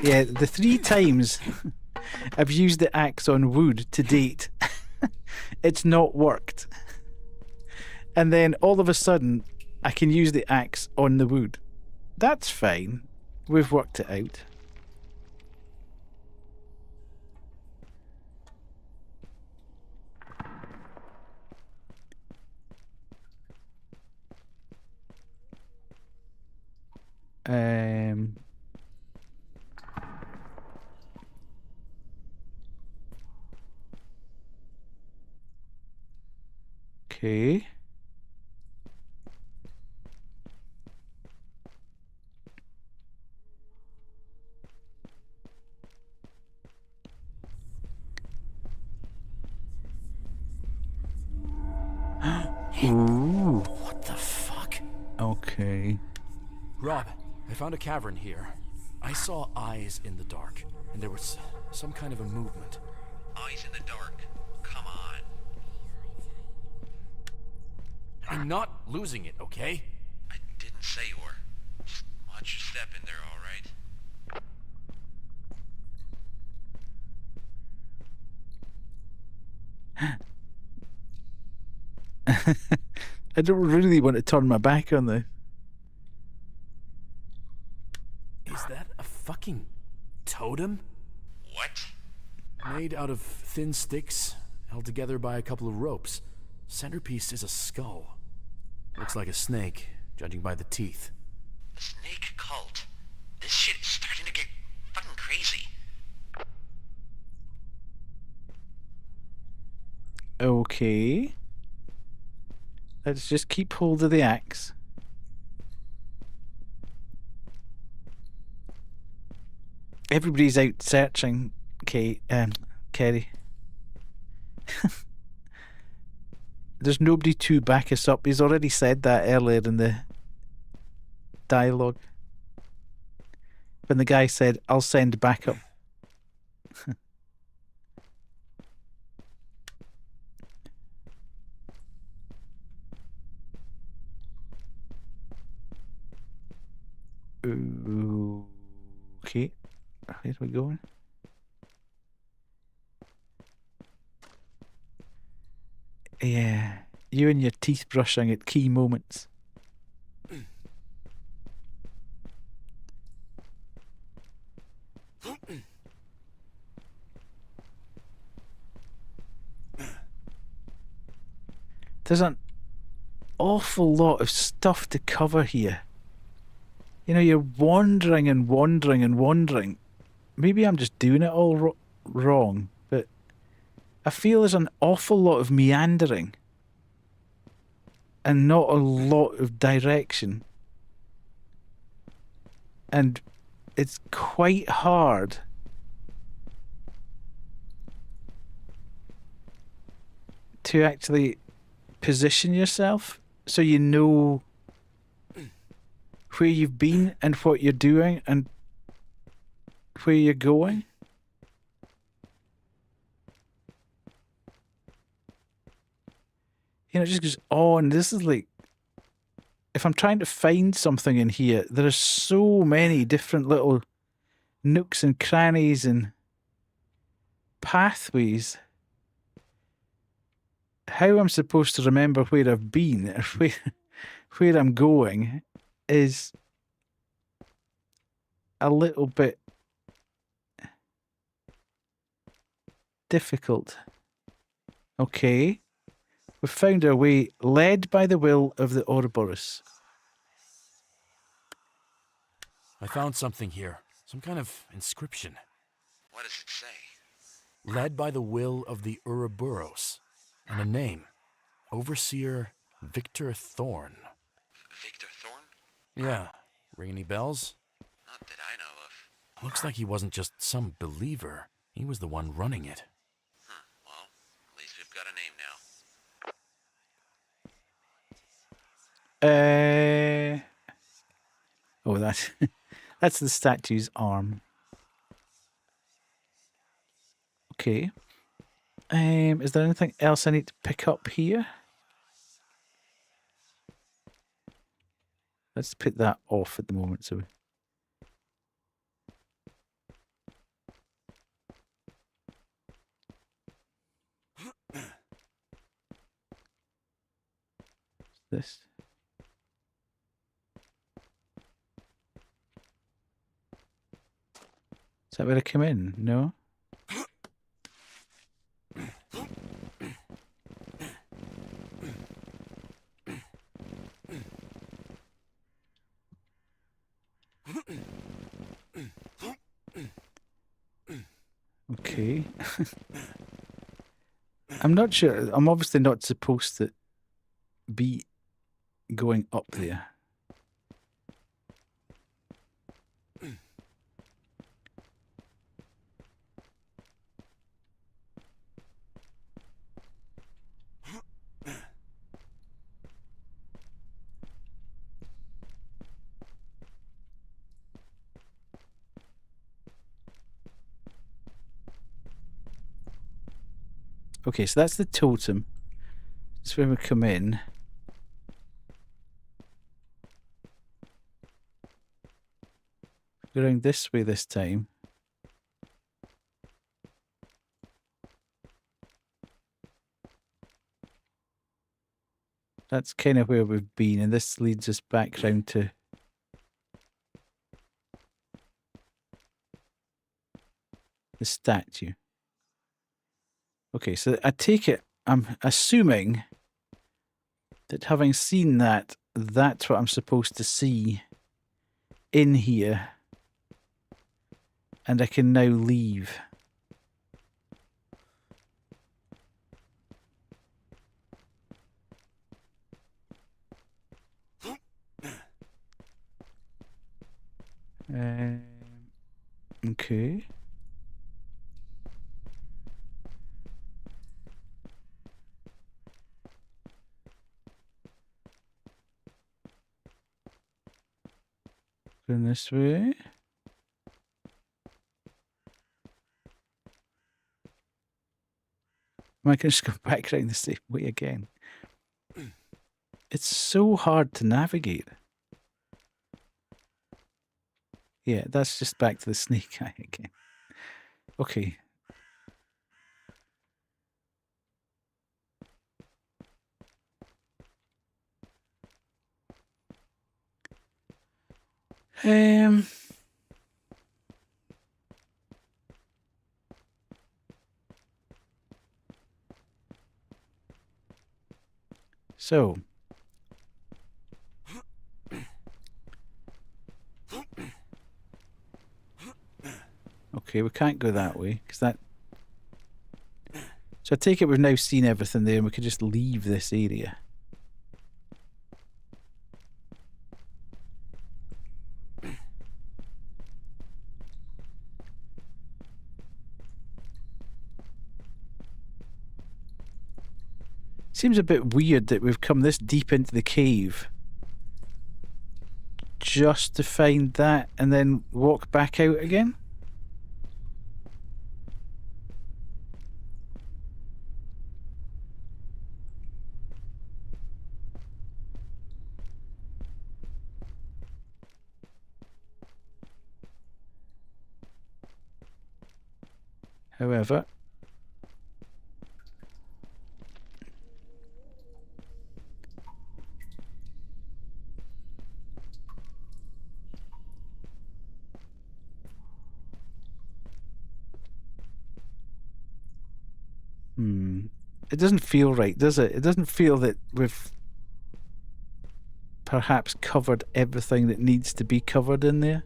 Yeah, the 3 times I've used the axe on wood to date, it's not worked. And then all of a sudden, I can use the axe on the wood. That's fine. We've worked it out. Okay. Ooh. What the fuck? Okay. Rob, I found a cavern here. I saw eyes in the dark, and there was some kind of a movement. Eyes in the dark. Come on. I'm not losing it, okay? I didn't say you were. Just watch your step in there, all right? I don't really want to turn my back on this. Is that a fucking totem? What? Made out of thin sticks, held together by a couple of ropes. Centerpiece is a skull. Looks like a snake, judging by the teeth. A snake cult. This shit is starting to get fucking crazy. Okay. Let's just keep hold of the axe. Everybody's out searching, Kerry. There's nobody to back us up. He's already said that earlier in the dialogue. When the guy said, I'll send backup. Okay. Where are we going? Yeah. You and your teeth brushing at key moments. There's an awful lot of stuff to cover here. You know, you're wandering and wandering and wandering. Maybe I'm just doing it all wrong, but I feel there's an awful lot of meandering and not a lot of direction. And it's quite hard to actually position yourself so you know where you've been and what you're doing and where you're going. You know, it just goes on. This is like, if I'm trying to find something in here, there are so many different little nooks and crannies and pathways. How I'm supposed to remember where I've been and where I'm going is a little bit difficult. Okay. We've found our way, led by the will of the Ouroboros. I found something here. Some kind of inscription. What does it say? Led by the will of the Ouroboros. And a name. Overseer Victor Thorne. Victor Thorne? Yeah. Ring any bells? Not that I know of. Looks like he wasn't just some believer. He was the one running it. Well, at least we've got a name now. Oh, that's that's the statue's arm. Okay. Is there anything else I need to pick up here? Let's put that off at the moment. So. This. Is that where I come in? No? Okay. I'm not sure. I'm obviously not supposed to be going up there. Okay, so that's the totem. That's where we come in. Go around this way this time. That's kind of where we've been, and this leads us back round to the statue. Okay, so I take it, I'm assuming that having seen that, that's what I'm supposed to see in here, and I can now leave. Okay. Going this way. Am I going to just go back around the same way again? It's so hard to navigate. Yeah, that's just back to the snake eye again. Okay. So. Okay, we can't go that way, because that... So I take it we've now seen everything there, and we could just leave this area. Seems a bit weird that we've come this deep into the cave just to find that and then walk back out again. However, It doesn't feel right, does it? It doesn't feel that we've perhaps covered everything that needs to be covered in there.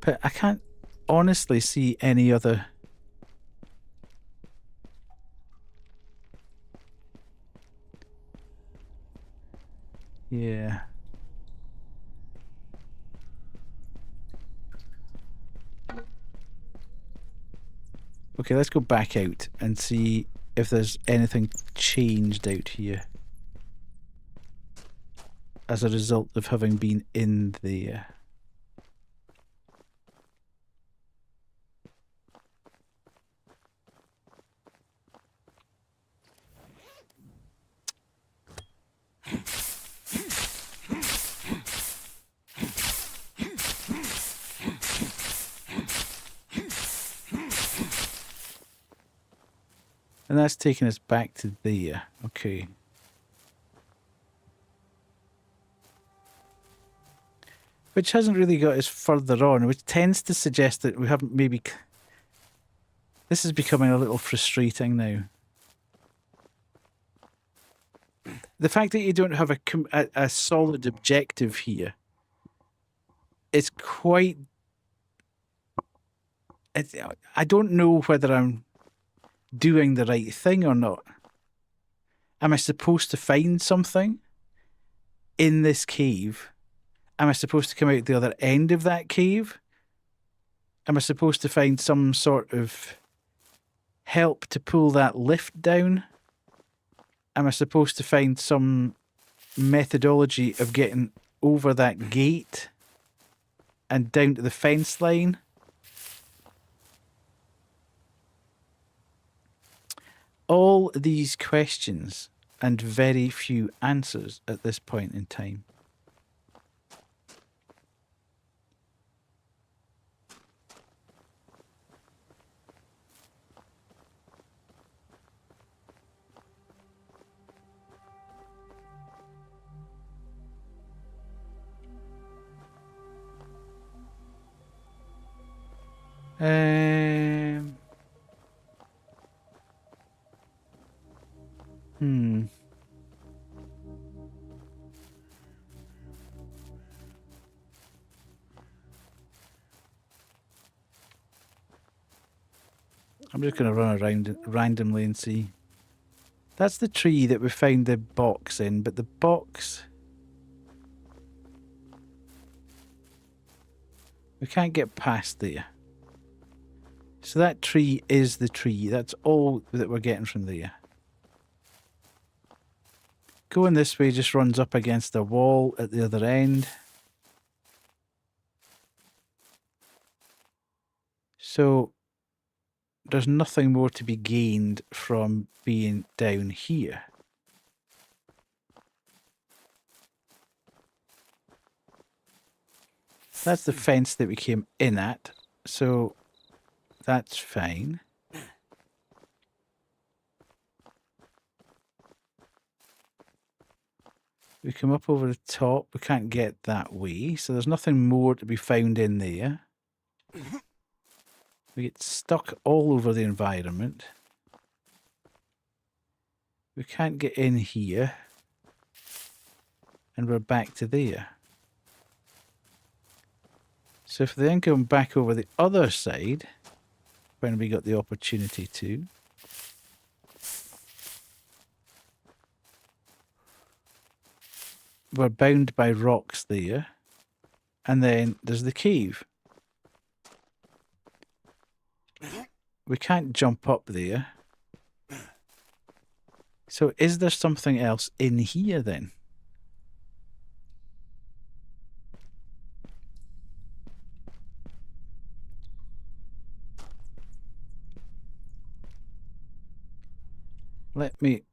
But I can't honestly see any other... Yeah. Okay, let's go back out and see if there's anything changed out here as a result of having been in there. And that's taking us back to there. Okay. Which hasn't really got us further on, which tends to suggest that we haven't maybe... This is becoming a little frustrating now. The fact that you don't have a solid objective here is quite... I don't know whether I'm doing the right thing or not. Am I supposed to find something in this cave? Am I supposed to come out the other end of that cave? Am I supposed to find some sort of help to pull that lift down? Am I supposed to find some methodology of getting over that gate and down to the fence line? All these questions and very few answers at this point in time. I'm just going to run around randomly and see. That's the tree that we found the box in, but the box... We can't get past there. So that tree is the tree. That's all that we're getting from there. Going this way just runs up against a wall at the other end. So there's nothing more to be gained from being down here. That's the fence that we came in at, so that's fine. We come up over the top, we can't get that way, so there's nothing more to be found in there. We get stuck all over the environment. We can't get in here. And we're back to there. So if we then come back over the other side, when we got the opportunity to, we're bound by rocks there. And then there's the cave. We can't jump up there. So is there something else in here then? Let me...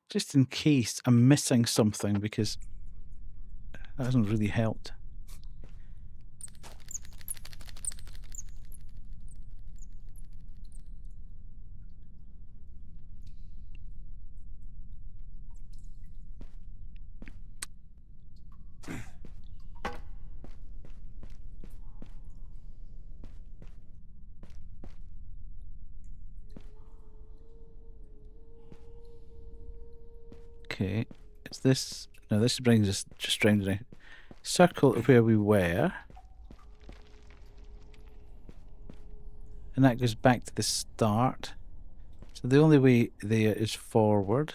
just in case I'm missing something, because that hasn't really helped. Okay. Is this... No, this brings us just round the circle of where we were. And that goes back to the start. So the only way there is forward.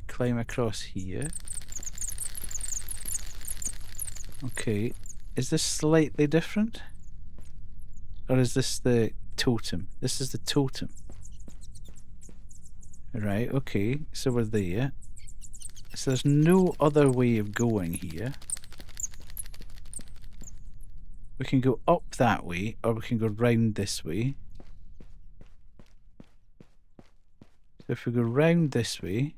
Climb across here. Okay. Is this slightly different? Or is this the totem? This is the totem. Right, okay. So we're there. So there's no other way of going here. We can go up that way, or we can go round this way. So if we go round this way,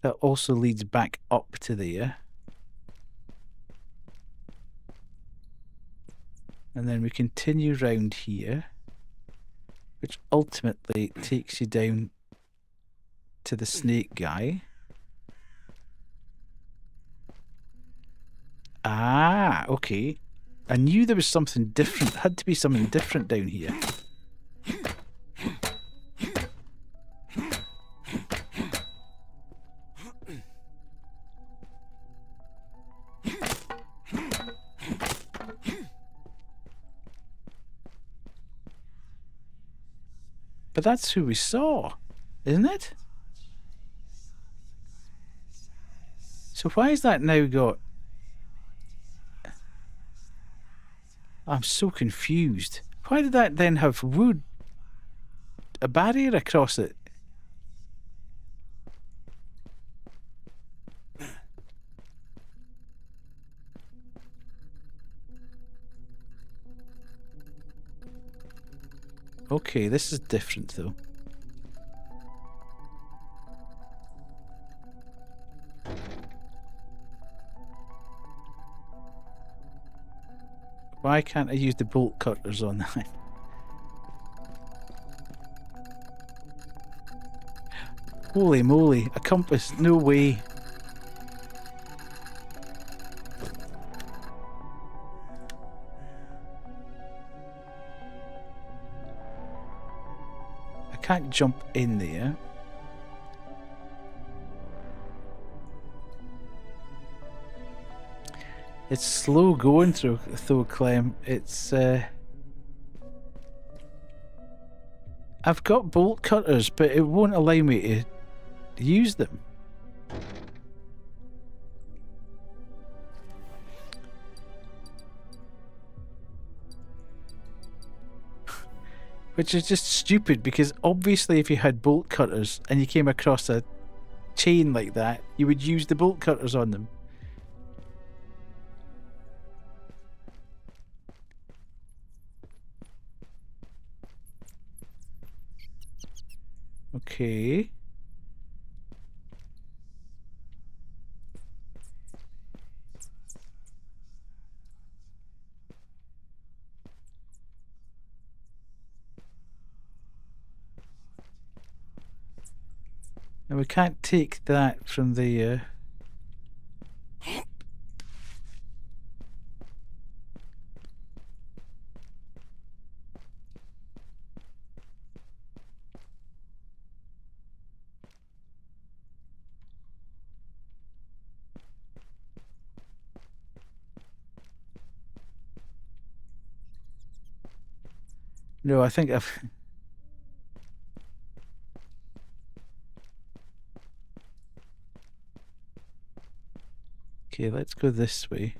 that also leads back up to there. And then we continue round here, which ultimately takes you down to the snake guy. Ah, okay. I knew there was something different. Had to be something different down here. But that's who we saw, isn't it? So why is that now got... I'm so confused. Why did that then have wood? A barrier across it? Okay, this is different though. Why can't I use the bolt cutters on that? Holy moly, a compass, no way. I can't jump in there. It's slow going through Clem. It's I've got bolt cutters, but it won't allow me to use them. Which is just stupid, because obviously if you had bolt cutters and you came across a chain like that, you would use the bolt cutters on them. Okay. And we can't take that from the No, I think I've... Okay, let's go this way.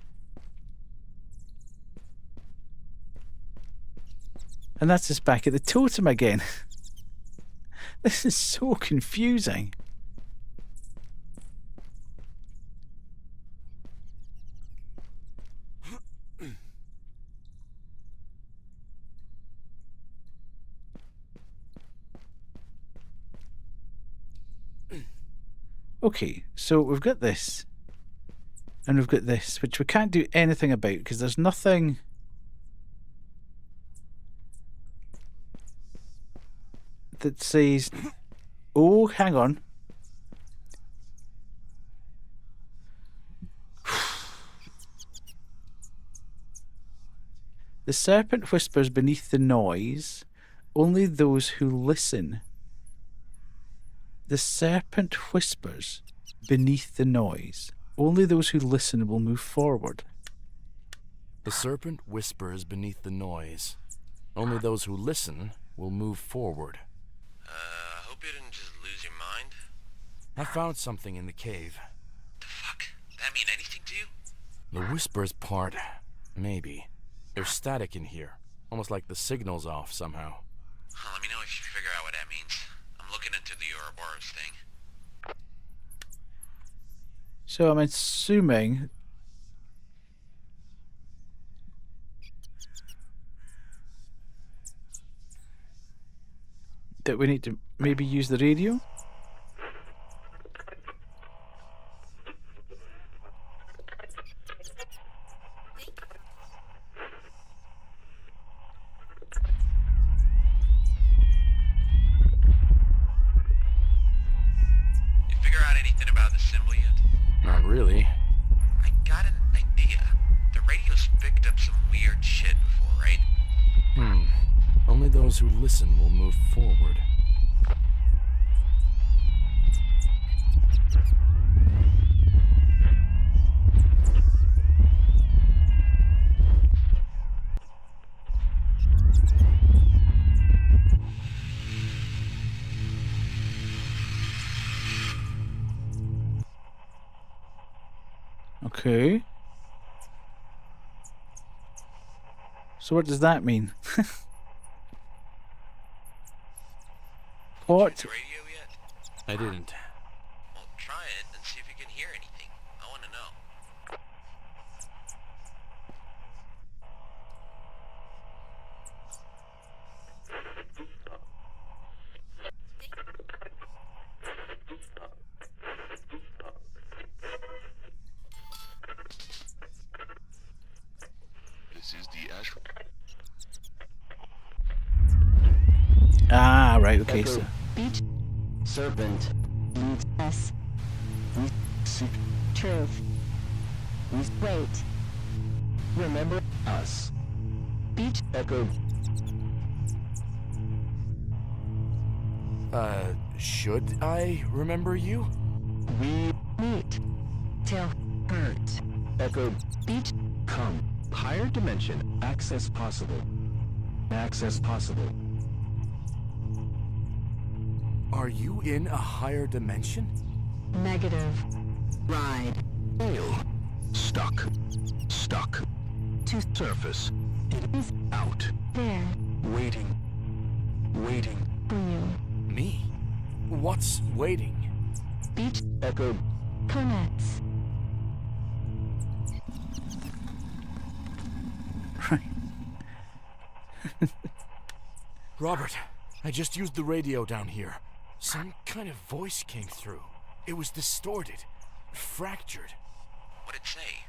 And that's us back at the totem again. This is so confusing. Okay, so we've got this. And we've got this, which we can't do anything about because there's nothing that says Oh, hang on. The serpent whispers beneath the noise. Only those who listen. The serpent whispers beneath the noise. Only those who listen will move forward. The serpent whispers beneath the noise. Only those who listen will move forward. Hope you didn't just lose your mind. I found something in the cave. The fuck? That mean anything to you? The whispers part, maybe. There's static in here, almost like the signal's off somehow. Let me know if you figure out what that means. I'm looking into the Ouroboros thing. So I'm assuming that we need to maybe use the radio. You figure out anything about the symbol yet? Not really. I got an idea. The radio's picked up some weird shit before, right? Only those who listen will move forward. Okay. So what does that mean? What? The radio yet? I didn't. Well, try it and see if you can hear anything. I want to know. This is the Ash. Ah, right, okay, so. Beach. Serpent. Us. We seek truth. We wait. Remember us. Beach. Echo. Should I remember you? We meet. Till hurt. Echo. Beach. Come. Higher dimension. Access possible. Access possible. Are you in a higher dimension? Negative. Ride. Fail. Stuck. Stuck. To surface. It is out. There. Waiting. Waiting. For you. Me? What's waiting? Beach. Echo. Connects. Robert, I just used the radio down here. Some kind of voice came through. It was distorted, fractured. What'd it say?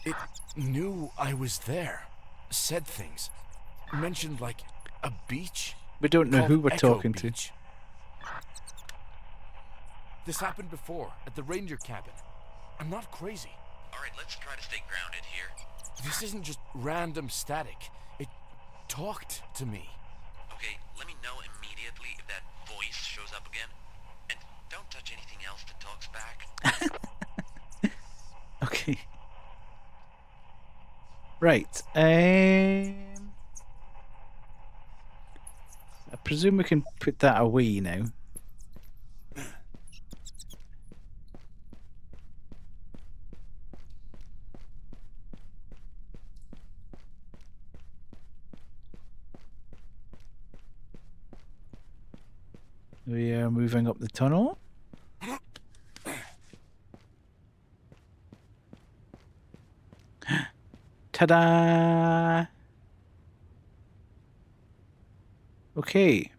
It knew I was there. Said things. Mentioned like a beach. We don't know who called we're Echo talking Beach. This happened before, at the ranger cabin. I'm not crazy. Alright, let's try to stay grounded here. This isn't just random static. It talked to me. Okay, let me know immediately if that voice shows up again. And don't touch anything else that talks back. Okay. Right. I presume we can put that away now. We are moving up the tunnel. Ta-da! Okay.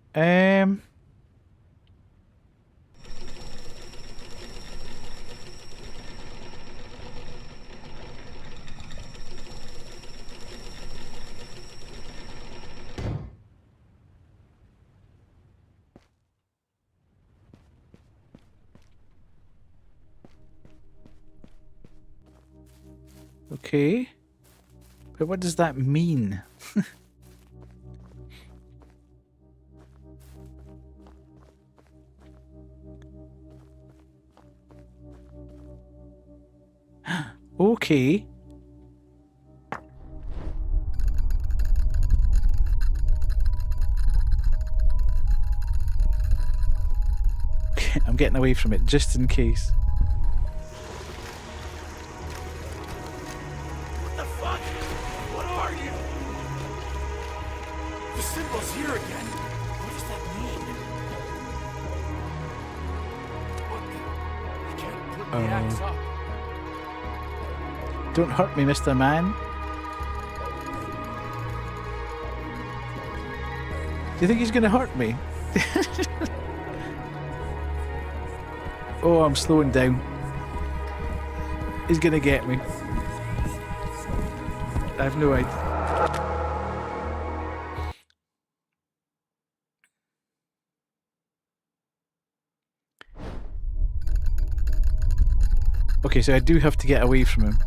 Okay. But what does that mean? Okay. I'm getting away from it just in case. What the fuck? What are you? The symbol's here again. What does that mean? What the? I can't put the axe up. Don't hurt me, Mr. Man. Do you think he's gonna hurt me? Oh, I'm slowing down. He's gonna get me. I have no idea. Okay, so I do have to get away from him.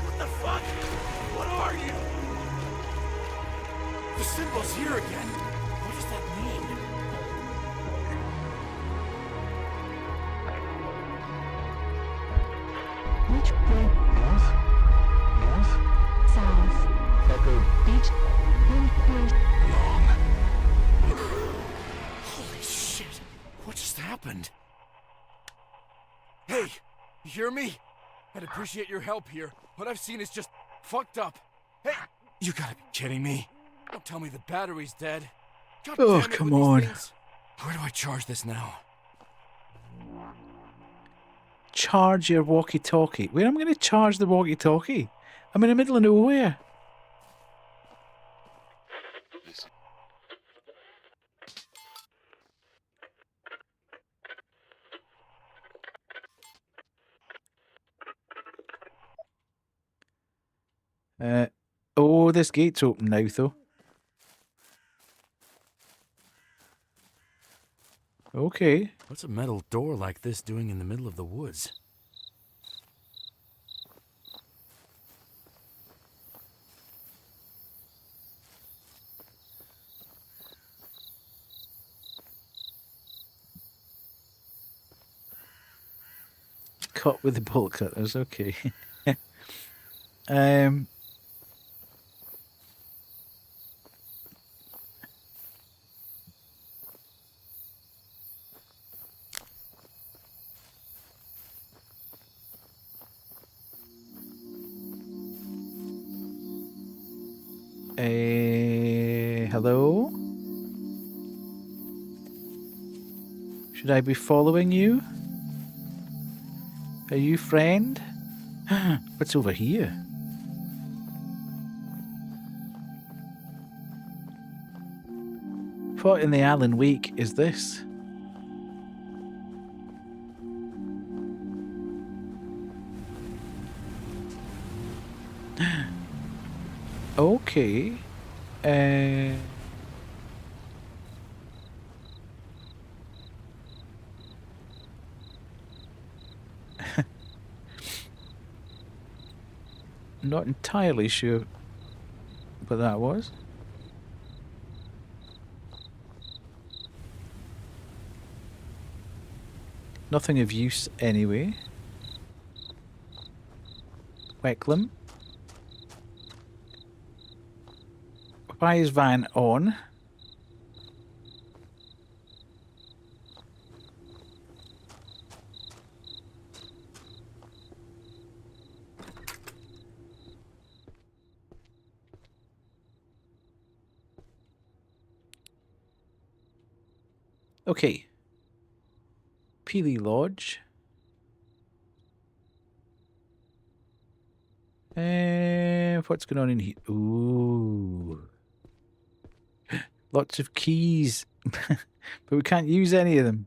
What the fuck? What are you? The symbol's here again. What does that mean? Which way? North? North? South? Echo. Beach? Long. Holy shit. What just happened? Hey, you hear me? I'd appreciate your help here. What I've seen is just fucked up. Hey, you gotta be kidding me. Don't tell me the battery's dead. God Oh, damn it, come with these on. things. Where do I charge this now? Charge your walkie-talkie. Where am I going to charge the walkie-talkie? I'm in the middle of nowhere. Oh, this gate's open now, though. Okay. What's a metal door like this doing in the middle of the woods? Cut with the bolt cutters, okay. um... hello? Should I be following you? Are you friend? What's over here? What in the Alan Wake is this? Okay. Not entirely sure what that was. Nothing of use anyway. Weckham. Why is Van on? Okay. Peely Lodge. What's going on in here? Ooh. Lots of keys. But we can't use any of them.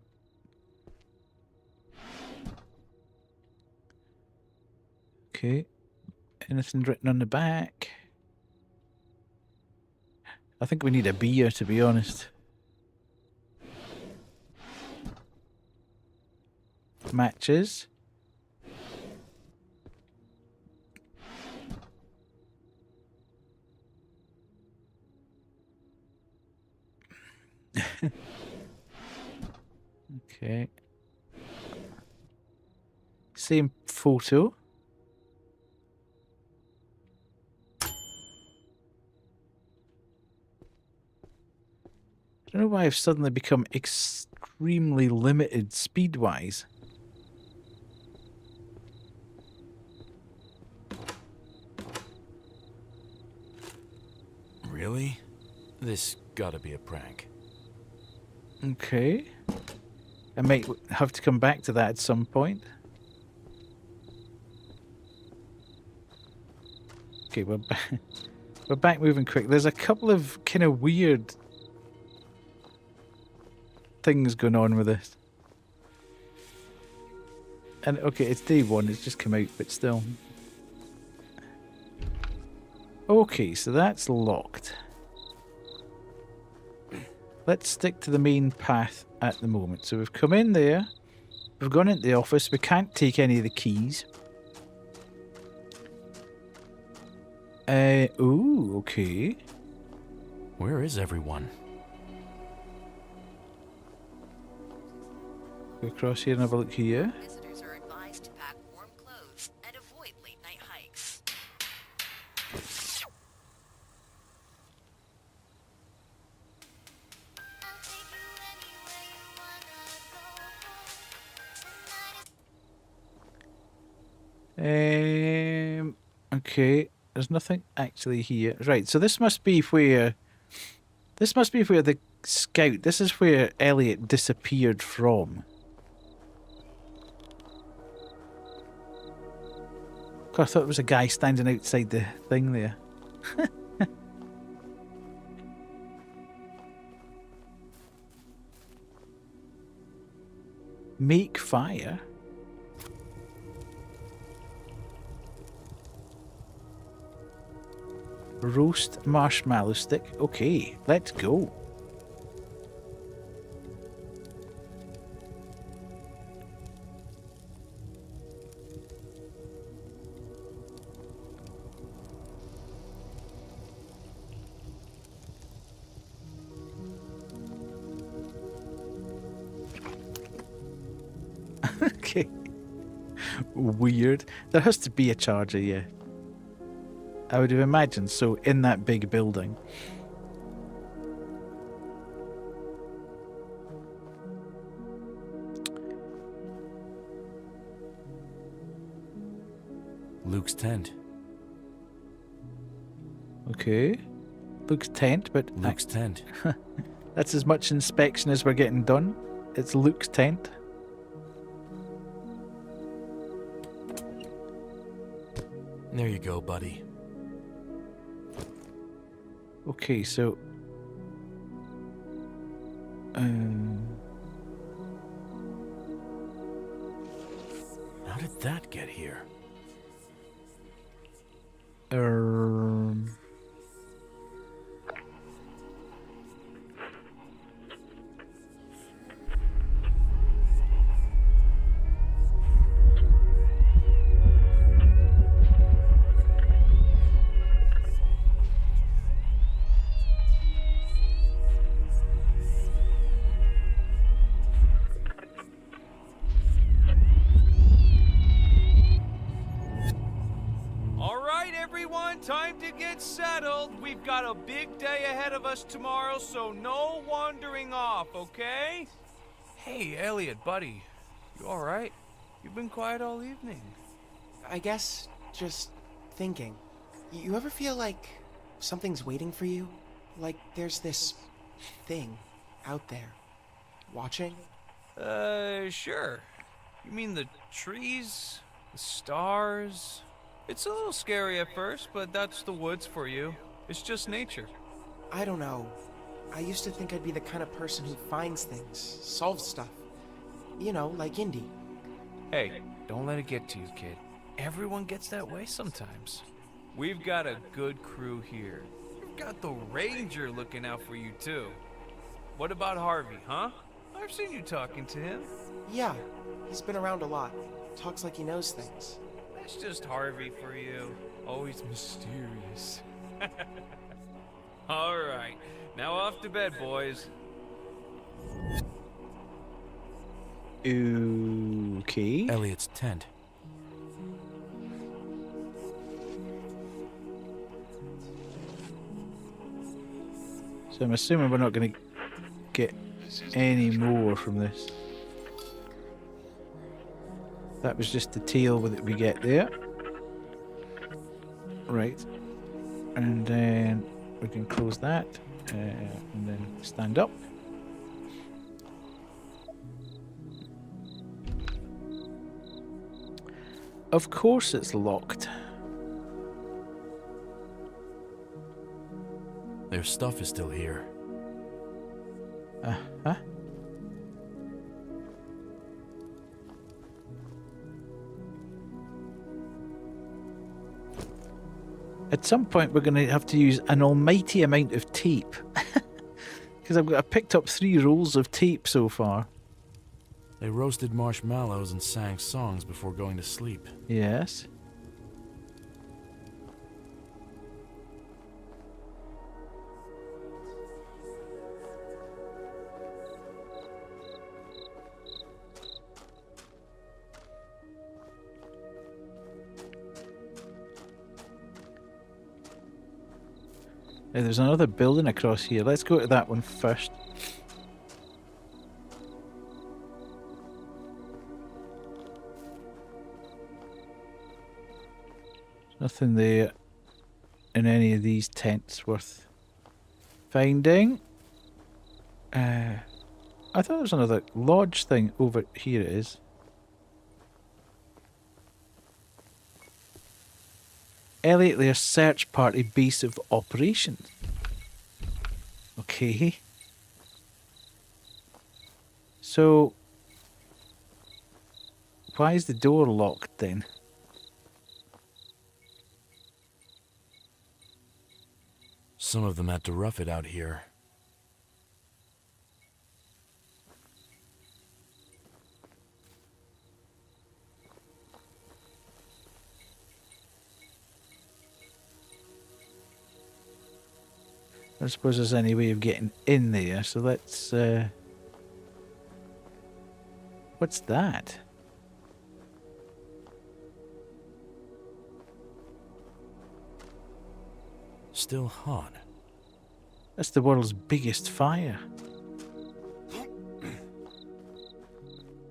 Okay. Anything written on the back? I think we need a beer, to be honest. Matches. Okay. Same photo. I don't know why I've suddenly become extremely limited speed-wise. Really? This gotta be a prank. Okay. I might have to come back to that at some point. Okay, we're back moving quick. There's a couple of kind of weird things going on with this. And okay, it's day one, it's just come out, but still. Okay, so that's locked. Let's stick to the main path at the moment. So we've come in there, we've gone into the office, we can't take any of the keys. Ooh, okay. Where is everyone? Go across here and have a look here. Visitors are advised to pack warm clothes and avoid late-night hikes. Okay. There's nothing actually here. Right, so this must be where the scout, this is where Elliot disappeared from. God, I thought it was a guy standing outside the thing there. Make fire? Roast marshmallow stick. Okay, let's go. Okay. Weird. There has to be a charger, yeah. I would have imagined so in that big building. Luke's tent. Okay. Luke's tent, but... Luke's tent. That's as much inspection as we're getting done. It's Luke's tent. There you go, buddy. Okay, so... How did that get here? Time to get settled. We've got a big day ahead of us tomorrow, so no wandering off, okay? Hey, Elliot, buddy. You alright? You've been quiet all evening. I guess just thinking. You ever feel like something's waiting for you? Like there's this thing out there watching? Sure. You mean the trees? The stars? It's a little scary at first, but that's the woods for you. It's just nature. I don't know. I used to think I'd be the kind of person who finds things, solves stuff. You know, like Indy. Hey, don't let it get to you, kid. Everyone gets that way sometimes. We've got a good crew here. You've got the ranger looking out for you, too. What about Harvey, huh? I've seen you talking to him. Yeah, he's been around a lot. Talks like he knows things. That's just Harvey for you. Always mysterious. All right, now off to bed, boys. Okay. Elliot's tent. So I'm assuming we're not going to get any more from this. That was just the tail that we get there. Right. And then we can close that. And then stand up. Of course it's locked. Their stuff is still here. Uh-huh. At some point we're going to have to use an almighty amount of tape. Because I picked up 3 rolls of tape so far. They roasted marshmallows and sang songs before going to sleep. Yes. Hey, there's another building across here. Let's go to that one first. Nothing there in any of these tents worth finding. I thought there was another lodge thing over here. It is. Elliot Lair's search party base of operations. Okay. So, why is the door locked then? Some of them had to rough it out here. I don't suppose there's any way of getting in there, so let's... What's that? Still hot. That's the world's biggest fire.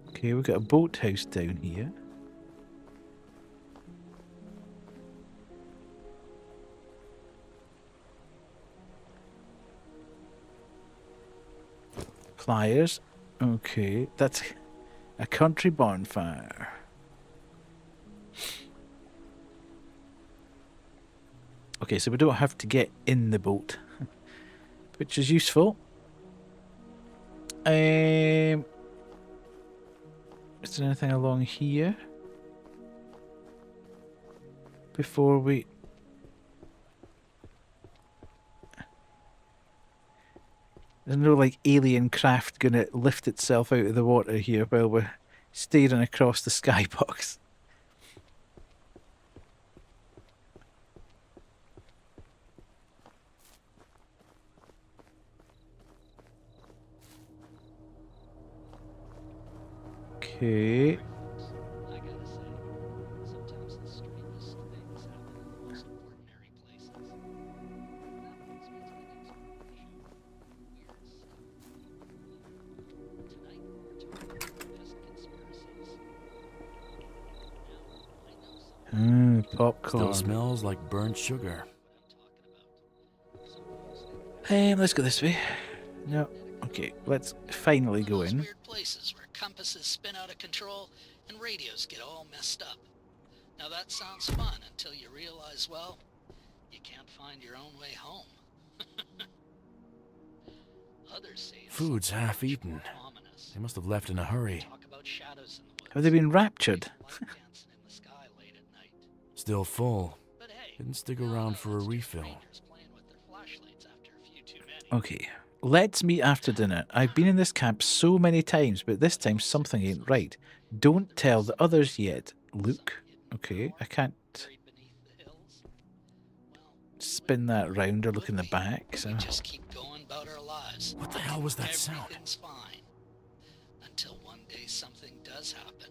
Okay, we've got a boathouse down here. Pliers. Okay, that's a country bonfire. Okay, so we don't have to get in the boat, which is useful. Is there anything along here before we... There's no like alien craft gonna lift itself out of the water here while we're staring across the skybox. Okay. Popcorn. Still smells like burnt sugar. Let's go this way. No. Okay, let's finally go in. Weird places where compasses spin out of control and radios get all messed up. Now that sounds fun until you realize, well, you can't find your own way home. Others say Food's half eaten. They must have left in a hurry. Have they been raptured? Still full. Didn't stick around for a refill. Okay, Let's meet after dinner. I've been in this camp so many times, but this time something ain't right. Don't tell the others yet. Luke. Okay, I can't spin that round or look in the back, so... We just keep going about our lives. What the hell was that sound? Everything's fine. Until one day something does happen.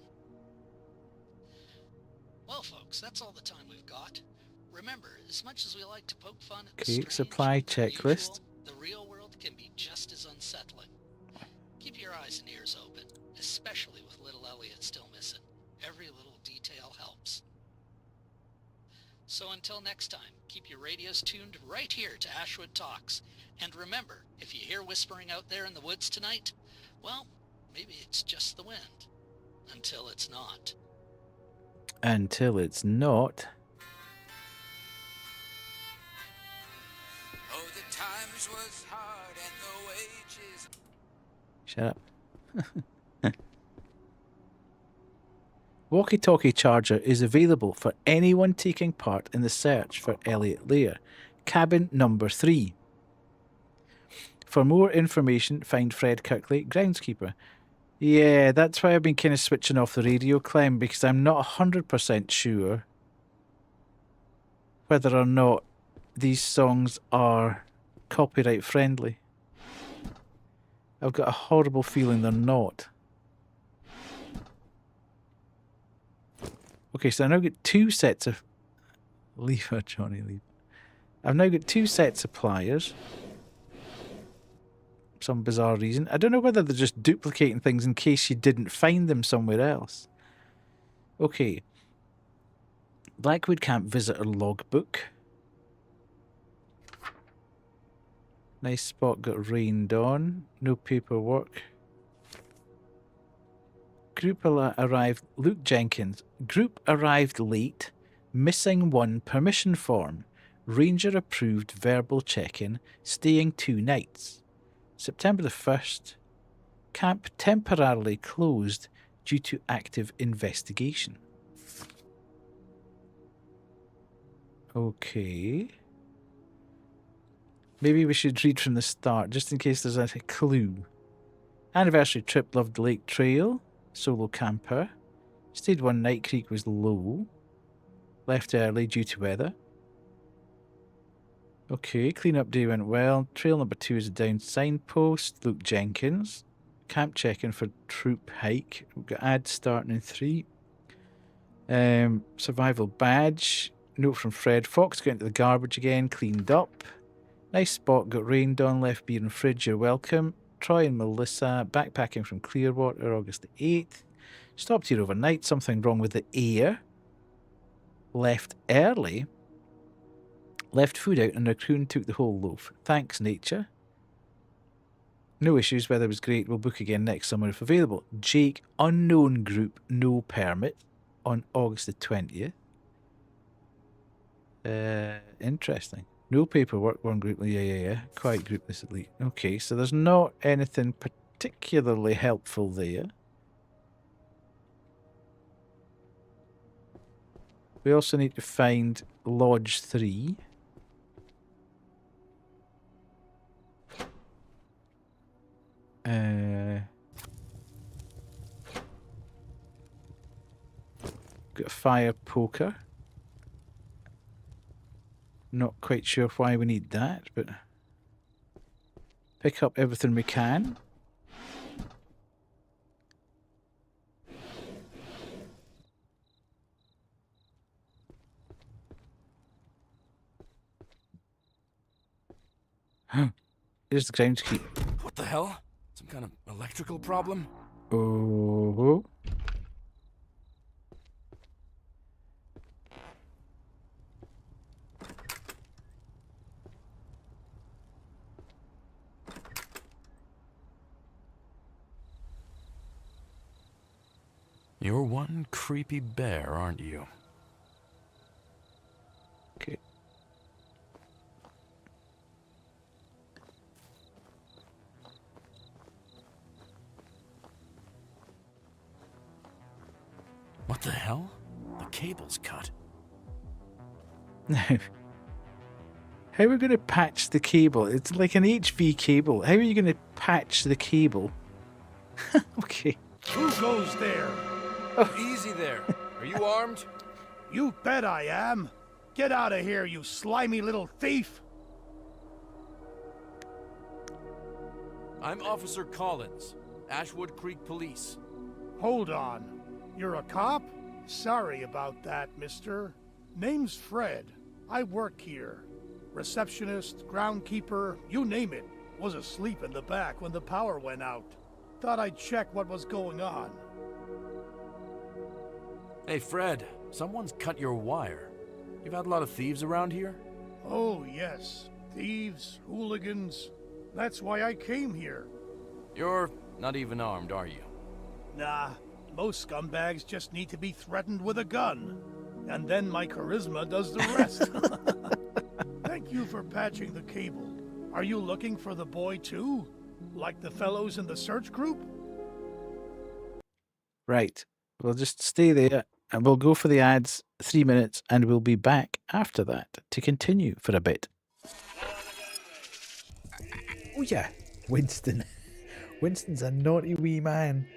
Well, folks, that's all the time we've got. Remember, as much as we like to poke fun at the strange, supply checklist. unusual, the real world can be just as unsettling. Keep your eyes and ears open, especially with little Elliot still missing. Every little detail helps. So until next time, keep your radios tuned right here to Ashwood Talks. And remember, if you hear whispering out there in the woods tonight, well, maybe it's just the wind. Until it's not. Until it's not. Oh, the times was hard and the wages. Shut up. Walkie-talkie charger is available for anyone taking part in the search for Elliot Lair. Cabin number 3. For more information, find Fred Kirkley, groundskeeper. Yeah, that's why I've been kind of switching off the radio, Clem, because I'm not 100% sure whether or not these songs are copyright friendly. I've got a horrible feeling they're not. Okay, so I now get 2 sets of... Lever, Johnny, lever. I've now got 2 sets of pliers. Some bizarre reason. I don't know whether they're just duplicating things in case you didn't find them somewhere else. Okay. Blackwood Camp Visitor Logbook. Nice spot, got rained on. No paperwork. Group arrived... Luke Jenkins. Group arrived late. Missing 1 permission form. Ranger approved verbal check-in. Staying 2 nights. September the 1st. Camp temporarily closed due to active investigation. Okay. Maybe we should read from the start, just in case there's a clue. Anniversary trip, loved Lake Trail. Solo camper. Stayed 1 night, creek was low. Left early due to weather. Okay, clean-up day went well. Trail number 2 is a down signpost. Luke Jenkins. Camp check-in for troop hike. We've got ads starting in 3. Survival badge. Note from Fred. Fox got into the garbage again. Cleaned up. Nice spot. Got rained on. Left beer and fridge. You're welcome. Troy and Melissa. Backpacking from Clearwater. August the 8th. Stopped here overnight. Something wrong with the air. Left early. Left food out and the raccoon took the whole loaf. Thanks, nature. No issues. Weather was great. We'll book again next summer if available. Jake, unknown group, no permit on August the 20th. Interesting. No paperwork, 1 group. Yeah. Quiet group this at least. Okay, so there's not anything particularly helpful there. We also need to find Lodge 3. Got a fire poker. Not quite sure why we need that, but pick up everything we can. Here's the groundskeeper. What the hell? Some kind of electrical problem? Oh. You're one creepy bear, aren't you? Okay. What the hell? The cable's cut. How are we going to patch the cable? It's like an HV cable. How are you going to patch the cable? Okay. Who goes there? Easy there. Are you armed? You bet I am. Get out of here, you slimy little thief! I'm Officer Collins, Ashwood Creek Police. Hold on. You're a cop? Sorry about that, mister. Name's Fred. I work here. Receptionist, groundkeeper, you name it. Was asleep in the back when the power went out. Thought I'd check what was going on. Hey, Fred, someone's cut your wire. You've had a lot of thieves around here? Oh, yes. Thieves, hooligans. That's why I came here. You're not even armed, are you? Nah, most scumbags just need to be threatened with a gun. And then my charisma does the rest. Thank you for patching the cable. Are you looking for the boy too? Like the fellows in the search group? Right. We'll just stay there and we'll go for the ads 3 minutes and we'll be back after that to continue for a bit. Oh yeah, Winston. Winston's a naughty wee man.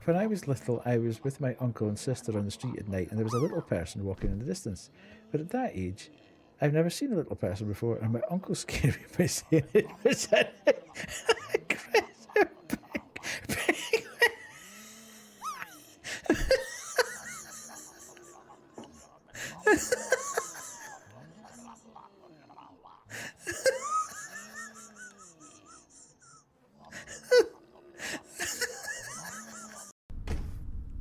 When I was little, I was with my uncle and sister on the street at night and there was a little person walking in the distance. But at that age, I've never seen a little person before and my uncle scared me by saying it was a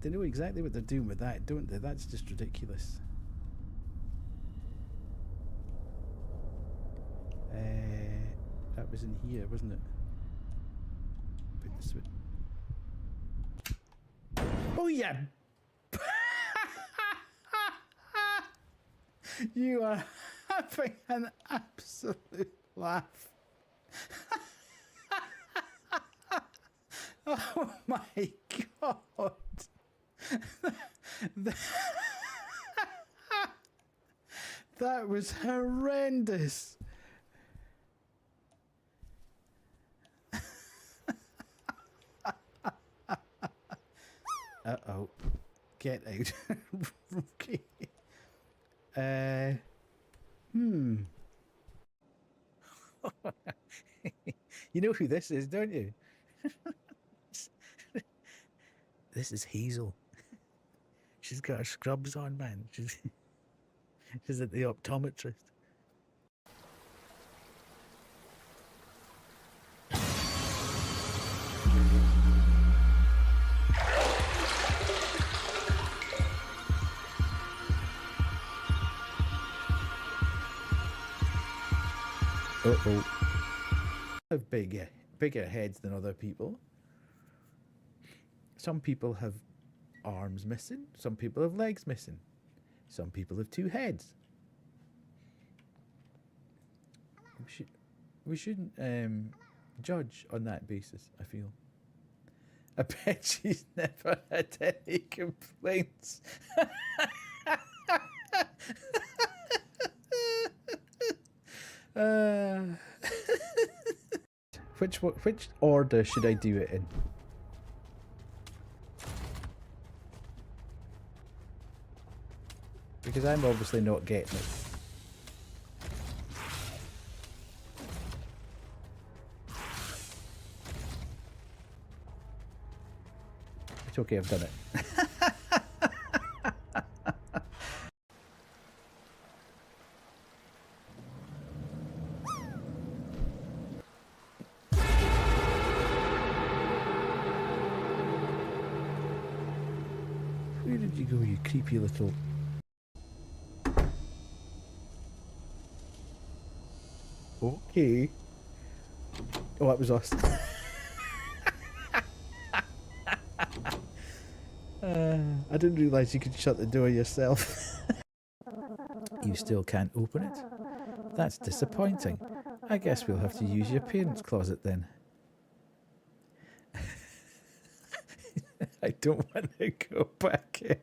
They know exactly what they're doing with that, don't they? That's just ridiculous. That was in here, wasn't it? Put this one. Oh yeah! You are having an absolute laugh. Oh my god! That was horrendous. Uh-oh. Get out. Okay. You know who this is, don't you? This is Hazel. She's got her scrubs on, man. She's at the optometrist. Uh-oh. Have bigger heads than other people. Some people have arms missing. Some people have legs missing. Some people have 2 heads. We shouldn't judge on that basis, I feel. I bet she's never had any complaints. Which order should I do it in? Because I'm obviously not getting it. It's okay, I've done it. Where did you go, you creepy little... Okay. Oh, that was us. I didn't realise you could shut the door yourself. You still can't open it? That's disappointing. I guess we'll have to use your parents' closet then. I don't want to go back in.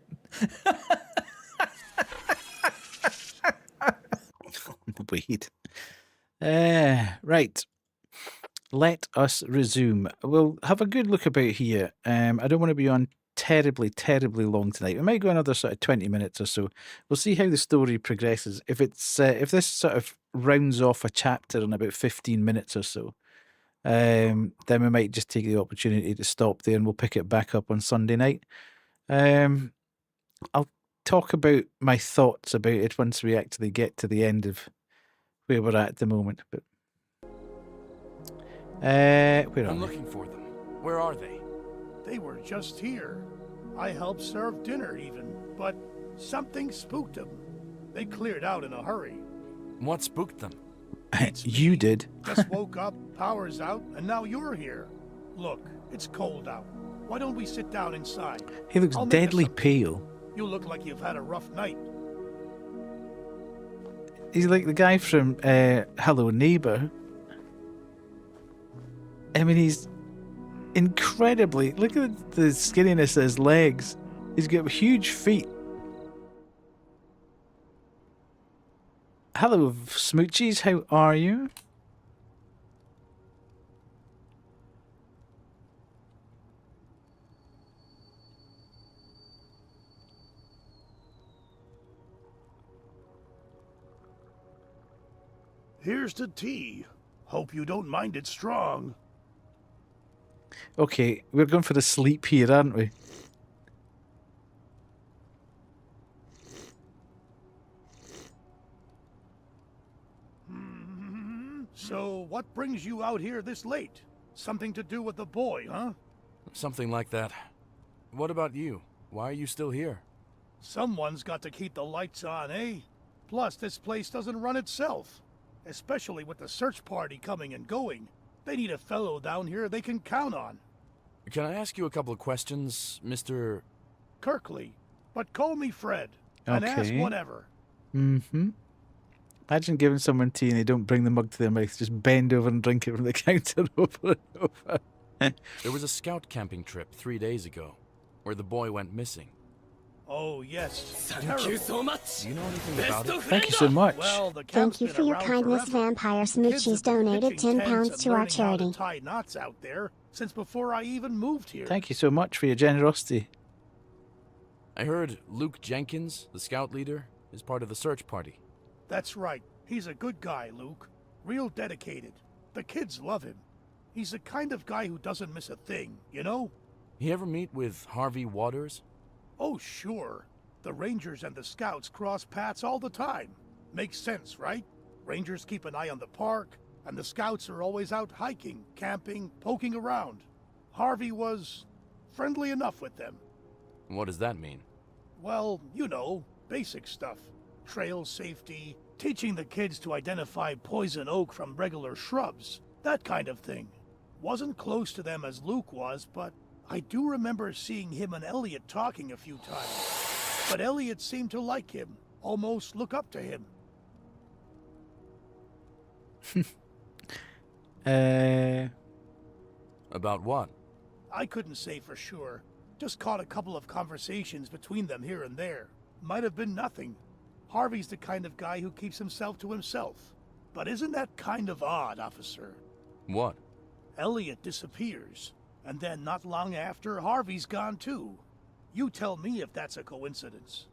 Weed. Right. Let us resume. We'll have a good look about here. I don't want to be on terribly, terribly long tonight. We might go another sort of 20 minutes or so. We'll see how the story progresses. If if this sort of rounds off a chapter in about 15 minutes or so, then we might just take the opportunity to stop there and we'll pick it back up on Sunday night. I'll talk about my thoughts about it once we actually get to the end of where we're at the moment. But where are I'm we? looking for them. Where are they? They were just here. I helped serve dinner even, but something spooked them. They cleared out in a hurry. What spooked them? You did. Just woke up, power's out, and now you're here. Look, it's cold out. Why don't we sit down inside? He looks I'll make us deadly something. pale. You look like you've had a rough night. He's like the guy from Hello Neighbor. I mean, he's incredibly... Look at the skinniness of his legs. He's got huge feet. Hello, Smoochies. How are you? Here's the tea. Hope you don't mind it strong. Okay, we're going for the sleep here, aren't we? So, what brings you out here this late? Something to do with the boy, huh? Something like that. What about you? Why are you still here? Someone's got to keep the lights on, eh? Plus, this place doesn't run itself. Especially with the search party coming and going. They need a fellow down here they can count on. Can I ask you a couple of questions, Mr. Kirkley. But call me Fred. And ask Okay. whatever. Mm-hmm. Imagine giving someone tea and they don't bring the mug to their mouth. Just bend over and drink it from the counter over and over. There was a scout camping trip 3 days ago, where the boy went missing. Oh, yes. Thank you so much. Do you know anything about it? Thank you so much. Well, the Thank camp's you been for your around kindness, forever. Vampire Kids Smoochies have been donated pitching 10 pounds tents to and our learning how to charity. tie knots out there since before I even moved here. Thank you so much for your generosity. I heard Luke Jenkins, the scout leader, is part of the search party. That's right. He's a good guy, Luke. Real dedicated. The kids love him. He's the kind of guy who doesn't miss a thing, you know? You ever meet with Harvey Waters? Oh, sure. The Rangers and the Scouts cross paths all the time. Makes sense, right? Rangers keep an eye on the park, and the Scouts are always out hiking, camping, poking around. Harvey was friendly enough with them. What does that mean? Well, you know, basic stuff. Trail safety, teaching the kids to identify poison oak from regular shrubs, that kind of thing. Wasn't close to them as Luke was, but I do remember seeing him and Elliot talking a few times. But Elliot seemed to like him, almost look up to him. About what? I couldn't say for sure. Just caught a couple of conversations between them here and there. Might have been nothing. Harvey's the kind of guy who keeps himself to himself. But isn't that kind of odd, officer? What? Elliot disappears, and then not long after, Harvey's gone too. You tell me if that's a coincidence.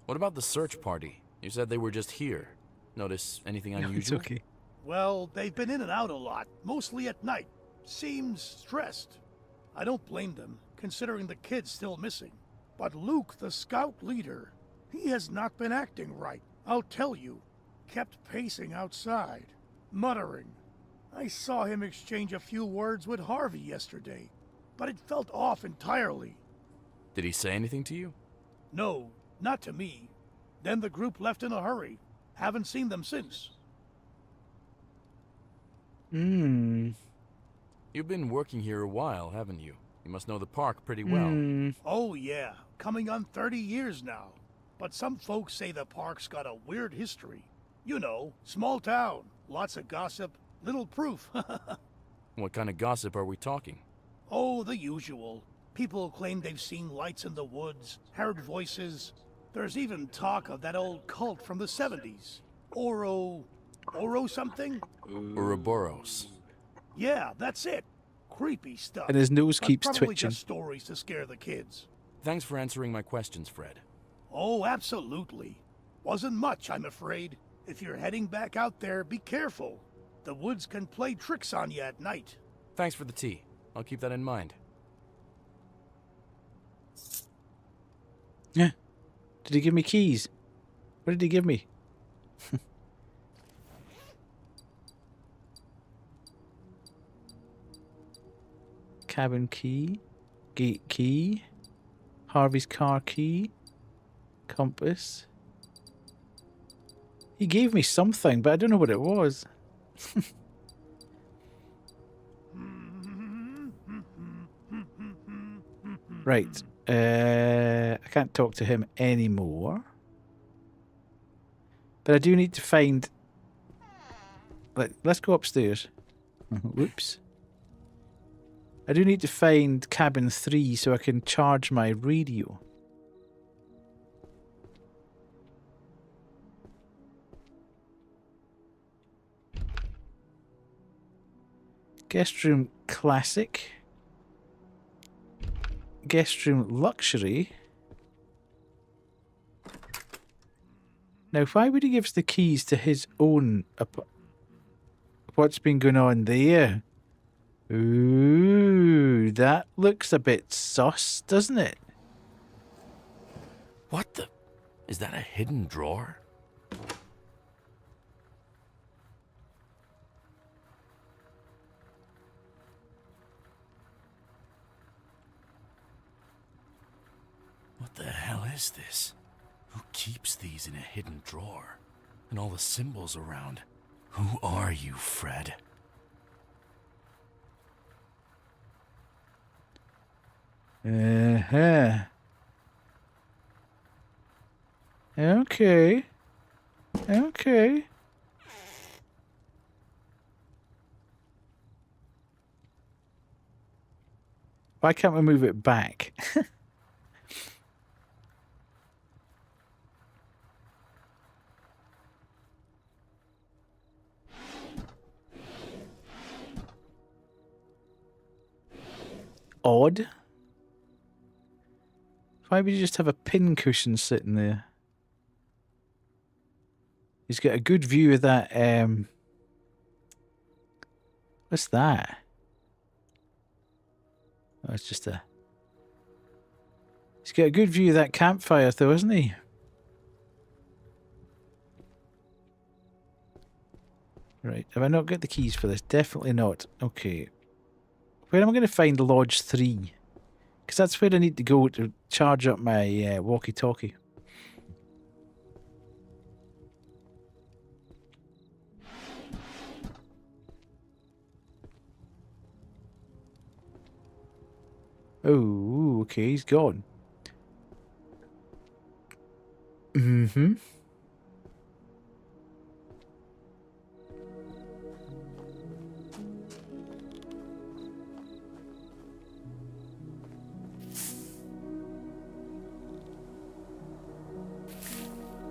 What about the search party? You said they were just here. Notice anything No, it's unusual? okay. Well, they've been in and out a lot, mostly at night. Seems stressed. I don't blame them, considering the kid's still missing. But Luke, the scout leader, he has not been acting right, I'll tell you. Kept pacing outside, muttering. I saw him exchange a few words with Harvey yesterday, but it felt off entirely. Did he say anything to you? No, not to me. Then the group left in a hurry. Haven't seen them since. You've been working here a while, haven't you? You must know the park pretty well. Oh yeah, coming on 30 years now. But some folks say the park's got a weird history. You know, small town, lots of gossip, little proof. What kind of gossip are we talking? Oh, the usual. People claim they've seen lights in the woods, heard voices. There's even talk of that old cult from the 70s. Oro something? Ouroboros. Yeah, that's it. Creepy stuff. And his nose But keeps probably twitching. just stories to scare the kids. Thanks for answering my questions, Fred. Oh, absolutely. Wasn't much, I'm afraid. If you're heading back out there, be careful. The woods can play tricks on you at night. Thanks for the tea. I'll keep that in mind. Yeah. Did he give me keys? What did he give me? Cabin key. Gate key. Harvey's car key. Compass. He gave me something, but I don't know what it was. Right. I can't talk to him anymore. But I do need to find... Let's go upstairs. Whoops. I do need to find cabin 3 so I can charge my radio. Guest room classic. Guest room luxury. Now, why would he give us the keys to his own... What's been going on there? Ooh, that looks a bit sus, doesn't it? What the... Is that a hidden drawer? What the hell is this? Who keeps these in a hidden drawer? And all the symbols around. Who are you, Fred? Uh-huh. Okay. Okay. Why can't we move it back? Odd. Why would you just have a pin cushion sitting there? He's got a good view of that, what's that? Oh, it's just a... He's got a good view of that campfire though, hasn't he? Right, have I not got the keys for this? Definitely not. Okay. Where am I going to find Lodge 3? Because that's where I need to go to charge up my walkie-talkie. Oh, okay, he's gone. Mm-hmm.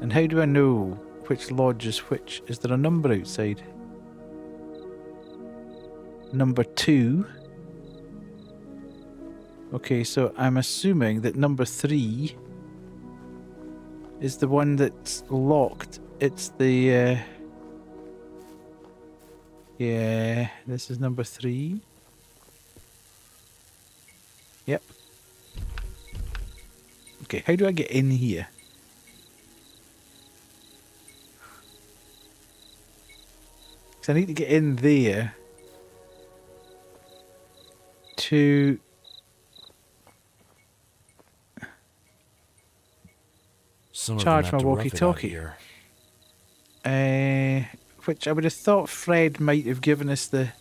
And how do I know which lodge is which? Is there a number outside? Number 2. Okay, so I'm assuming that number 3 is the one that's locked. It's the... yeah, this is number 3. Yep. Okay, how do I get in here? So I need to get in there to charge my walkie-talkie. Which I would have thought Fred might have given us the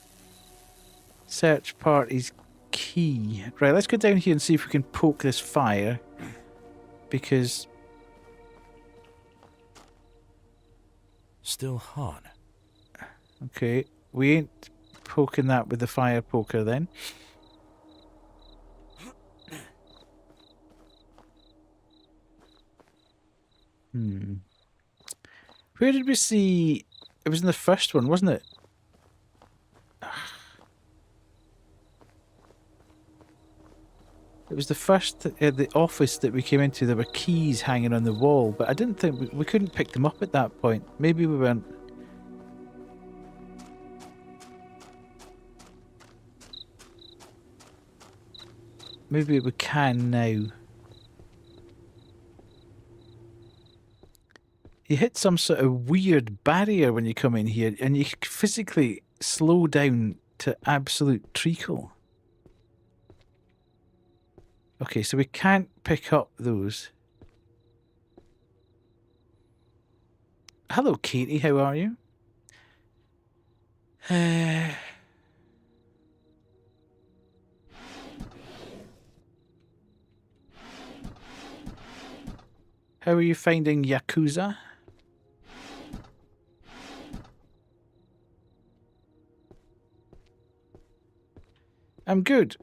search party's key. Right, let's go down here and see if we can poke this fire. Because... Still hot. Okay, we ain't poking that with the fire poker then. Where did we see... It was in the first one, wasn't it? It was the first, the office that we came into. There were keys hanging on the wall, but I didn't think... We couldn't pick them up at that point. Maybe we weren't... Maybe we can now. You hit some sort of weird barrier when you come in here, and you physically slow down to absolute treacle. Okay, so we can't pick up those. Hello, Katie. How are you? How are you finding Yakuza? I'm good.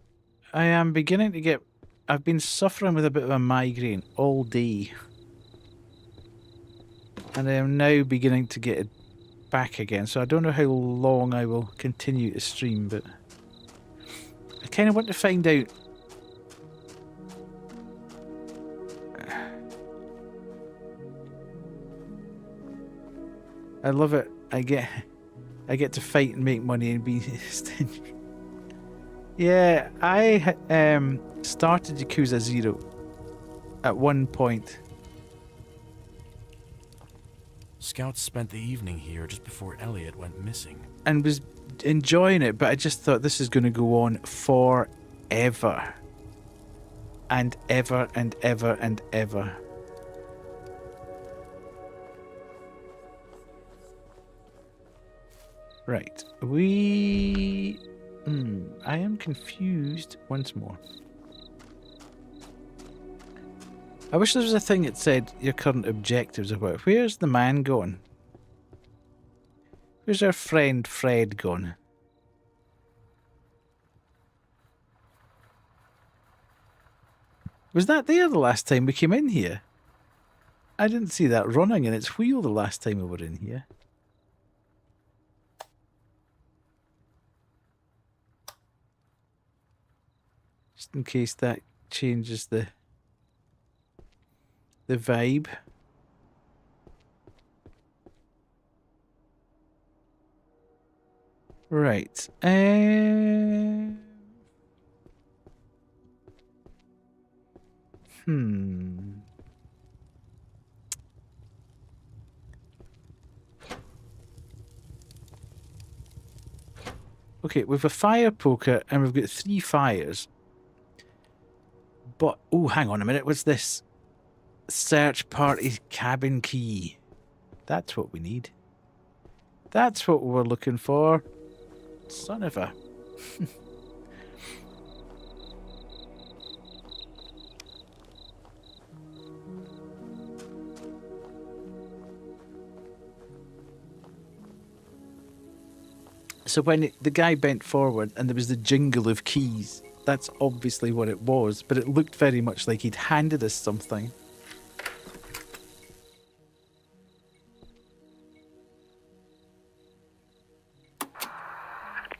I am beginning to get... I've been suffering with a bit of a migraine all day. And I am now beginning to get it back again. So I don't know how long I will continue to stream, but... I kind of want to find out... I love it. I get to fight and make money and be stingy. Yeah, I started Yakuza 0 at one point. Scouts spent the evening here just before Elliot went missing. And was enjoying it, but I just thought this is going to go on forever. And ever and ever and ever. Right, I am confused once more. I wish there was a thing that said your current objectives about. Where's the man gone? Where's our friend Fred gone? Was that there the last time we came in here? I didn't see that running in its wheel the last time we were in here. Just in case that changes the vibe. Right. Okay, we've a fire poker and we've got 3 fires. But, oh, hang on a minute. What's this? Search party cabin key. That's what we need. That's what we're looking for. Son of a... So when the guy bent forward and there was the jingle of keys, that's obviously what it was, but it looked very much like he'd handed us something.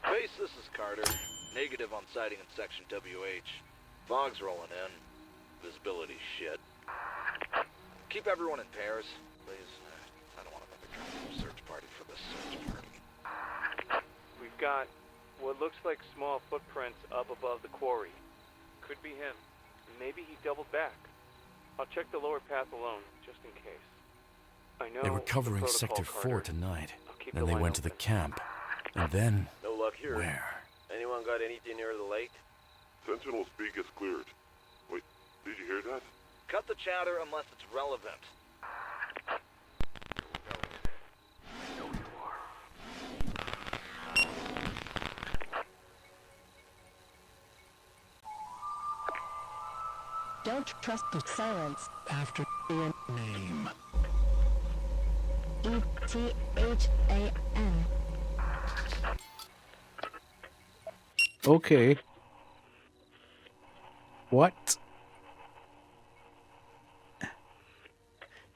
Base, this is Carter. Negative on sighting in section WH. Fog's rolling in. Visibility shit. Keep everyone in pairs, please. I don't want another search party for this search party. We've got what looks like small footprints up above the quarry. Could be him. Maybe he doubled back. I'll check the lower path alone, just in case. I know They were covering the Sector protocol, 4 Carter. tonight. keep Then the they line went to the open. camp. And then... No luck here. Where? Anyone got anything near the lake? Sentinel speak is cleared. Wait, did you hear that? Cut the chatter unless it's relevant. Don't trust the silence after your name. E-T-H-A-N. Okay. What?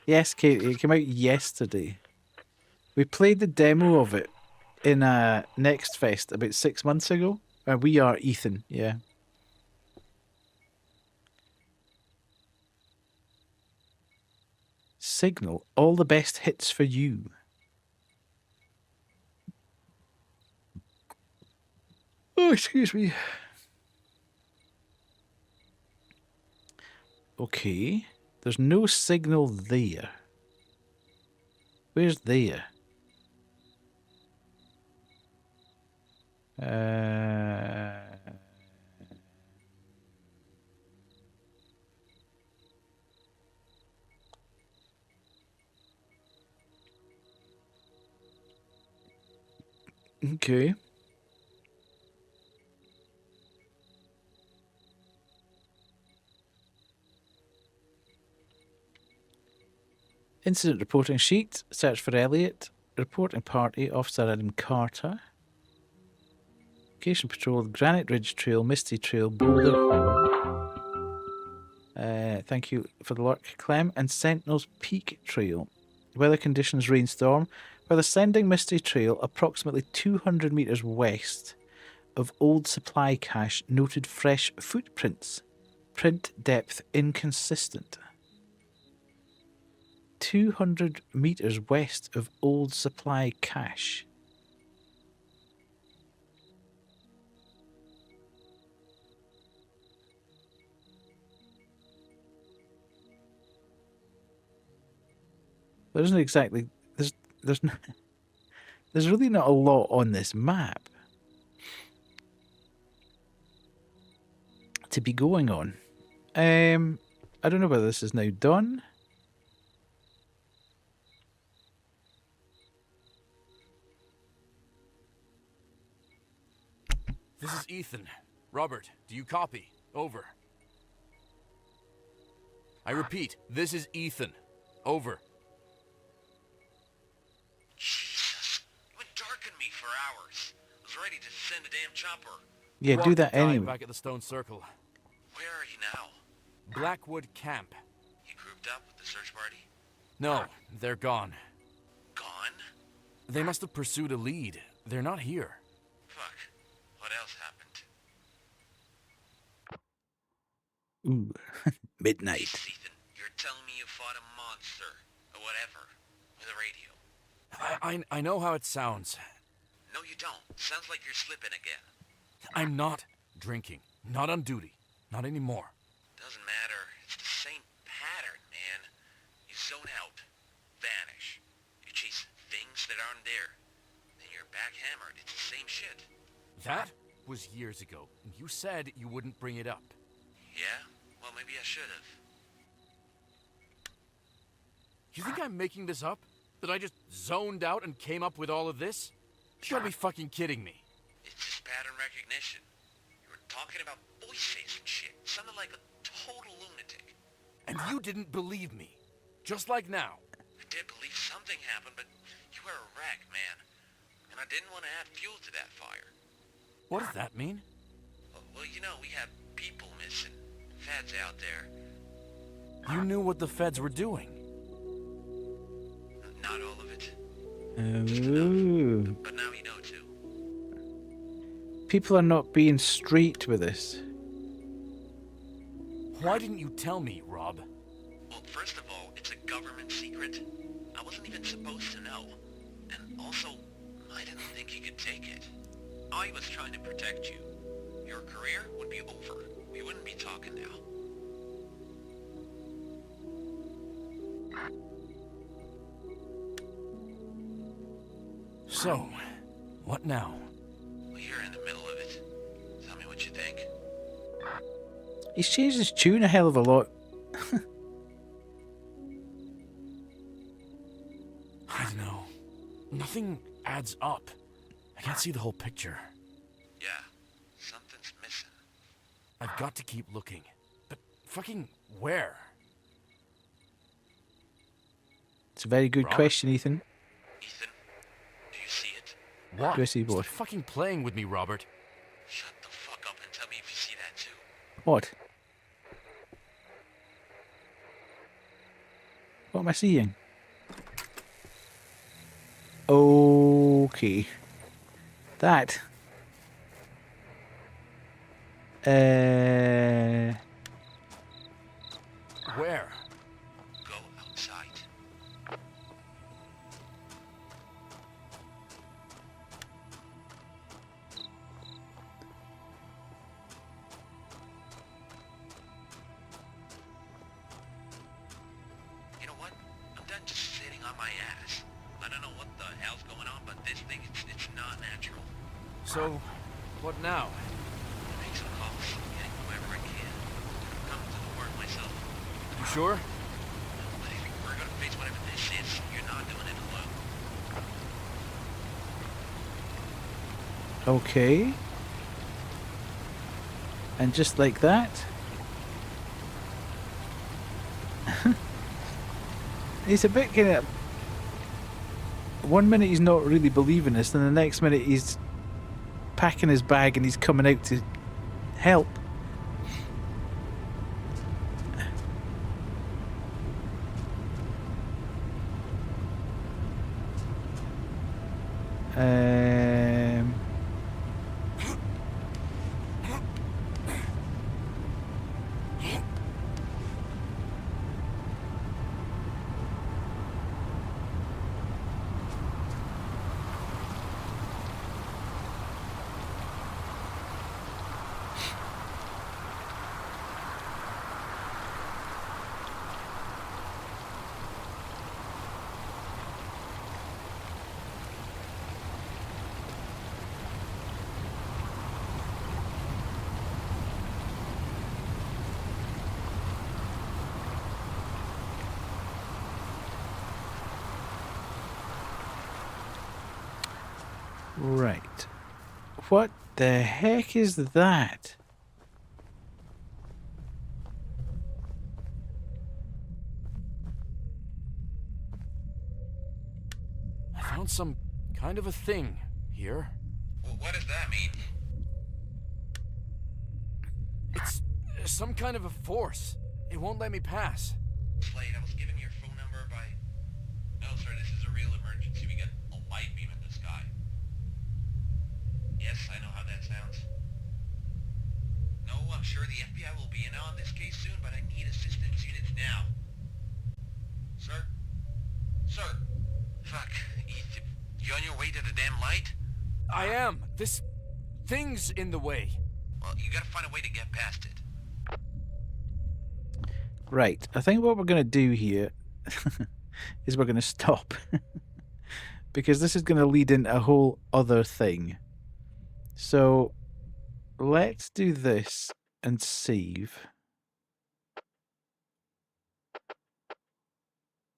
Yes, Katie, it came out yesterday. We played the demo of it in a Next Fest about 6 months ago. We are Ethan, yeah. Signal, all the best hits for you. Oh, excuse me. Okay. There's no signal there. Where's there? Okay. Incident reporting sheet. Search for Elliot. Reporting party. Officer Adam Carter. Location patrol. Granite Ridge Trail. Misty Trail. Boulder Hall. Thank you for the lurk, Clem. And Sentinel's Peak Trail. Weather conditions rainstorm. Weather sending Misty Trail approximately 200 meters west of old supply cache. Noted fresh footprints. Print depth inconsistent. 200 meters west of old supply cache. There isn't exactly there's really not a lot on this map to be going on. I don't know whether this is now done. This is Ethan. Robert, do you copy? Over. I repeat, this is Ethan. Over. Jesus. You went dark on me for hours. I was ready to send a damn chopper. Yeah, do that anyway. Back at the Stone Circle. Where are you now? Blackwood Camp. You grouped up with the search party? No, they're gone. Gone? They must have pursued a lead. They're not here. Fuck. What else happened? Ooh, midnight. Jesus, Ethan, you're telling me you fought a monster, or whatever, with a radio. I know how it sounds. No, you don't. Sounds like you're slipping again. I'm not drinking. Not on duty. Not anymore. Doesn't matter. It's the same pattern, man. You zone out. Vanish. You chase things that aren't there. Then you're backhammered. It's the same shit. That was years ago, and you said you wouldn't bring it up. Yeah? Well, maybe I should have. You think I'm making this up? That I just zoned out and came up with all of this? You gotta be fucking kidding me. It's just pattern recognition. You were talking about voices and shit. Sounded like a total lunatic. And you didn't believe me. Just like now. I did believe something happened, but you were a wreck, man. And I didn't want to add fuel to that fire. What does that mean? Well, you know, we have people missing. Feds out there. You knew what the feds were doing. Not all of it. Oh. But now you know too. People are not being straight with this. Why didn't you tell me, Rob? Well, first of all, it's a government secret. I wasn't even supposed to know. And also, I didn't think you could take it. I was trying to protect you. Your career would be over. We wouldn't be talking now. So, what now? Well, you're in the middle of it. Tell me what you think. He's changed his tune a hell of a lot. I don't know. Nothing adds up. I can't see the whole picture. Yeah, something's missing. I've got to keep looking. But fucking where? It's a very good question, Ethan. Ethan, do you see it? What? Do I see what? Stop fucking playing with me, Robert. Shut the fuck up and tell me if you see that too. What? What am I seeing? Okay. That. Where? Go outside. You know what? I'm done just sitting on my ass. I don't know what the hell's going on, but this thing, it's not natural. So, what now? Make some calls, get whoever I can. Come to the work myself. You sure? But if we're gonna face whatever this is, you're not doing it alone. Okay. And just like that. He's a bit kind of... One minute he's not really believing us, and the next minute he's packing his bag and he's coming out to help. Right. What the heck is that? I found some kind of a thing here. What does that mean? It's some kind of a force. It won't let me pass. Slade, I was given your phone number by... No, sir, this is a real emergency. We got a light beam in the sky. Yes, I know how that sounds. No, I'm sure the FBI will be in on this case soon, but I need assistance units now. Sir? Sir? Fuck. You on your way to the damn light? I am. This thing's in the way. Well, you gotta find a way to get past it. Right. I think what we're going to do here is we're going to stop. Because this is going to lead into a whole other thing. So let's do this and save.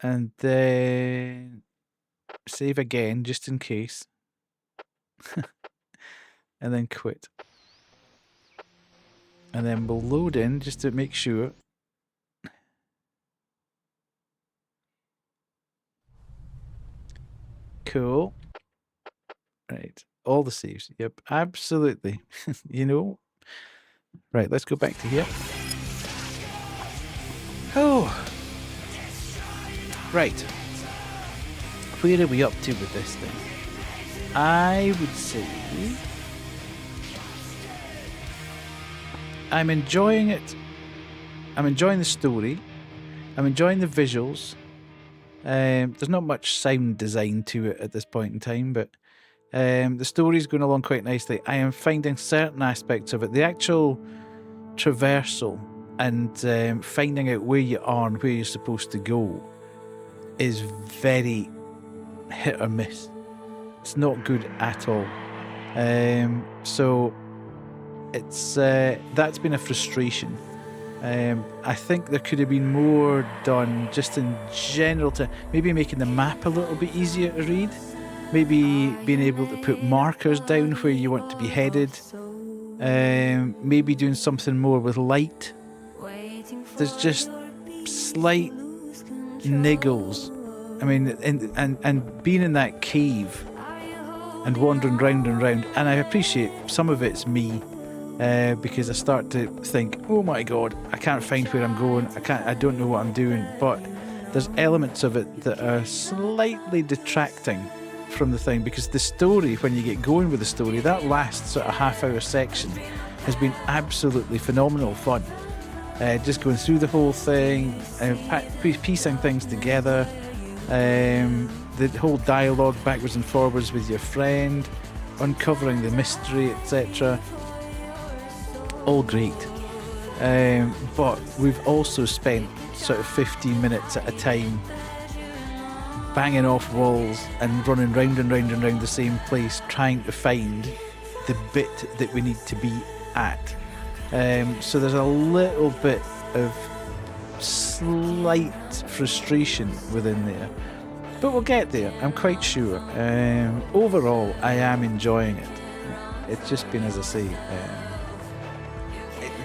And then save again, just in case. And then quit. And then we'll load in just to make sure. Cool. Right. All the saves. Yep, absolutely. You know. Right, let's go back to here. Oh. Right. Where are we up to with this thing? I would say I'm enjoying it. I'm enjoying the story. I'm enjoying the visuals. There's not much sound design to it at this point in time, but the story's going along quite nicely. I am finding certain aspects of it. The actual traversal and finding out where you are and where you're supposed to go is very hit or miss. It's not good at all. So it's that's been a frustration. I think there could have been more done just in general to maybe making the map a little bit easier to read. Maybe being able to put markers down where you want to be headed. Maybe doing something more with light. There's just slight niggles. I mean, and being in that cave and wandering round and round, and I appreciate some of it's me. Because I start to think, oh my god, I can't find where I'm going. I don't know what I'm doing. But there's elements of it that are slightly detracting from the thing, because the story, when you get going with the story, that last sort of half-hour section has been absolutely phenomenal fun. Just going through the whole thing, piecing things together, the whole dialogue backwards and forwards with your friend, uncovering the mystery, etc. All great. But we've also spent sort of 15 minutes at a time banging off walls and running round and round and round the same place, trying to find the bit that we need to be at. So there's a little bit of slight frustration within there, but we'll get there, I'm quite sure. Overall, I am enjoying it. It's just been, as I say,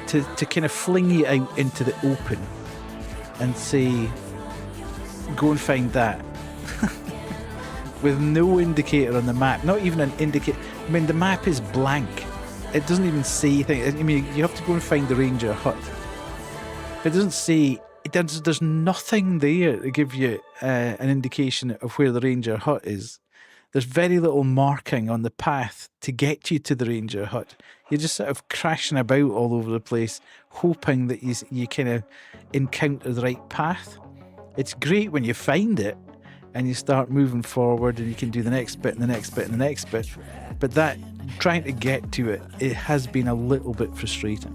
to kind of fling you out into the open and say, go and find that, with no indicator on the map, not even an indicator. I mean, the map is blank. It doesn't even say things. I mean, you have to go and find the ranger hut. It doesn't say. There's nothing there to give you an indication of where the ranger hut is. There's very little marking on the path to get you to the ranger hut. You're just sort of crashing about all over the place, hoping that you kind of encounter the right path. It's great when you find it and you start moving forward and you can do the next bit and the next bit and the next bit. But that, trying to get to it, it has been a little bit frustrating.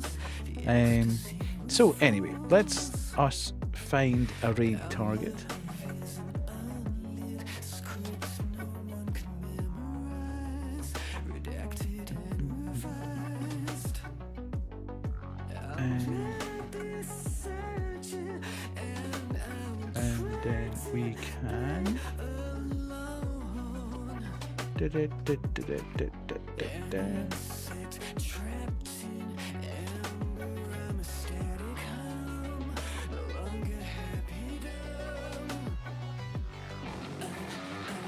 So anyway, let's us find a raid target. And then we can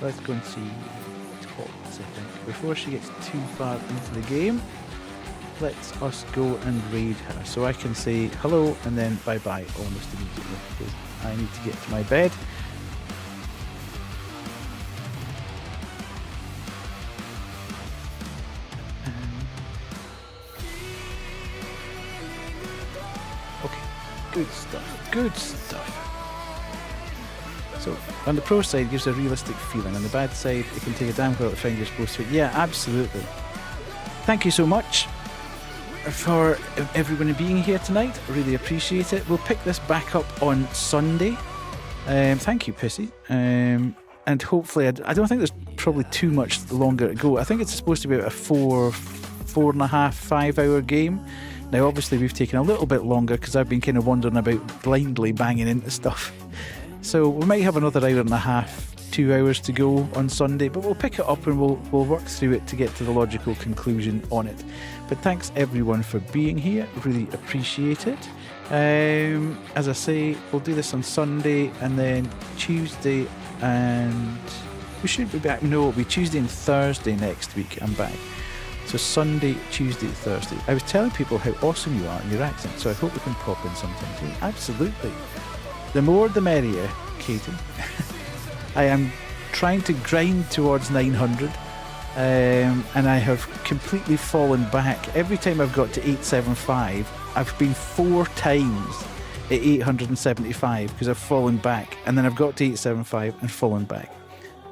let's go and see what's called this, I think. Before she gets too far into the game, let's us go and raid her. So I can say hello and then bye-bye almost immediately, because I need to get to my bed. Okay, good stuff, good stuff. So, on the pro side, it gives a realistic feeling. On the bad side, it can take a damn while to find you're supposed to. Yeah, absolutely. Thank you so much for everyone being here tonight. I really appreciate it. We'll pick this back up on Sunday. Thank you, Pissy. And hopefully, I don't think there's probably too much longer to go. I think it's supposed to be about a 4.5, 5 hour game. Now, obviously, we've taken a little bit longer because I've been kind of wandering about blindly banging into stuff. So we might have another hour and a half, 2 hours to go on Sunday, but we'll pick it up and we'll work through it to get to the logical conclusion on it. But thanks everyone for being here, really appreciate it. As I say, we'll do this on Sunday and then Tuesday, and we should be back. No, it'll be Tuesday and Thursday next week. I'm back. So Sunday, Tuesday, Thursday. I was telling people how awesome you are in your accent, so I hope we can pop in sometime too. Absolutely. The more the merrier, Katie. I am trying to grind towards 900, and I have completely fallen back. Every time I've got to 875, I've been 4 times at 875 because I've fallen back, and then I've got to 875 and fallen back.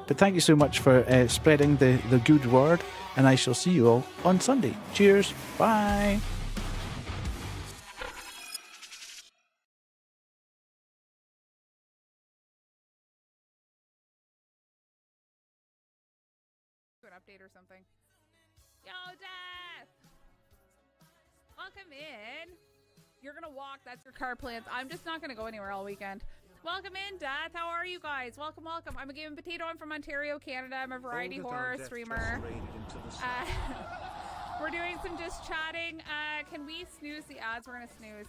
But thank you so much for spreading the good word, and I shall see you all on Sunday. Cheers. Bye. Update or something. Yo, Death! Welcome in. You're gonna walk, that's your car plans. I'm just not gonna go anywhere all weekend. Welcome in, Death. How are you guys? Welcome, welcome. I'm a Game Potato. I'm from Ontario, Canada. I'm a variety horror streamer. We're doing some just chatting. Can we snooze the ads? We're gonna snooze.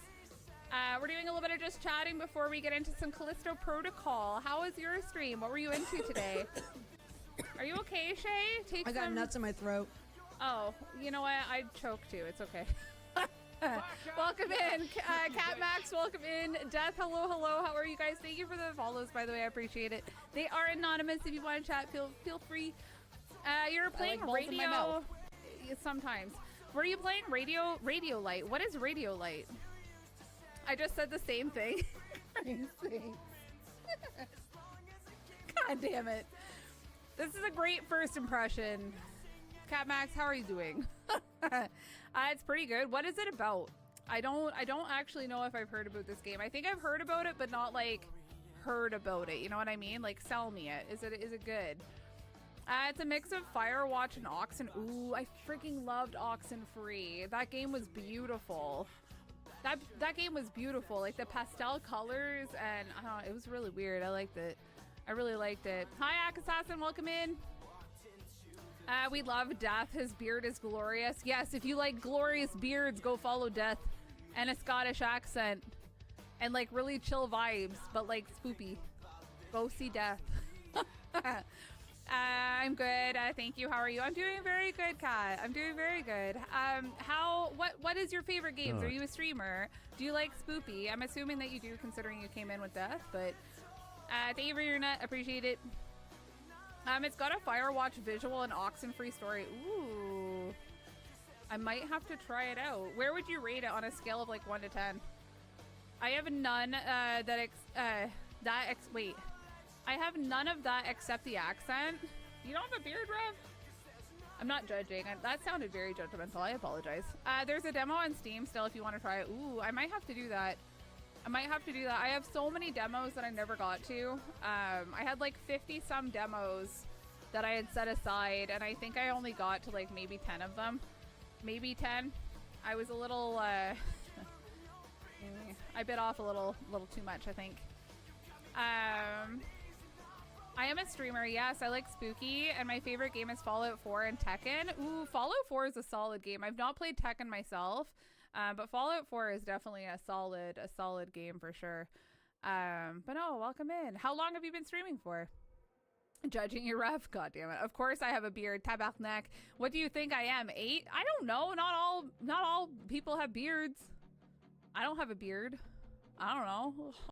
We're doing a little bit of just chatting before we get into some Callisto Protocol. How was your stream? What were you into today? Are you okay, Shay? I got nuts in my throat. Oh, you know what? I choked too. It's okay. Welcome in, Cat Max. Welcome in, Death. Hello, hello. How are you guys? Thank you for the follows, by the way. I appreciate it. They are anonymous. If you want to chat, feel free. You're playing balls in my radio. mouth. Sometimes. Were you playing Radiolight? What is Radiolight? I just said the same thing. God damn it. This is a great first impression. Cat Max, how are you doing? It's pretty good. What is it about? I don't actually know if I've heard about this game. I think I've heard about it, but not like heard about it. You know what I mean? Like, sell me it. Is it good? It's a mix of Firewatch and Oxen. Ooh, I freaking loved Oxenfree. That game was beautiful. That game was beautiful. Like the pastel colors, and I don't know, it was really weird. I liked it. I really liked it. Hi, Ack Assassin. Welcome in. We love Death. His beard is glorious. Yes, if you like glorious beards, go follow Death. And a Scottish accent. And like really chill vibes, but like spoopy. Go see Death. I'm good. Thank you. How are you? I'm doing very good, Kat. I'm doing very good. What is your favorite games? Are you a streamer? Do you like spoopy? I'm assuming that you do, considering you came in with Death, but thank you for your nut. Appreciate it. It's got a Firewatch visual and Oxenfree story. Ooh. I might have to try it out. Where would you rate it on a scale of like 1 to 10? I have none wait. I have none of that except the accent. You don't have a beard, Rev? I'm not judging. That sounded very judgmental. I apologize. There's a demo on Steam still if you want to try it. Ooh, I might have to do that. I have so many demos that I never got to. I had like 50 some demos that I had set aside, and I think I only got to like maybe 10 of them. Maybe 10. I was a little I bit off a little too much, I think. I am a streamer, yes. I like spooky, and my favorite game is Fallout 4 and Tekken. Ooh, Fallout 4 is a solid game. I've not played Tekken myself, but Fallout 4 is definitely a solid game for sure. But no, welcome in. How long have you been streaming for? Judging your ref? God damn it. Of course I have a beard. Tabarnak. What do you think I am? 8? I don't know. Not all people have beards. I don't have a beard. I don't know.